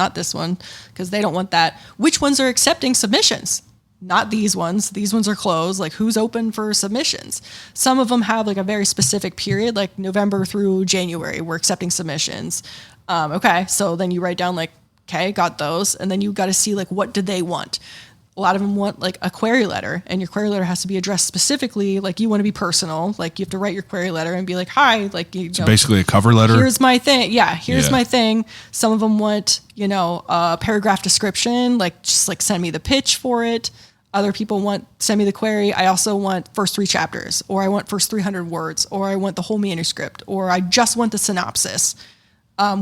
because they don't want that. Which ones are accepting submissions? Not these ones. These ones are closed. Like, who's open for submissions? Some of them have, like, a very specific period, like November through January, we're accepting submissions. Okay, so then you write down, like, okay, got those. And then you got to see, like, what do they want? A lot of them want like a query letter, and your query letter has to be addressed specifically. Like you want to be personal. Like you have to write your query letter and be like, hi, like, it's basically a cover letter. Here's my thing. Yeah. Here's my thing. Some of them want, a paragraph description, like just like send me the pitch for it. Other people want, send me the query. I also want first 3 chapters, or I want first 300 words, or I want the whole manuscript, or I just want the synopsis.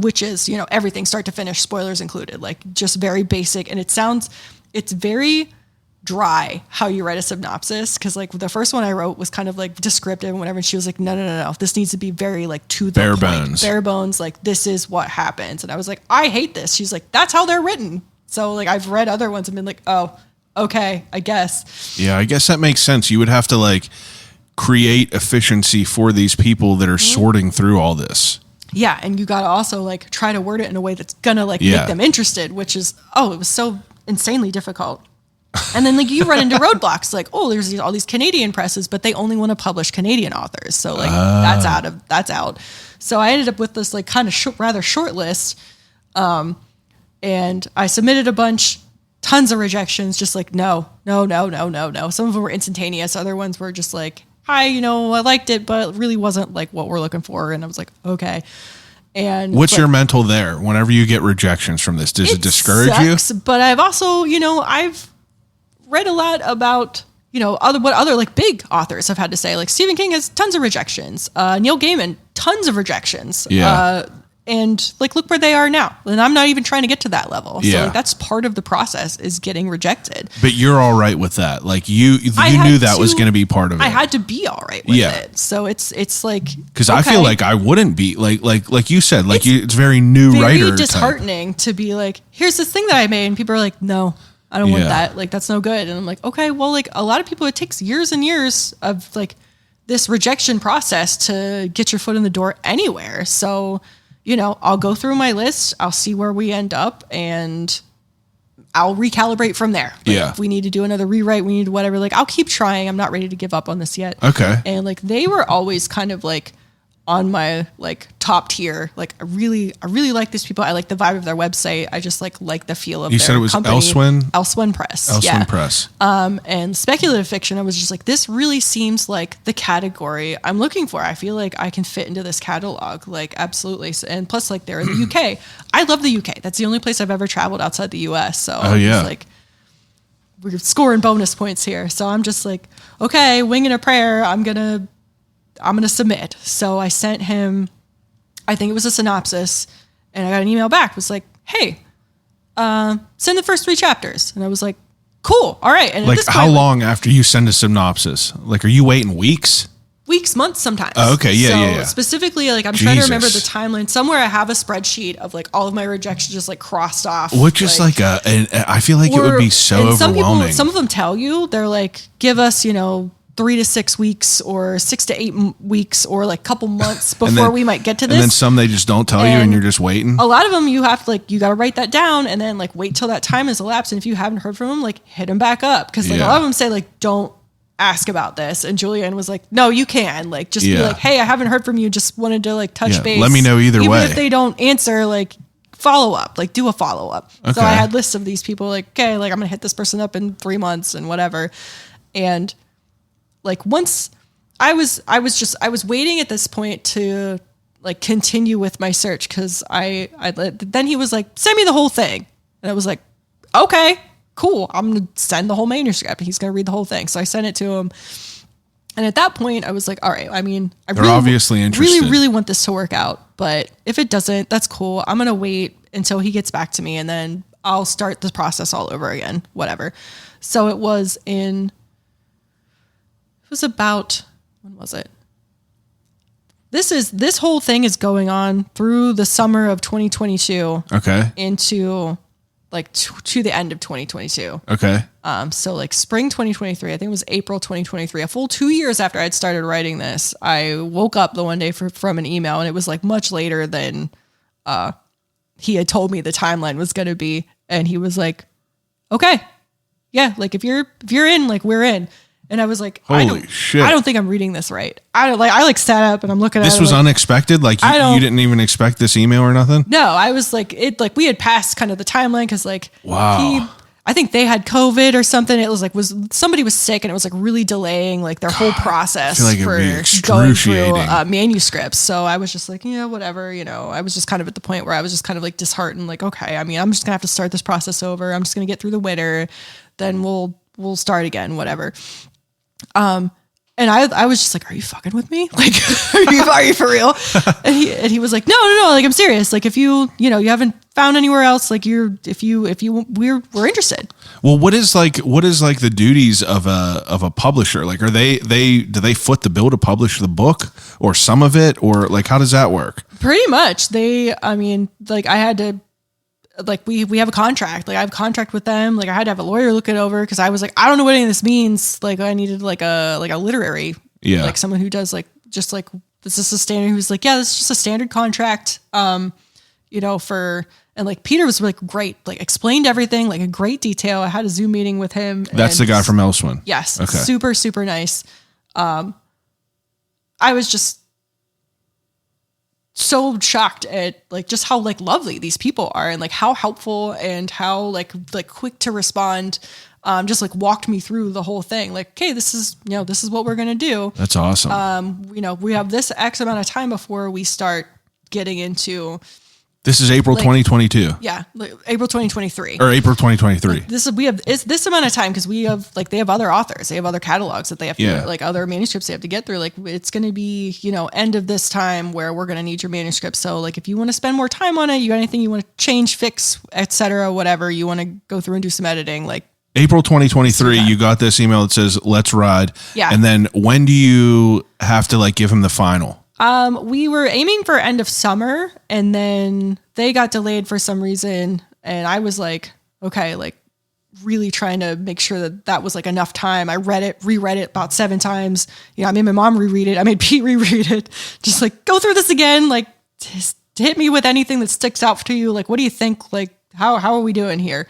Which is, everything start to finish, spoilers included, like just very basic. And it's very dry how you write a synopsis. Cause like the first one I wrote was kind of like descriptive and whatever. And she was like, no. This needs to be very like to the point. Bare bones. Like this is what happens. And I was like, I hate this. She's like, that's how they're written. So like I've read other ones and been like, oh, okay, I guess. Yeah, I guess that makes sense. You would have to like create efficiency for these people that are sorting through all this. Yeah, and you got to also like try to word it in a way that's gonna like make them interested, which is it was so insanely difficult. And then like you run into roadblocks, like there's all these Canadian presses, but they only want to publish Canadian authors, so like that's out. So I ended up with this like kind of rather short list, and I submitted a bunch. Tons of rejections, just like no. Some of them were instantaneous. Other ones were just like, hi, I liked it, but it really wasn't like what we're looking for. And I was like, okay. And what's your mental there whenever you get rejections from this? Does it discourage sucks, you? But I've also, I've read a lot about, what other like big authors have had to say. Like Stephen King has tons of rejections. Neil Gaiman, tons of rejections. Yeah. And like, look where they are now. And I'm not even trying to get to that level. So Yeah. like, that's part of the process is getting rejected. But you're all right with that. Like you knew that was going to be part of it. I had to be all right with it. So it's like, because I feel like I wouldn't be like you said, like it's very new writer. Very disheartening to be like, here's this thing that I made. And people are like, no, I don't want that. Like, that's no good. And I'm like, okay, well, like a lot of people, it takes years and years of like this rejection process to get your foot in the door anywhere. So, I'll go through my list, I'll see where we end up, and I'll recalibrate from there. Like, if we need to do another rewrite, we need whatever, like I'll keep trying. I'm not ready to give up on this yet. Okay. And like they were always kind of like on my like top tier. Like I really like these people. I like the vibe of their website. I just like the feel of you their said it was company. Elsewin Press. Elsewin Press. And speculative fiction, I was just like, this really seems like the category I'm looking for. I feel like I can fit into this catalog, like absolutely. And plus, like they're in the UK. I love the UK. That's the only place I've ever traveled outside the US. So like we're scoring bonus points here. So I'm just like, okay, winging a prayer. I'm gonna submit. So I sent him, I think it was a synopsis, and I got an email back. It was like, hey, send the first 3 chapters. And I was like, cool. All right. And like at this point, how long after you send a synopsis? Like, are you waiting weeks? Weeks, months, sometimes. Oh, okay. Yeah. Specifically, like I'm trying to remember the timeline. Somewhere I have a spreadsheet of like all of my rejections just like crossed off. Which is like I feel like it would be so overwhelming. Some of them tell you, they're like, give us, 3 to 6 weeks or 6 to 8 weeks or like couple months before we might get to this. And then some they just don't tell you and you're just waiting. A lot of them you have to like, you got to write that down and then like wait till that time has elapsed. And if you haven't heard from them, like hit them back up. Cause like a lot of them say like, don't ask about this. And Julianne was like, no, you can like, just be like, hey, I haven't heard from you. Just wanted to like touch base. Let me know either way. Even if they don't answer, like follow up, like do a follow up. Okay. So I had lists of these people like, okay, like I'm going to hit this person up in 3 months and whatever. And like once I was waiting at this point to like continue with my search. Cause then he was like, send me the whole thing. And I was like, okay, cool. I'm going to send the whole manuscript. He's going to read the whole thing. So I sent it to him. And at that point I was like, all right, I mean, they're obviously interested. Really, really want this to work out, but if it doesn't, that's cool. I'm going to wait until he gets back to me and then I'll start the process all over again, whatever. So it was about, when was it? This whole thing is going on through the summer of 2022. Okay. Into like to the end of 2022. Okay. So like spring 2023, I think it was April 2023, a full 2 years after I'd started writing this, I woke up the one day from an email and it was like much later than he had told me the timeline was going to be. And he was like, okay, yeah, like if you're in, like we're in. And I was like, holy shit. I don't think I'm reading this right. I sat up and I'm looking at it. This was unexpected? Like you didn't even expect this email or nothing? No, I was like, we had passed kind of the timeline because like, wow. I think they had COVID or something. It was like, somebody was sick and it was like really delaying like their whole process for going through manuscripts. So I was just like, yeah, whatever. I was just kind of at the point where I was just kind of like disheartened. Like, okay, I mean, I'm just gonna have to start this process over. I'm just going to get through the winter. Then we'll start again, whatever. And I was just like, are you fucking with me? Like, are you for real? And he was like, no, like I'm serious. Like if you haven't found anywhere else, like we're interested. Well, what is like the duties of a publisher? Like, do they foot the bill to publish the book or some of it, or like, how does that work? Pretty much. I had to, like we have a contract, like I have a contract with them. Like I had to have a lawyer look it over. Cause I was like, I don't know what any of this means. Like I needed like a literary Yeah. Like someone who does like, just like, this is a standard, who's like, yeah, this is just a standard contract, you know, and like Peter was like great, like explained everything, like a great detail. I had a Zoom meeting with him. That's the guy from Elswin. Yes. Okay. Super, super nice. I was just so shocked at like just how like lovely these people are and like how helpful and how like quick to respond. Just like walked me through the whole thing. Like, okay, this is what we're going to do. That's awesome. You know, we have this X amount of time before we start getting into. This is April 2022. Yeah. Like April 2023. Or April 2023. It's this amount of time because we have like, they have other authors, they have other catalogs that they have to, like other manuscripts they have to get through. Like it's going to be, you know, end of this time where we're going to need your manuscript. So like, if you want to spend more time on it, you got anything you want to change, fix, etc., whatever you want to go through and do some editing, like April 2023, you got this email that says, let's ride. Yeah. And then when do you have to like give him the final? We were aiming for end of summer and then they got delayed for some reason. And I was like, okay, like really trying to make sure that was like enough time. I reread it about 7 times. You know, I made my mom reread it. I made Pete reread it. Just like, go through this again. Like just hit me with anything that sticks out to you. Like, what do you think? Like, how are we doing here?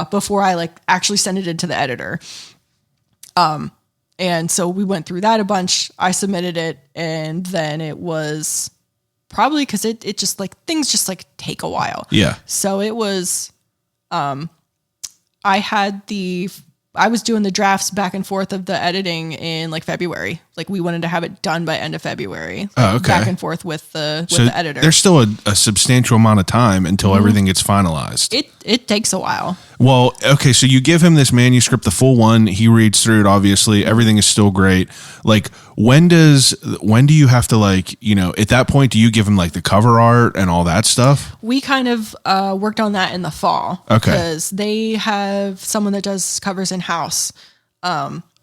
Before I like actually send it into the editor. And so we went through that a bunch. I submitted it and then it was probably because it just like things just like take a while. Yeah. So it was, I was doing the drafts back and forth of the editing in like February. Like we wanted to have it done by end of February. Like, oh, okay. Back and forth with the editor. There's still a substantial amount of time until everything gets finalized. It takes a while. Well, okay, so you give him this manuscript, the full one. He reads through it. Obviously, everything is still great. Like, when do you have to like, you know, at that point, do you give him like the cover art and all that stuff? We kind of worked on that in the fall. Okay, because they have someone that does covers in house.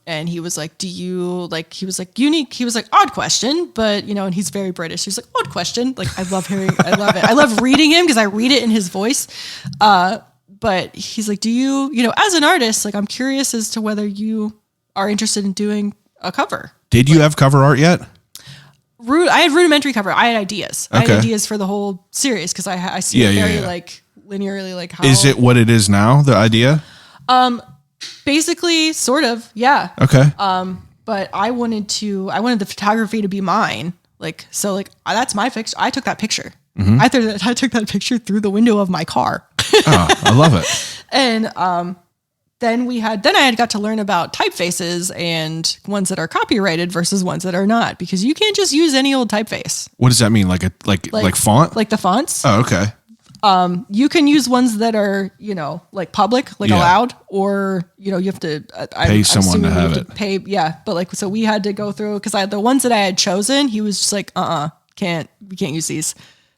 And he was like, he was like, unique. He was like, odd question, but you know, and he's very British. He's like, odd question. Like, I love it. I love reading him because I read it in his voice. But he's like, do you know, as an artist, like, I'm curious as to whether you are interested in doing a cover. Did you have cover art yet? I had rudimentary cover. I had ideas. Okay. I had ideas for the whole series because I see it very like linearly, like how. Is it what it is now, the idea? Basically, sort of, yeah. Okay. But I wanted the photography to be mine. Like, so like, that's my picture. I took that picture. Mm-hmm. I took that picture through the window of my car. Oh, I love it. And, then I had got to learn about typefaces and ones that are copyrighted versus ones that are not, because you can't just use any old typeface. What does that mean? Like font? Like the fonts? Oh, okay. You can use ones that are, you know, like public, like allowed, or, you know, you have to pay someone to have it. Pay, yeah. But like, so we had to go through, because the ones that I had chosen, he was just like, we can't use these.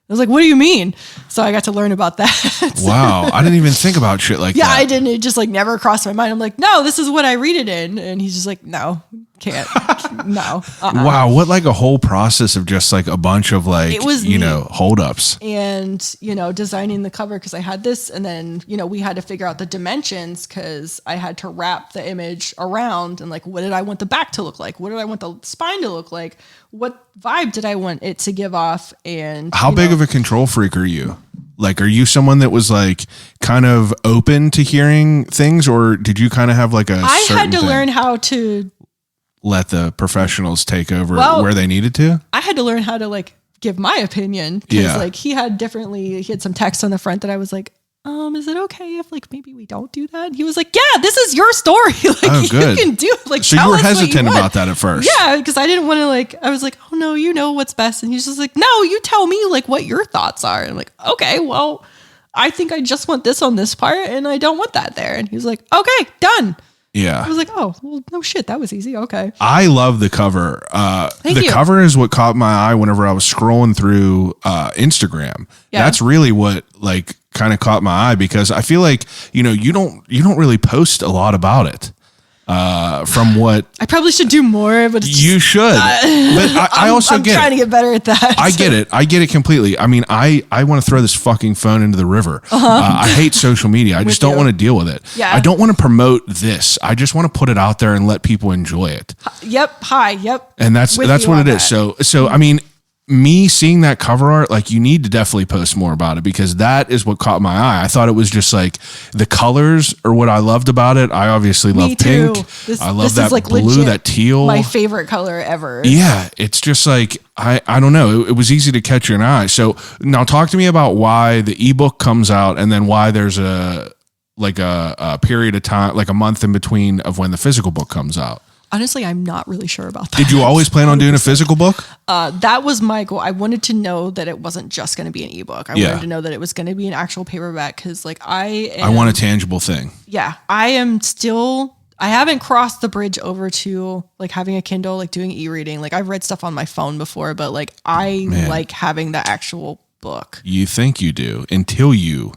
I was like, what do you mean? So I got to learn about that. Wow. I didn't even think about shit like that. Yeah, I didn't. It just like never crossed my mind. I'm like, no, this is what I read it in. And he's just like, no, can't. No. Wow. What like a whole process of just like a bunch of like, it was you know, holdups. And, you know, designing the cover because I had this. And then, you know, we had to figure out the dimensions because I had to wrap the image around and like, what did I want the back to look like? What did I want the spine to look like? What vibe did I want it to give off? And how big of a control freak are you? Like, are you someone that was like kind of open to hearing things, or did you kind of have like I had to learn how to let the professionals take over where they needed to? I had to learn how to like give my opinion. Because like he had some text on the front that I was like, is it okay if like maybe we don't do that? And he was like, yeah, this is your story. Like good. You can do it. Like, so you were hesitant about that at first. Yeah, because I didn't want to like, I was like, oh no, you know what's best. And he's just like, no, you tell me like what your thoughts are. And I'm like, okay, well, I think I just want this on this part and I don't want that there. And he was like, okay, done. Yeah. I was like, oh, well, no shit. That was easy. Okay. I love the cover. Thank you. Cover is what caught my eye whenever I was scrolling through Instagram. Yeah. That's really what like kind of caught my eye, because I feel like, you know, you don't really post a lot about it. from what I probably should do more, but it's you should. But I also I'm get trying to get better at that. I get it. I get it completely. I mean, I want to throw this fucking phone into the river. I hate social media. I just don't want to deal with it. Yeah. I don't want to promote this. I just want to put it out there and let people enjoy it. Yep. Hi. Yep. And that's With what you it on is. that. So I mean, me seeing that cover art, like you need to definitely post more about it because that is what caught my eye. I thought it was just like the colors are what I loved about it. I obviously love too. pink. This I love is, that like, blue, legit that teal. My favorite color ever. Yeah, it's just like I don't know. It was easy to catch your eye. So now talk to me about why the ebook comes out and then why there's a period of time, like a month in between of when the physical book comes out. Honestly, I'm not really sure about that. Did you always plan on doing a physical book? That was my goal. I wanted to know that it wasn't just going to be an ebook. I wanted to know that it was going to be an actual paperback because, like, I want a tangible thing. Yeah, I haven't crossed the bridge over to like having a Kindle, like doing e-reading. Like I've read stuff on my phone before, but like I like having the actual book. You think you do until you.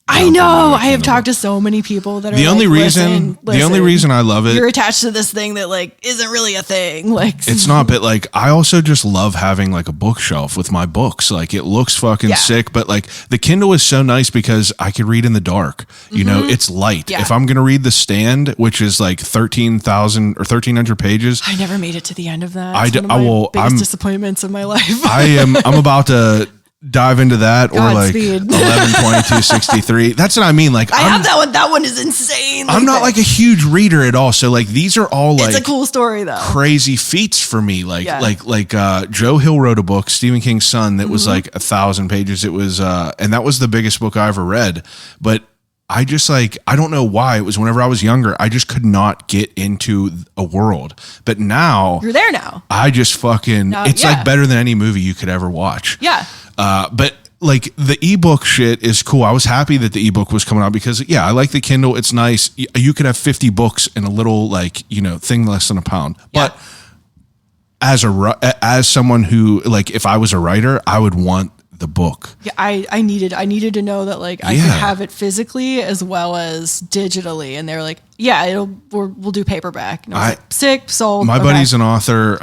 I know. I have talked to so many people that are the only reason I love it. You're attached to this thing that like isn't really a thing. Like it's not, but like I also just love having like a bookshelf with my books. Like it looks fucking sick, but like the Kindle is so nice because I could read in the dark. You know, it's light. Yeah. If I'm gonna read The Stand, which is like 13,000 or 1,300 pages, I never made it to the end of that. I'm disappointments of my life. I'm about to dive into that or like Godspeed. 11/22/63. That's what I mean. Like I have that one. That one is insane. I'm not like a huge reader at all. So like these are all like it's a cool story though. Crazy feats for me. Like Joe Hill wrote a book, Stephen King's son, that was like 1,000 pages. It was and that was the biggest book I ever read. But I just like, I don't know why. It was whenever I was younger, I just could not get into a world. But now you're there now. I just fucking, it's like better than any movie you could ever watch. Yeah. But like the ebook shit is cool. I was happy that the ebook was coming out because I like the Kindle. It's nice. You could have 50 books in a little like, thing less than a pound. Yeah. But as someone who like, if I was a writer, I would want the book. Yeah, I needed to know that like I could have it physically as well as digitally, and they're like, we'll do paperback. And I was like, sick, sold. My buddy's an author.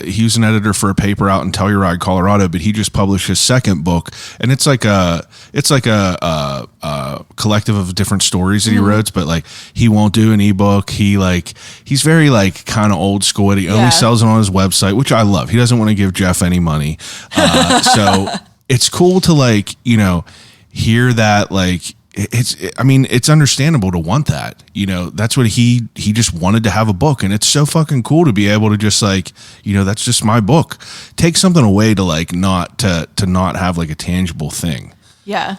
He was an editor for a paper out in Telluride, Colorado, but he just published his second book, and it's like a collective of different stories that he wrote. But like he won't do an ebook. He's very like kind of old school. He only sells it on his website, which I love. He doesn't want to give Jeff any money, so. It's cool to like, hear that like it's understandable to want that, that's what he just wanted to have a book. And it's so fucking cool to be able to just like, that's just my book. Take something away to like not to not have like a tangible thing. Yeah.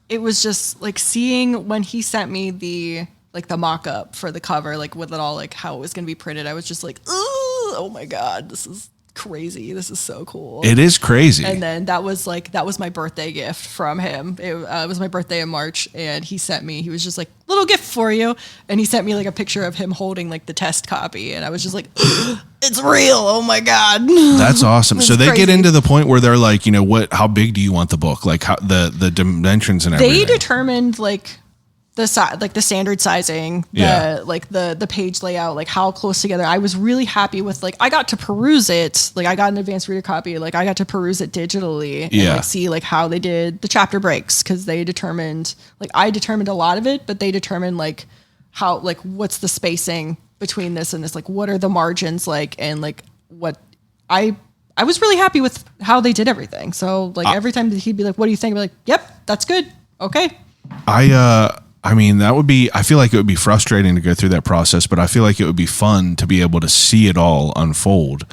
It was just like seeing when he sent me the mock-up for the cover, like with it all, like how it was going to be printed. I was just like, oh my God, this is crazy. This is so cool. It is crazy. And then that was my birthday gift from him. It was my birthday in March, and he was just like, little gift for you. And he sent me like a picture of him holding like the test copy. And I was just like, it's real. Oh my God. That's awesome. So they crazy. Get into the point where they're like, how big do you want the book? Like how the dimensions and everything. They determined like the standard sizing, the page layout, like how close together. I was really happy with I got to peruse it. Like I got an advanced reader copy. Like I got to peruse it digitally and see like how they did the chapter breaks. Cause they determined I determined a lot of it, but they determined like how, like, what's the spacing between this and this? Like, what are the margins like? And like what I was really happy with how they did everything. So like every time he'd be like, what do you think? I'd be like, yep, that's good. Okay. I mean, I feel like it would be frustrating to go through that process, but I feel like it would be fun to be able to see it all unfold.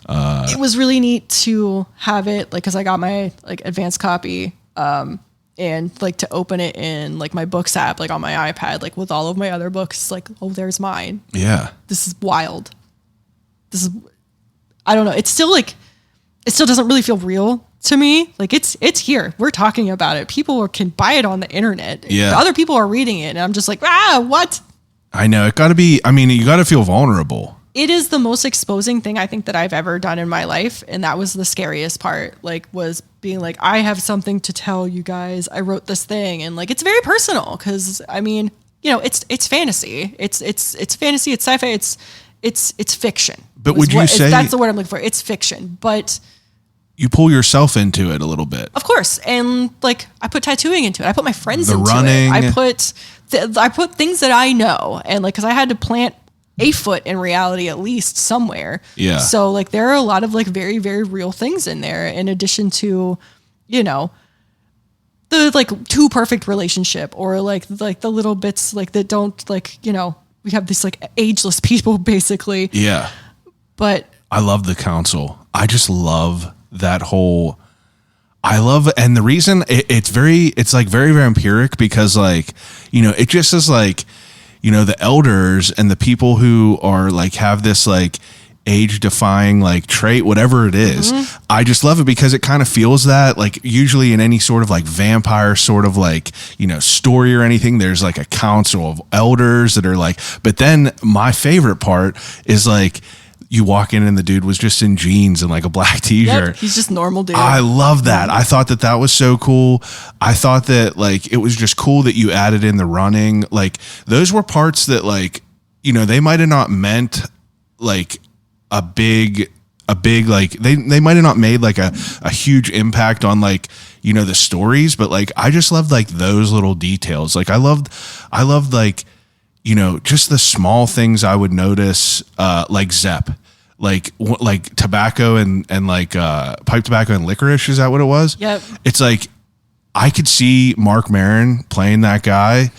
It was really neat to have it, like, cause I got my like advanced copy, and like to open it in like my books app, like on my iPad, like with all of my other books, like, oh, there's mine. Yeah. This is wild. I don't know. It still doesn't really feel real to me. Like it's here. We're talking about it. People can buy it on the internet. Yeah. The other people are reading it. And I'm just like, what? I know. You got to feel vulnerable. It is the most exposing thing I think that I've ever done in my life. And that was the scariest part, like, was being like, I have something to tell you guys. I wrote this thing. And like, it's very personal. Cause I mean, it's fantasy. It's fantasy. It's sci-fi. It's fiction. But would you say that's the word I'm looking for? It's fiction, but you pull yourself into it a little bit? Of course, and like I put tattooing into it. I put my friends the into running. it. I put things that I know, and like because I had to plant a foot in reality at least somewhere. Yeah. So like there are a lot of like very very real things in there, in addition to, the like too perfect relationship, or like the little bits like that don't like we have these like ageless people basically. Yeah. But I love the council. I just love that whole. And the reason it's like very, very empiric because like, it just is like, the elders and the people who are like, have this like age defying like trait, whatever it is. Mm-hmm. I just love it because it kind of feels that like usually in any sort of like vampire sort of like, story or anything, there's like a council of elders that are like, but then my favorite part is like, you walk in and the dude was just in jeans and like a black t-shirt. Yep, he's just normal dude. I love that. I thought that was so cool. I thought that like, it was just cool that you added in the running. Like those were parts that like, they might've not meant like a big, like they might've not made like a huge impact on like, the stories, but like, I just loved like those little details. Like I loved like, just the small things I would notice, like Zepp, like tobacco and like pipe tobacco and licorice. Is that what it was? Yep. It's like I could see Mark Maron playing that guy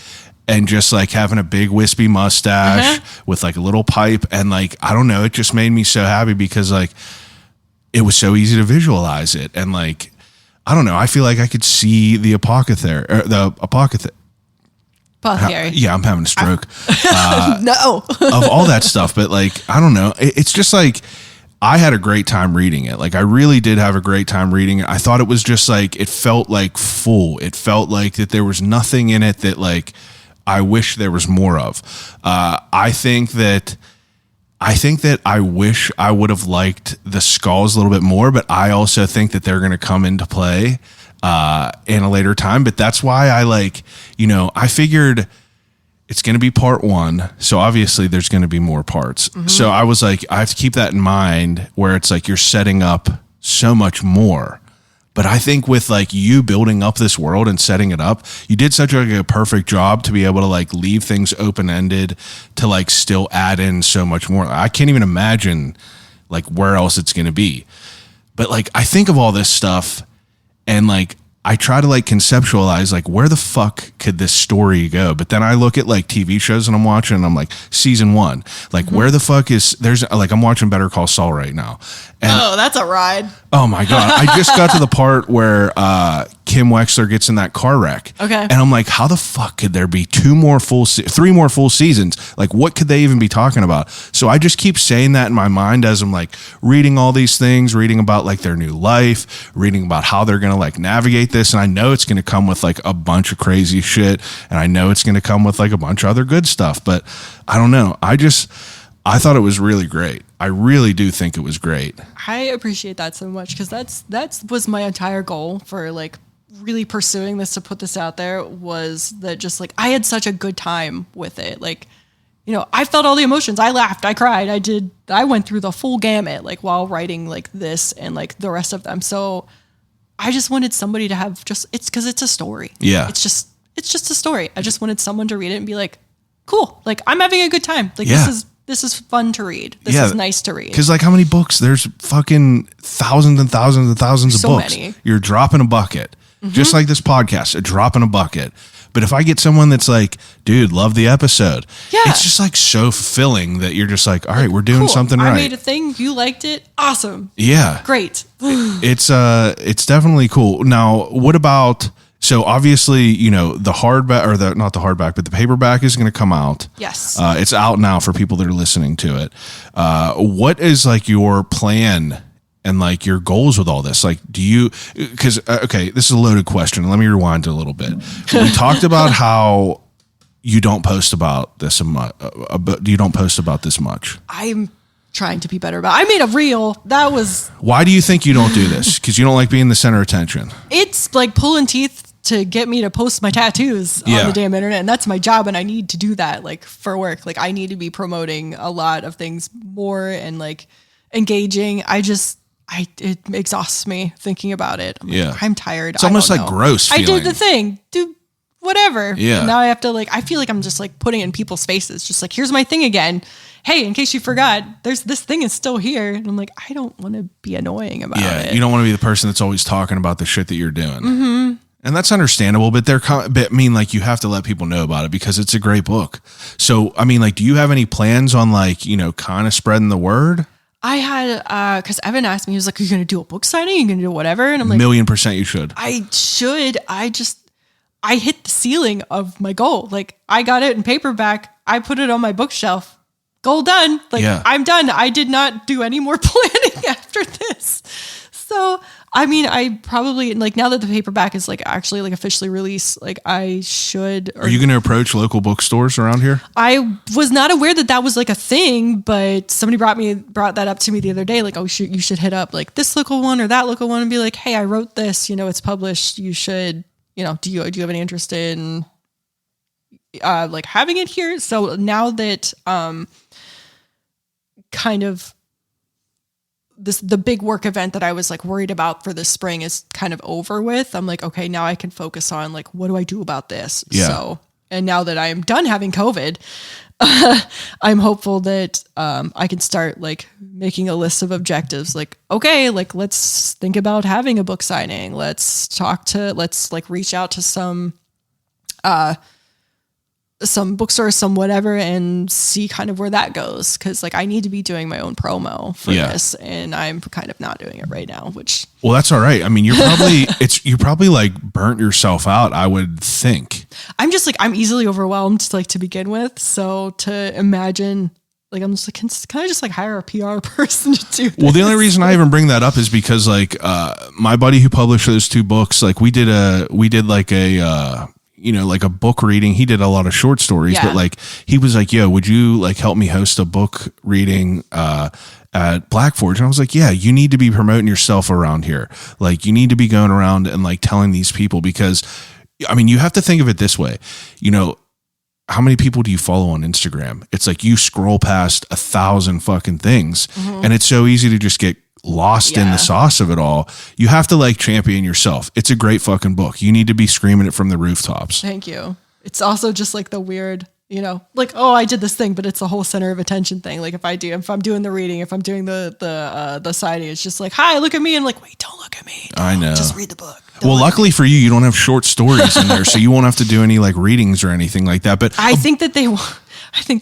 and just like having a big wispy mustache with like a little pipe. And like, I don't know, it just made me so happy because like it was so easy to visualize it. And like, I don't know, I feel like I could see the apothecary. Yeah, I'm having a stroke. No. Of all that stuff. But like, I don't know. It's just like, I had a great time reading it. Like I really did have a great time reading it. I thought it was just like, it felt like full. It felt like that there was nothing in it that like, I wish there was more of. I think that I wish I would have liked the skulls a little bit more, but I also think that they're going to come into play in a later time. But that's why I like, I figured it's going to be part 1. So obviously there's going to be more parts. Mm-hmm. So I was like, I have to keep that in mind where it's like, you're setting up so much more. But I think with like you building up this world and setting it up, you did such a perfect job to be able to like leave things open-ended to like still add in so much more. I can't even imagine like where else it's going to be. But like, I think of all this stuff and like, I try to like conceptualize like where the fuck could this story go? But then I look at like TV shows and I'm watching and I'm like season 1, like where the fuck there's like, I'm watching Better Call Saul right now. And, that's a ride. Oh my God. I just got to the part where Kim Wexler gets in that car wreck. Okay. And I'm like, how the fuck could there be 3 more full seasons? Like what could they even be talking about? So I just keep saying that in my mind as I'm like reading all these things, reading about like their new life, reading about how they're going to like navigate this. And I know it's going to come with like a bunch of crazy shit. And I know it's going to come with like a bunch of other good stuff, but I don't know. I thought it was really great. I really do think it was great. I appreciate that so much because that was my entire goal for like really pursuing this, to put this out there, was that just like I had such a good time with it. Like, I felt all the emotions. I laughed, I cried, I went through the full gamut like while writing like this and like the rest of them. So I just wanted somebody to have it's because it's a story. Yeah. It's just a story. I just wanted someone to read it and be like, cool, like I'm having a good time. Like this is fun to read. This is nice to read. Because like how many books? There's fucking thousands and thousands and thousands of books. Many. You're dropping a bucket. Mm-hmm. Just like this podcast, a drop in a bucket. But if I get someone that's like, dude, love the episode. Yeah. It's just like so fulfilling that you're just like, all right, we're doing something right. I made a thing. You liked it. Awesome. Yeah. Great. It's definitely cool. Now, what about... So obviously, the hardback or not the hardback, but the paperback is going to come out. Yes. It's out now for people that are listening to it. What is like your plan and like your goals with all this? Like, because this is a loaded question. Let me rewind it a little bit. We talked about how you don't post about this much. You don't post about this much. I'm trying to be better about it. I made a reel. Why do you think you don't do this? Because you don't like being the center of attention. It's like pulling teeth to get me to post my tattoos on the damn internet. And that's my job. And I need to do that like for work. Like I need to be promoting a lot of things more and like engaging. It exhausts me thinking about it. I'm tired. It's almost like gross feeling. I did the thing. Do whatever. Yeah. And now I have to I feel like I'm just like putting it in people's faces. Just like, here's my thing again. Hey, in case you forgot, this thing is still here. And I'm like, I don't want to be annoying about it. Yeah, you don't want to be the person that's always talking about the shit that you're doing. Mm-hmm. And that's understandable, but like you have to let people know about it because it's a great book. So, I mean, like, do you have any plans on like, kind of spreading the word? I had, cause Evan asked me, he was like, are you going to do a book signing? Are you going to do whatever? And I'm like, 1,000,000% you should. I should. I hit the ceiling of my goal. Like I got it in paperback. I put it on my bookshelf. Goal done. Like I'm done. I did not do any more planning after this. So, I mean, I probably like now that the paperback is like actually like officially released, like I should. Are you going to approach local bookstores around here? I was not aware that was like a thing, but somebody brought that up to me the other day. Like, oh, you should hit up like this local one or that local one and be like, hey, I wrote this, it's published. You should, do you have any interest in like having it here? So now that kind of the big work event that I was like worried about for this spring is kind of over with. I'm like, okay, now I can focus on like, what do I do about this? Yeah. So, and now that I am done having COVID, I'm hopeful that I can start like making a list of objectives. Like, okay, like let's think about having a book signing. Let's like reach out to some bookstores, some whatever, and see kind of where that goes. Cause like I need to be doing my own promo for this and I'm kind of not doing it right now, well, that's all right. I mean, you probably like burnt yourself out, I would think. I'm just like, I'm easily overwhelmed like to begin with. So to imagine like, I'm just like, can I just like hire a PR person to do this? Well, the only reason I even bring that up is because like, my buddy who published those 2 books, like we did like a book reading. He did a lot of short stories, but like he was like, yo, would you like help me host a book reading at Black Forge? And I was like, yeah, you need to be promoting yourself around here. Like you need to be going around and like telling these people, because I mean, you have to think of it this way, how many people do you follow on Instagram? It's like you scroll past 1,000 fucking things and it's so easy to just get lost in the sauce of it all. You have to like champion yourself. It's a great fucking book. You need to be screaming it from the rooftops. Thank you. It's also just like the weird, like, oh, I did this thing, but it's the whole center of attention thing. Like if I'm doing the reading, if I'm doing the signing, it's just like, hi, look at me. And I'm like, wait, don't look at me. I know. Just read the book. Well, luckily for you, you don't have short stories in there, so you won't have to do any like readings or anything like that. But I think that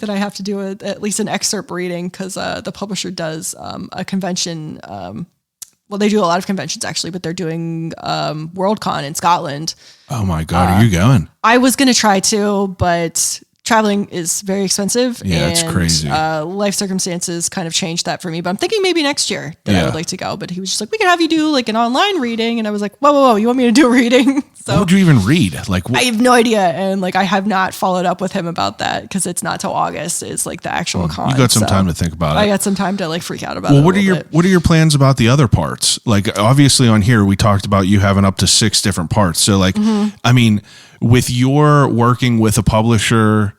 I have to do at least an excerpt reading because the publisher does a convention. Well, they do a lot of conventions actually, but they're doing Worldcon in Scotland. Oh my God, are you going? I was going to try to, but traveling is very expensive. Yeah, it's crazy. Life circumstances kind of changed that for me, but I'm thinking maybe next year that I would like to go. But he was just like, we can have you do like an online reading. And I was like, whoa, you want me to do a reading? So what would you even read? Like, I have no idea. And like, I have not followed up with him about that because it's not till August is like the actual con. You got some time to think about it. I got some time to like freak out about it. Well, what are your plans about the other parts? Like obviously on here, we talked about you having up to 6 different parts. So like, I mean, with your working with a publisher,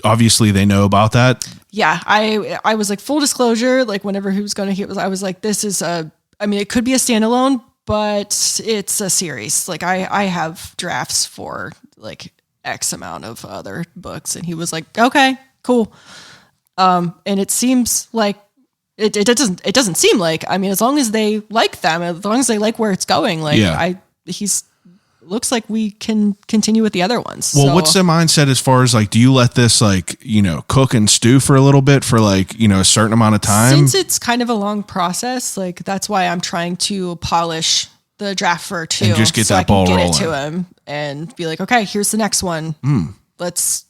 obviously they know about that. Yeah. I was like full disclosure, like whenever he was going to hear it, I was like, it could be a standalone, but it's a series. Like I have drafts for like X amount of other books. And he was like, okay, cool. And it seems like it doesn't seem like, as long as they like them, as long as they like where it's going, like looks like we can continue with the other ones. Well, what's the mindset as far as like, do you let this like, cook and stew for a little bit for like, a certain amount of time? Since it's kind of a long process, like that's why I'm trying to polish the draft for 2 and just get that ball rolling. It to him and be like, okay, here's the next one. Let's,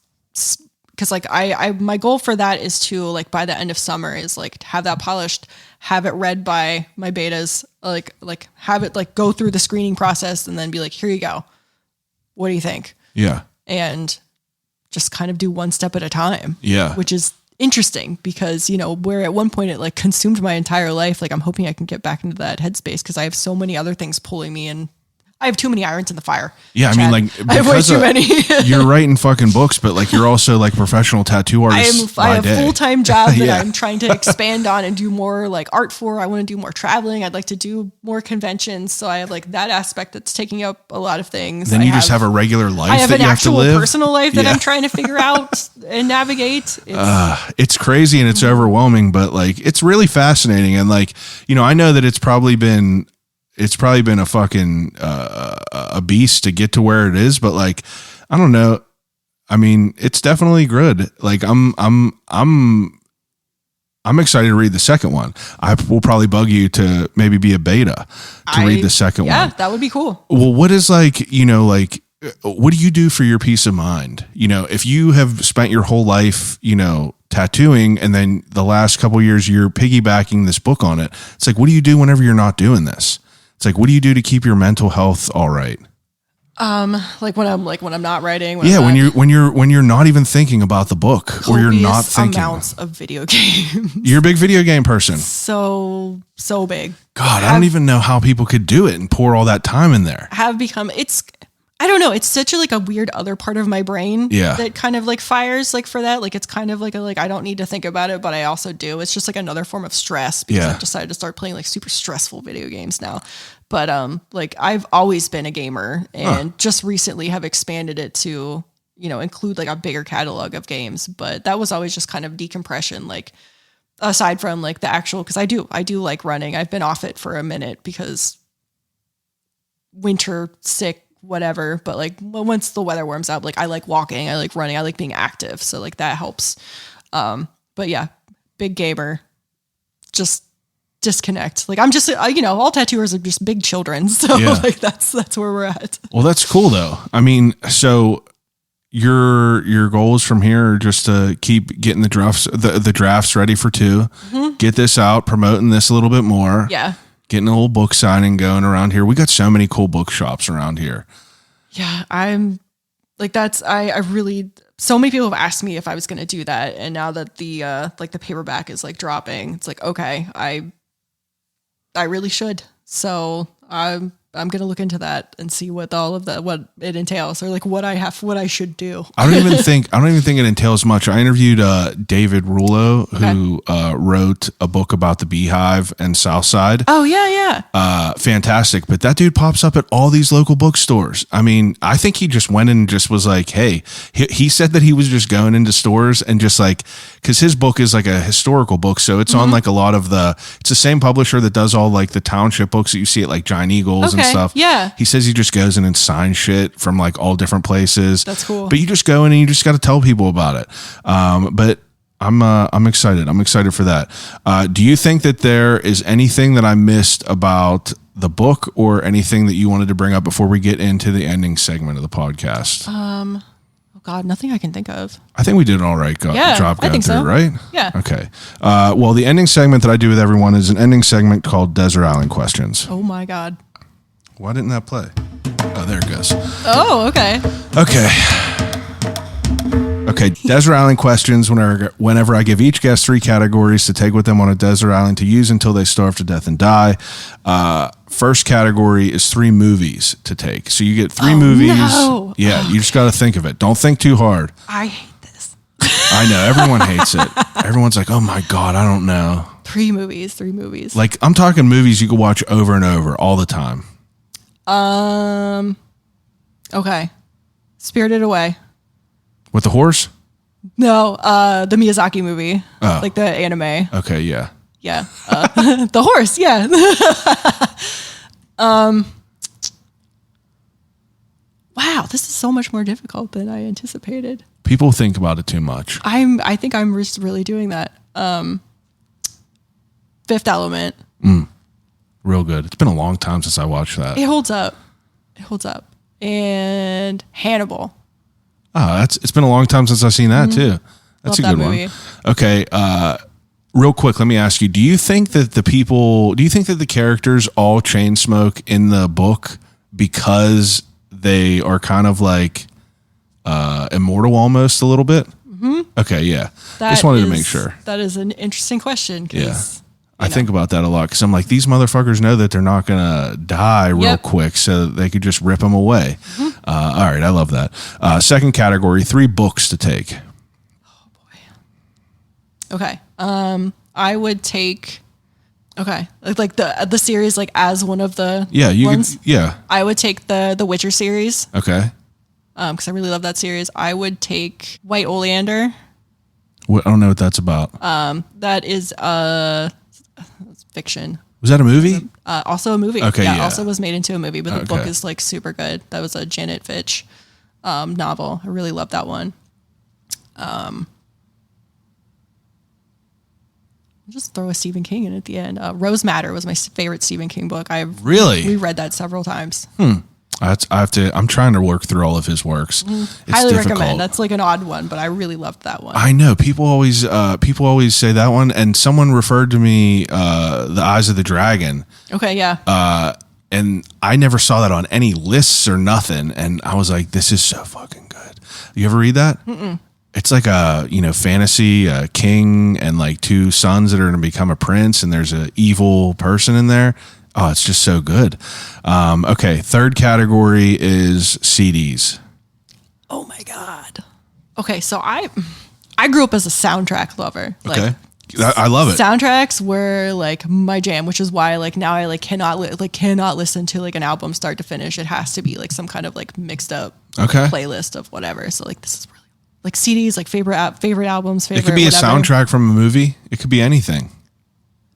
cause like my goal for that is to like by the end of summer is like have that polished, have it read by my betas, like have it like go through the screening process and then be like, here you go. What do you think? Yeah. And just kind of do one step at a time. Yeah. Which is interesting because, where at one point it like consumed my entire life. Like I'm hoping I can get back into that headspace because I have so many other things pulling me in I have too many irons in the fire. Yeah, I mean, Chad. like, I have way because too many. you're writing fucking books, but like you're also like professional tattoo artist. I have a full-time job that Yeah. I'm trying to expand on and do more like art for. I want to do more traveling. I'd like to do more conventions. So I have like that aspect that's taking up a lot of things. Then you just have a regular life I have that an you have to actual live. personal life that Yeah. I'm trying to figure out and navigate. It's crazy and it's overwhelming, but like it's really fascinating. And like, you know, I know that it's probably been a fucking a beast to get to where it is, but like, I don't know. I mean, it's definitely good. Like I'm excited to read the second one. I will probably bug you to maybe be a beta to read the second one. Yeah, that would be cool. Well, what is like, you know, like, what do you do for your peace of mind? You know, if you have spent your whole life, you know, tattooing and then the last couple of years you're piggybacking this book on it. It's like, what do you do whenever you're not doing this? It's like, what do you do to keep your mental health all right? Like when I'm not writing. When you're not even thinking about the book or you're not thinking. Amounts of video games. You're a big video game person. So big. God, I don't even know how people could do it and pour all that time in there. I don't know. It's such a like a weird other part of my brain Yeah. that kind of like fires like for that. Like it's kind of like I don't need to think about it, but I also do. It's just like another form of stress because Yeah. I've decided to start playing like super stressful video games now. But like I've always been a gamer and just recently have expanded it to, you know, include like a bigger catalog of games. But that was always just kind of decompression, like aside from like the actual, because I do like running. I've been off it for a minute because winter, sick, whatever, but like once the weather warms up, like I like walking, I like running, I like being active, so like that helps. But yeah, big gamer, just disconnect. Like I'm just you know, all tattooers are just big children, so Yeah. like that's where we're at. Well, that's cool though. I mean, so your goals from here are just to keep getting the drafts ready for 2, get this out, promoting this a little bit more. Yeah. Getting a little book signing going around here. We got so many cool bookshops around here. Yeah, I'm like I really, so many people have asked me if I was going to do that, and now that the like the paperback is like dropping, it's like okay, I really should. So I'm going to look into that and see what what it entails, or like what I should do. I don't even think it entails much. I interviewed David Rulo, who wrote a book about the Beehive and Southside. Oh yeah. Fantastic. But that dude pops up at all these local bookstores. I mean, I think he just went in and just was like, hey, he said that he was just going into stores and just like, because his book is like a historical book. So it's on like a lot of it's the same publisher that does all like the township books that you see at like Giant Eagles and stuff. Yeah. He says he just goes in and signs shit from like all different places. That's cool. But you just go in and you just got to tell people about it. But I'm excited. I'm excited for that. Do you think that there is anything that I missed about the book or anything that you wanted to bring up before we get into the ending segment of the podcast? Oh God, nothing I can think of. I think we did an all right job I going think through, so. right? Yeah. Okay. Well, the ending segment that I do with everyone is an ending segment called Desert Island Questions. Oh my God. Why didn't that play? Oh, there it goes. Oh, okay. Okay, desert island questions. Whenever I give each guest 3 categories to take with them on a desert island to use until they starve to death and die. First category is 3 movies to take. So you get 3 movies. No. Yeah, you just got to think of it. Don't think too hard. I hate this. I know, everyone hates it. Everyone's like, oh my God, I don't know. 3 movies. Like, I'm talking movies you can watch over and over all the time. Okay. Spirited Away. With the horse? No, the Miyazaki movie. Oh. Like the anime. Okay, yeah. Yeah. The horse, yeah. Wow, this is so much more difficult than I anticipated. People think about it too much. I think I'm just really doing that. Fifth Element. Real good. It's been a long time since I watched that. It holds up. And Hannibal. Oh, it's been a long time since I've seen that too. That's Love a good that one. movie. Okay, real quick, let me ask you: do you think that the characters all chain smoke in the book because they are kind of like immortal almost a little bit? Mm-hmm. Okay, yeah. Just wanted to make sure. That is an interesting question. Yeah. I think about that a lot because I'm like, these motherfuckers know that they're not going to die real quick, so they could just rip them away. All right, I love that. Second category, 3 books to take. Oh, boy. Okay. I would take... Okay, like the series, like as one of the ones. I would take the Witcher series. Okay. Because I really love that series. I would take White Oleander. I don't know what that's about. That is fiction. Was that a movie? Also a movie. Okay, yeah. Also was made into a movie, but the book is like super good. That was a Janet Fitch novel. I really love that one. I'll just throw a Stephen King in at the end. Rose Madder was my favorite Stephen King book. I've reread that several times. I'm trying to work through all of his works. It's highly difficult. recommend. That's like an odd one, but I really loved that one. I know people always say that one, and someone referred to me The Eyes of the Dragon. Okay, yeah. And I never saw that on any lists or nothing, and I was like, this is so fucking good. You ever read that? Mm-mm. It's like a fantasy, a king and like 2 sons that are going to become a prince, and there's an evil person in there. Oh, it's just so good. Okay, third category is CDs. Oh my God. Okay, so I grew up as a soundtrack lover. Okay. I love it. Soundtracks were like my jam, which is why like now I like cannot listen to like an album start to finish. It has to be like some kind of like mixed up playlist of whatever. So like this is really like CDs, like favorite albums. It could be whatever. A soundtrack from a movie. It could be anything.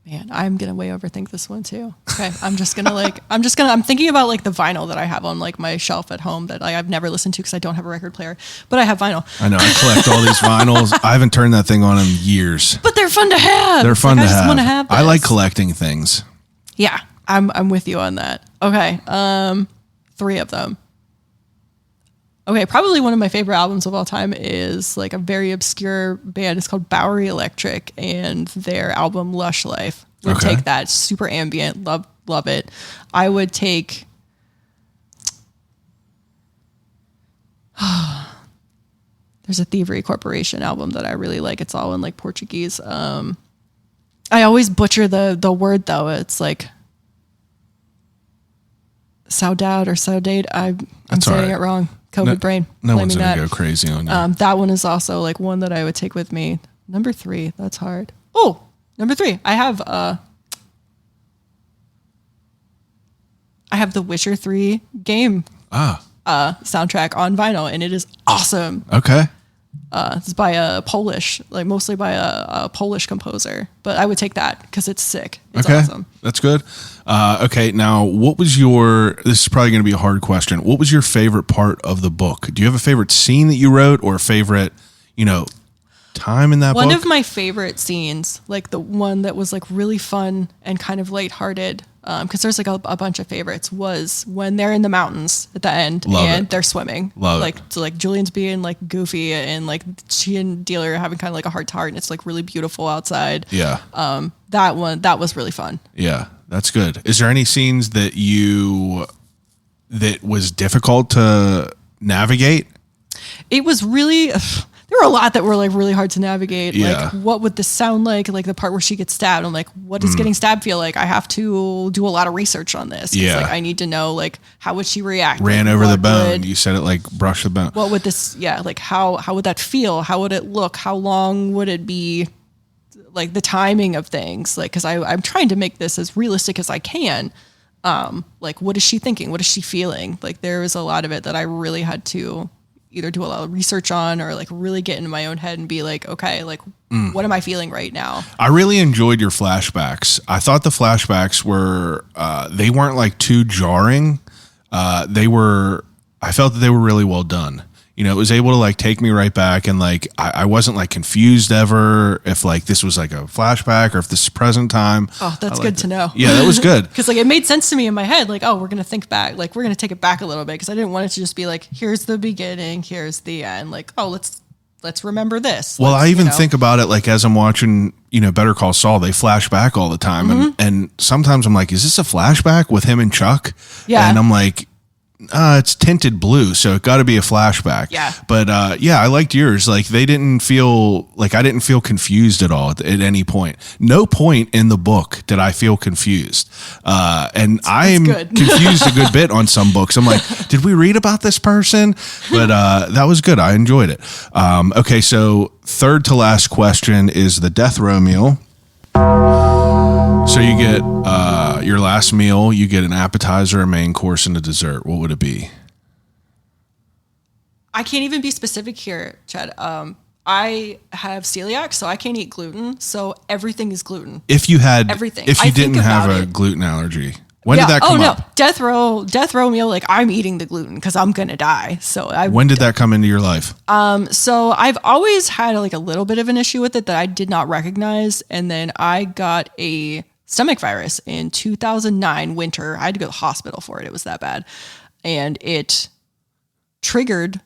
Man, I'm gonna way overthink this one too. Okay, I'm thinking about like the vinyl that I have on like my shelf at home that I've never listened to because I don't have a record player, but I have vinyl. I know, I collect all these vinyls. I haven't turned that thing on in years. But they're fun to have. They're fun to have. I just want to have this. I like collecting things. Yeah, I'm with you on that. Okay, 3 of them. Okay, probably one of my favorite albums of all time is like a very obscure band. It's called Bowery Electric, and their album Lush Life. Would take that. Super ambient. Love it. I would take... There's a Thievery Corporation album that I really like. It's all in like Portuguese. I always butcher the word though. It's like... Saudade or Saudade. I'm saying it wrong. COVID brain. No one's going to go crazy on you. That one is also like one that I would take with me. Number 3. That's hard. Oh, number 3. I have the Witcher 3 game soundtrack on vinyl, and it is awesome. Okay. It's by mostly by a Polish composer, but I would take that because it's sick. It's awesome. That's good. Okay, now this is probably going to be a hard question. What was your favorite part of the book? Do you have a favorite scene that you wrote or a favorite, time in that book? One of my favorite scenes, like the one that was like really fun and kind of lighthearted, because there's like a bunch of favorites, was when they're in the mountains at the end they're swimming. So like Julian's being like goofy and like she and Dealer are having kind of like a heart to heart, and it's like really beautiful outside. Yeah. That was really fun. Yeah, that's good. Is there any scenes that was difficult to navigate? It was really... There were a lot that were like really hard to navigate. Yeah. Like, what would this sound like? Like the part where she gets stabbed. I'm like, what does getting stabbed feel like? I have to do a lot of research on this. Yeah. Like, I need to know like how would she react? Ran over the bone. You said it like brush the bone. What would this? Yeah. Like how would that feel? How would it look? How long would it be? Like the timing of things. Like because I'm trying to make this as realistic as I can. Like what is she thinking? What is she feeling? Like there was a lot of it that I really had to either do a lot of research on or like really get into my own head and be like, okay, like what am I feeling right now? I really enjoyed your flashbacks. I thought the flashbacks were, they weren't like too jarring. I felt that they were really well done. It was able to like take me right back and like, I wasn't like confused ever if like this was like a flashback or if this is present time. Oh, that's good to know. Yeah, that was good. Because like it made sense to me in my head, like, oh, we're going to think back, like we're going to take it back a little bit. Cause I didn't want it to just be like, here's the beginning, here's the end. Like, oh, let's remember this. Well, I even think about it like as I'm watching, Better Call Saul, they flash back all the time. And sometimes I'm like, is this a flashback with him and Chuck? Yeah. And I'm like, it's tinted blue, so it got to be a flashback. Yeah. But yeah, I liked yours. Like they didn't feel like I didn't feel confused at all at any point. No point in the book did I feel confused. And I'm confused a good bit on some books. I'm like, did we read about this person? But that was good. I enjoyed it. Okay, so third to last question is the death row meal. So you get your last meal, you get an appetizer, a main course, and a dessert. What would it be? I can't even be specific here, Chad. I have celiac, so I can't eat gluten. So everything is gluten. If you had everything, if you didn't have a gluten allergy, when did that come up? Death row meal. Like I'm eating the gluten because I'm gonna die. So when did that come into your life? So I've always had like a little bit of an issue with it that I did not recognize, and then I got a stomach virus in 2009 winter. I had to go to the hospital for it. It was that bad, and it triggered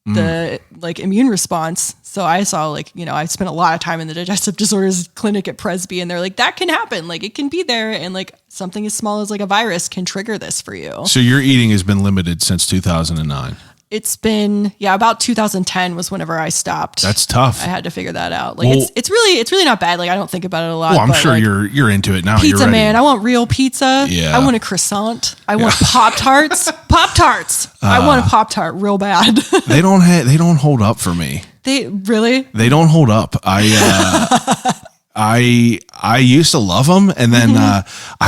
the like immune response. So I saw I spent a lot of time in the digestive disorders clinic at Presby, and they're like, that can happen. Like it can be there. And like something as small as like a virus can trigger this for you. So your eating has been limited since 2009. It's been, about 2010 was whenever I stopped. That's tough. I had to figure that out. Like it's really not bad. Like I don't think about it a lot. Well, I'm sure like, you're into it now. Pizza, man. I want real pizza. Yeah. I want a croissant. I want Pop-Tarts. Pop-Tarts. I want a Pop-Tart real bad. They don't hold up for me. They don't hold up. I used to love them, and then I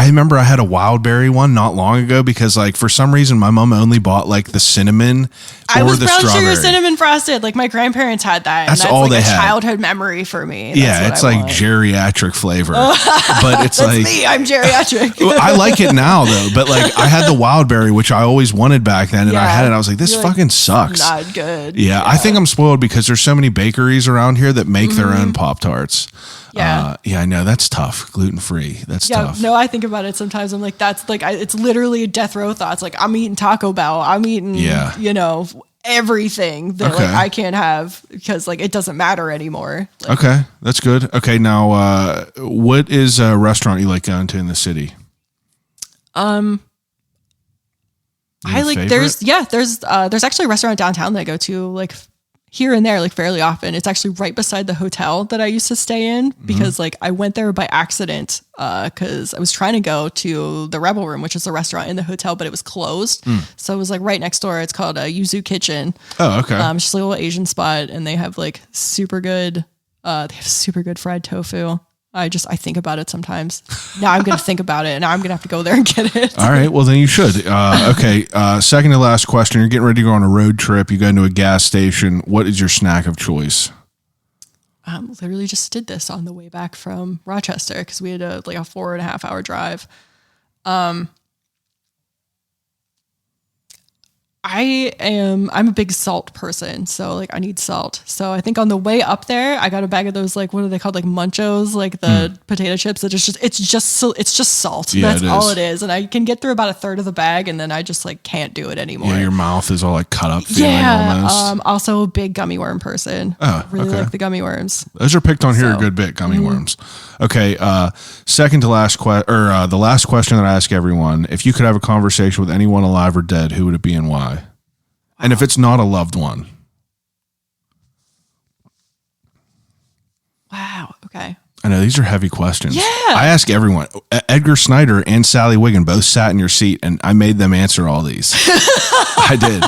remember I had a wild berry one not long ago because like for some reason my mom only bought like the cinnamon I was the brown strawberry. sugar cinnamon frosted. Like my grandparents had that. That's and all like they a had. Childhood memory for me. Yeah, it's like geriatric flavor, but it's That's like me. I'm geriatric. I like it now though, but like I had the wild berry, which I always wanted back then, and I had it. I was like, this fucking sucks. Not good. Yeah, I think I'm spoiled because there's so many bakeries around here that make their own Pop-Tarts. Yeah. I know that's tough. Gluten free. That's tough. No, I think about it sometimes. I'm like, that's like, it's literally death row thoughts. Like I'm eating Taco Bell. I'm eating, everything that like I can't have because like it doesn't matter anymore. Like, okay, that's good. Okay, now what is a restaurant you like going to in the city? I like favorite? there's actually a restaurant downtown that I go to like here and there like fairly often. It's actually right beside the hotel that I used to stay in because like I went there by accident because I was trying to go to the Rebel Room, which is a restaurant in the hotel, but it was closed. So it was like right next door. It's called Yuzu Kitchen. Oh, okay. It's just a little Asian spot, and they have like super good fried tofu. I think about it sometimes. Now I'm going to think about it, and now I'm going to have to go there and get it. All right. Well, then you should. Okay. Second to last question. You're getting ready to go on a road trip. You go into a gas station. What is your snack of choice? Literally just did this on the way back from Rochester because we had a 4.5 hour drive. I'm a big salt person, so like I need salt. So I think on the way up there, I got a bag of those like what are they called, like Munchos, like the potato chips that it's just salt. Yeah, that's all it is, and I can get through about a third of the bag, and then I just like can't do it anymore. Yeah, your mouth is all like cut up feeling almost. Also a big gummy worm person. Oh, really okay. like the gummy worms. Those are picked on here a good bit. Gummy worms. Okay. Second to last the last question that I ask everyone: if you could have a conversation with anyone alive or dead, who would it be and why? And if it's not a loved one. Wow. Okay. I know these are heavy questions. Yeah. I ask everyone. Edgar Snyder and Sally Wiggin both sat in your seat, and I made them answer all these. I did.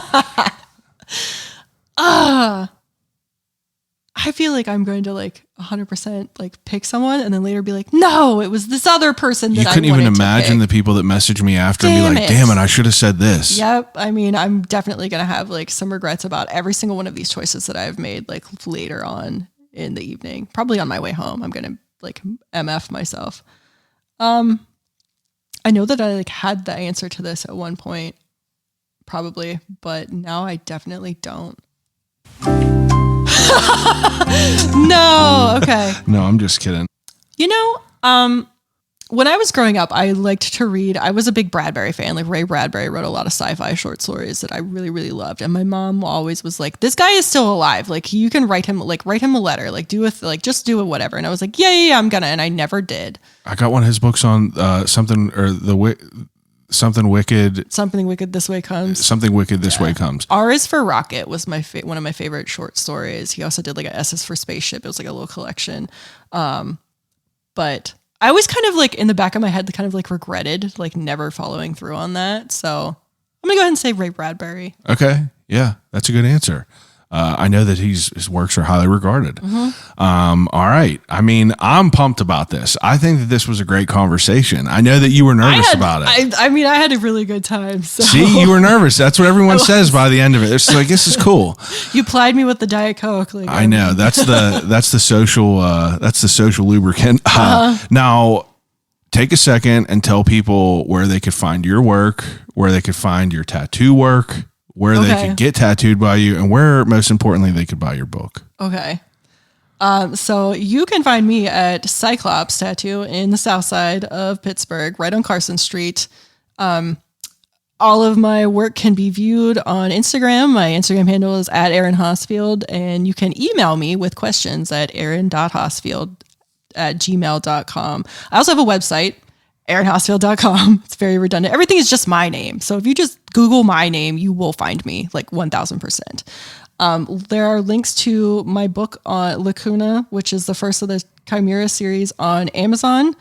I feel like I'm going to like 100% like pick someone and then later be like, no, it was this other person that I couldn't even imagine the people that messaged me after and be like, damn it, I should have said this. Yep. I mean, I'm definitely going to have like some regrets about every single one of these choices that I've made like later on in the evening, probably on my way home. I'm going to like MF myself. I know that I like had the answer to this at one point, probably, but now I definitely don't. No, okay. No, I'm just kidding. You know, when I was growing up, I liked to read. I was a big Bradbury fan. Like Ray Bradbury wrote a lot of sci-fi short stories that I really, really loved. And my mom always was like, "This guy is still alive. Like you can write him a letter. Like just do it, whatever." And I was like, "Yeah, I'm gonna." And I never did. I got one of his books on something or the way. Something wicked. Something wicked this way comes. Something wicked this way comes. R is for Rocket was one of my favorite short stories. He also did like a S is for Spaceship. It was like a little collection. But I always kind of like in the back of my head, kind of like regretted like never following through on that. So I'm gonna go ahead and say Ray Bradbury. Okay. Yeah, that's a good answer. I know that his works are highly regarded. All right. I mean, I'm pumped about this. I think that this was a great conversation. I know that you were nervous about it. I mean, I had a really good time. So. See, you were nervous. That's what everyone says by the end of it. It's like, this is cool. You plied me with the Diet Coke. Like, I know that's the social lubricant. Now, take a second and tell people where they could find your work, where they could find your tattoo work, where they could get tattooed by you, and where, most importantly, they could buy your book. Okay. So you can find me at Cyclops Tattoo in the south side of Pittsburgh, right on Carson Street. All of my work can be viewed on Instagram. My Instagram handle is at Erin Hosfield, and you can email me with questions at erin.hosfield@gmail.com. I also have a website, erinhosfield.com. It's very redundant. Everything is just my name. So if you just Google my name, you will find me like 1000%. There are links to my book on Lacuna, which is the first of the Chimera series on Amazon.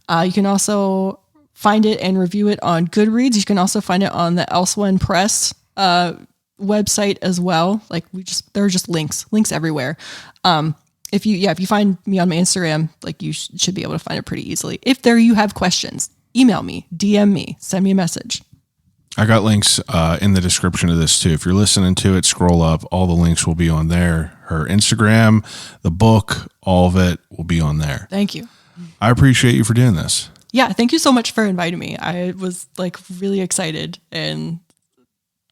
You can also find it and review it on Goodreads. You can also find it on the Elsewhere Press website as well. Like there are just links everywhere. If you find me on my Instagram, like you should be able to find it pretty easily. If you have questions, email me, DM me, send me a message. I got links in the description of this too. If you're listening to it, scroll up. All the links will be on there. Her Instagram, the book, all of it will be on there. Thank you. I appreciate you for doing this. Yeah, thank you so much for inviting me. I was like really excited and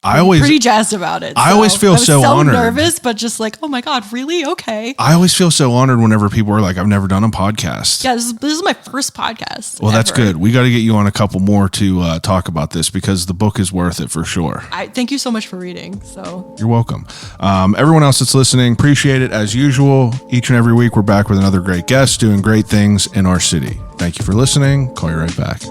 pretty jazzed about it. I always feel so honored. Nervous, but just like, oh my God, really? Okay. I always feel so honored whenever people are like, I've never done a podcast. Yeah, this is my first podcast. Well, that's good. We got to get you on a couple more to talk about this because the book is worth it for sure. Thank you so much for reading. So you're welcome. Everyone else that's listening, appreciate it as usual. Each and every week, we're back with another great guest doing great things in our city. Thank you for listening. Call you right back.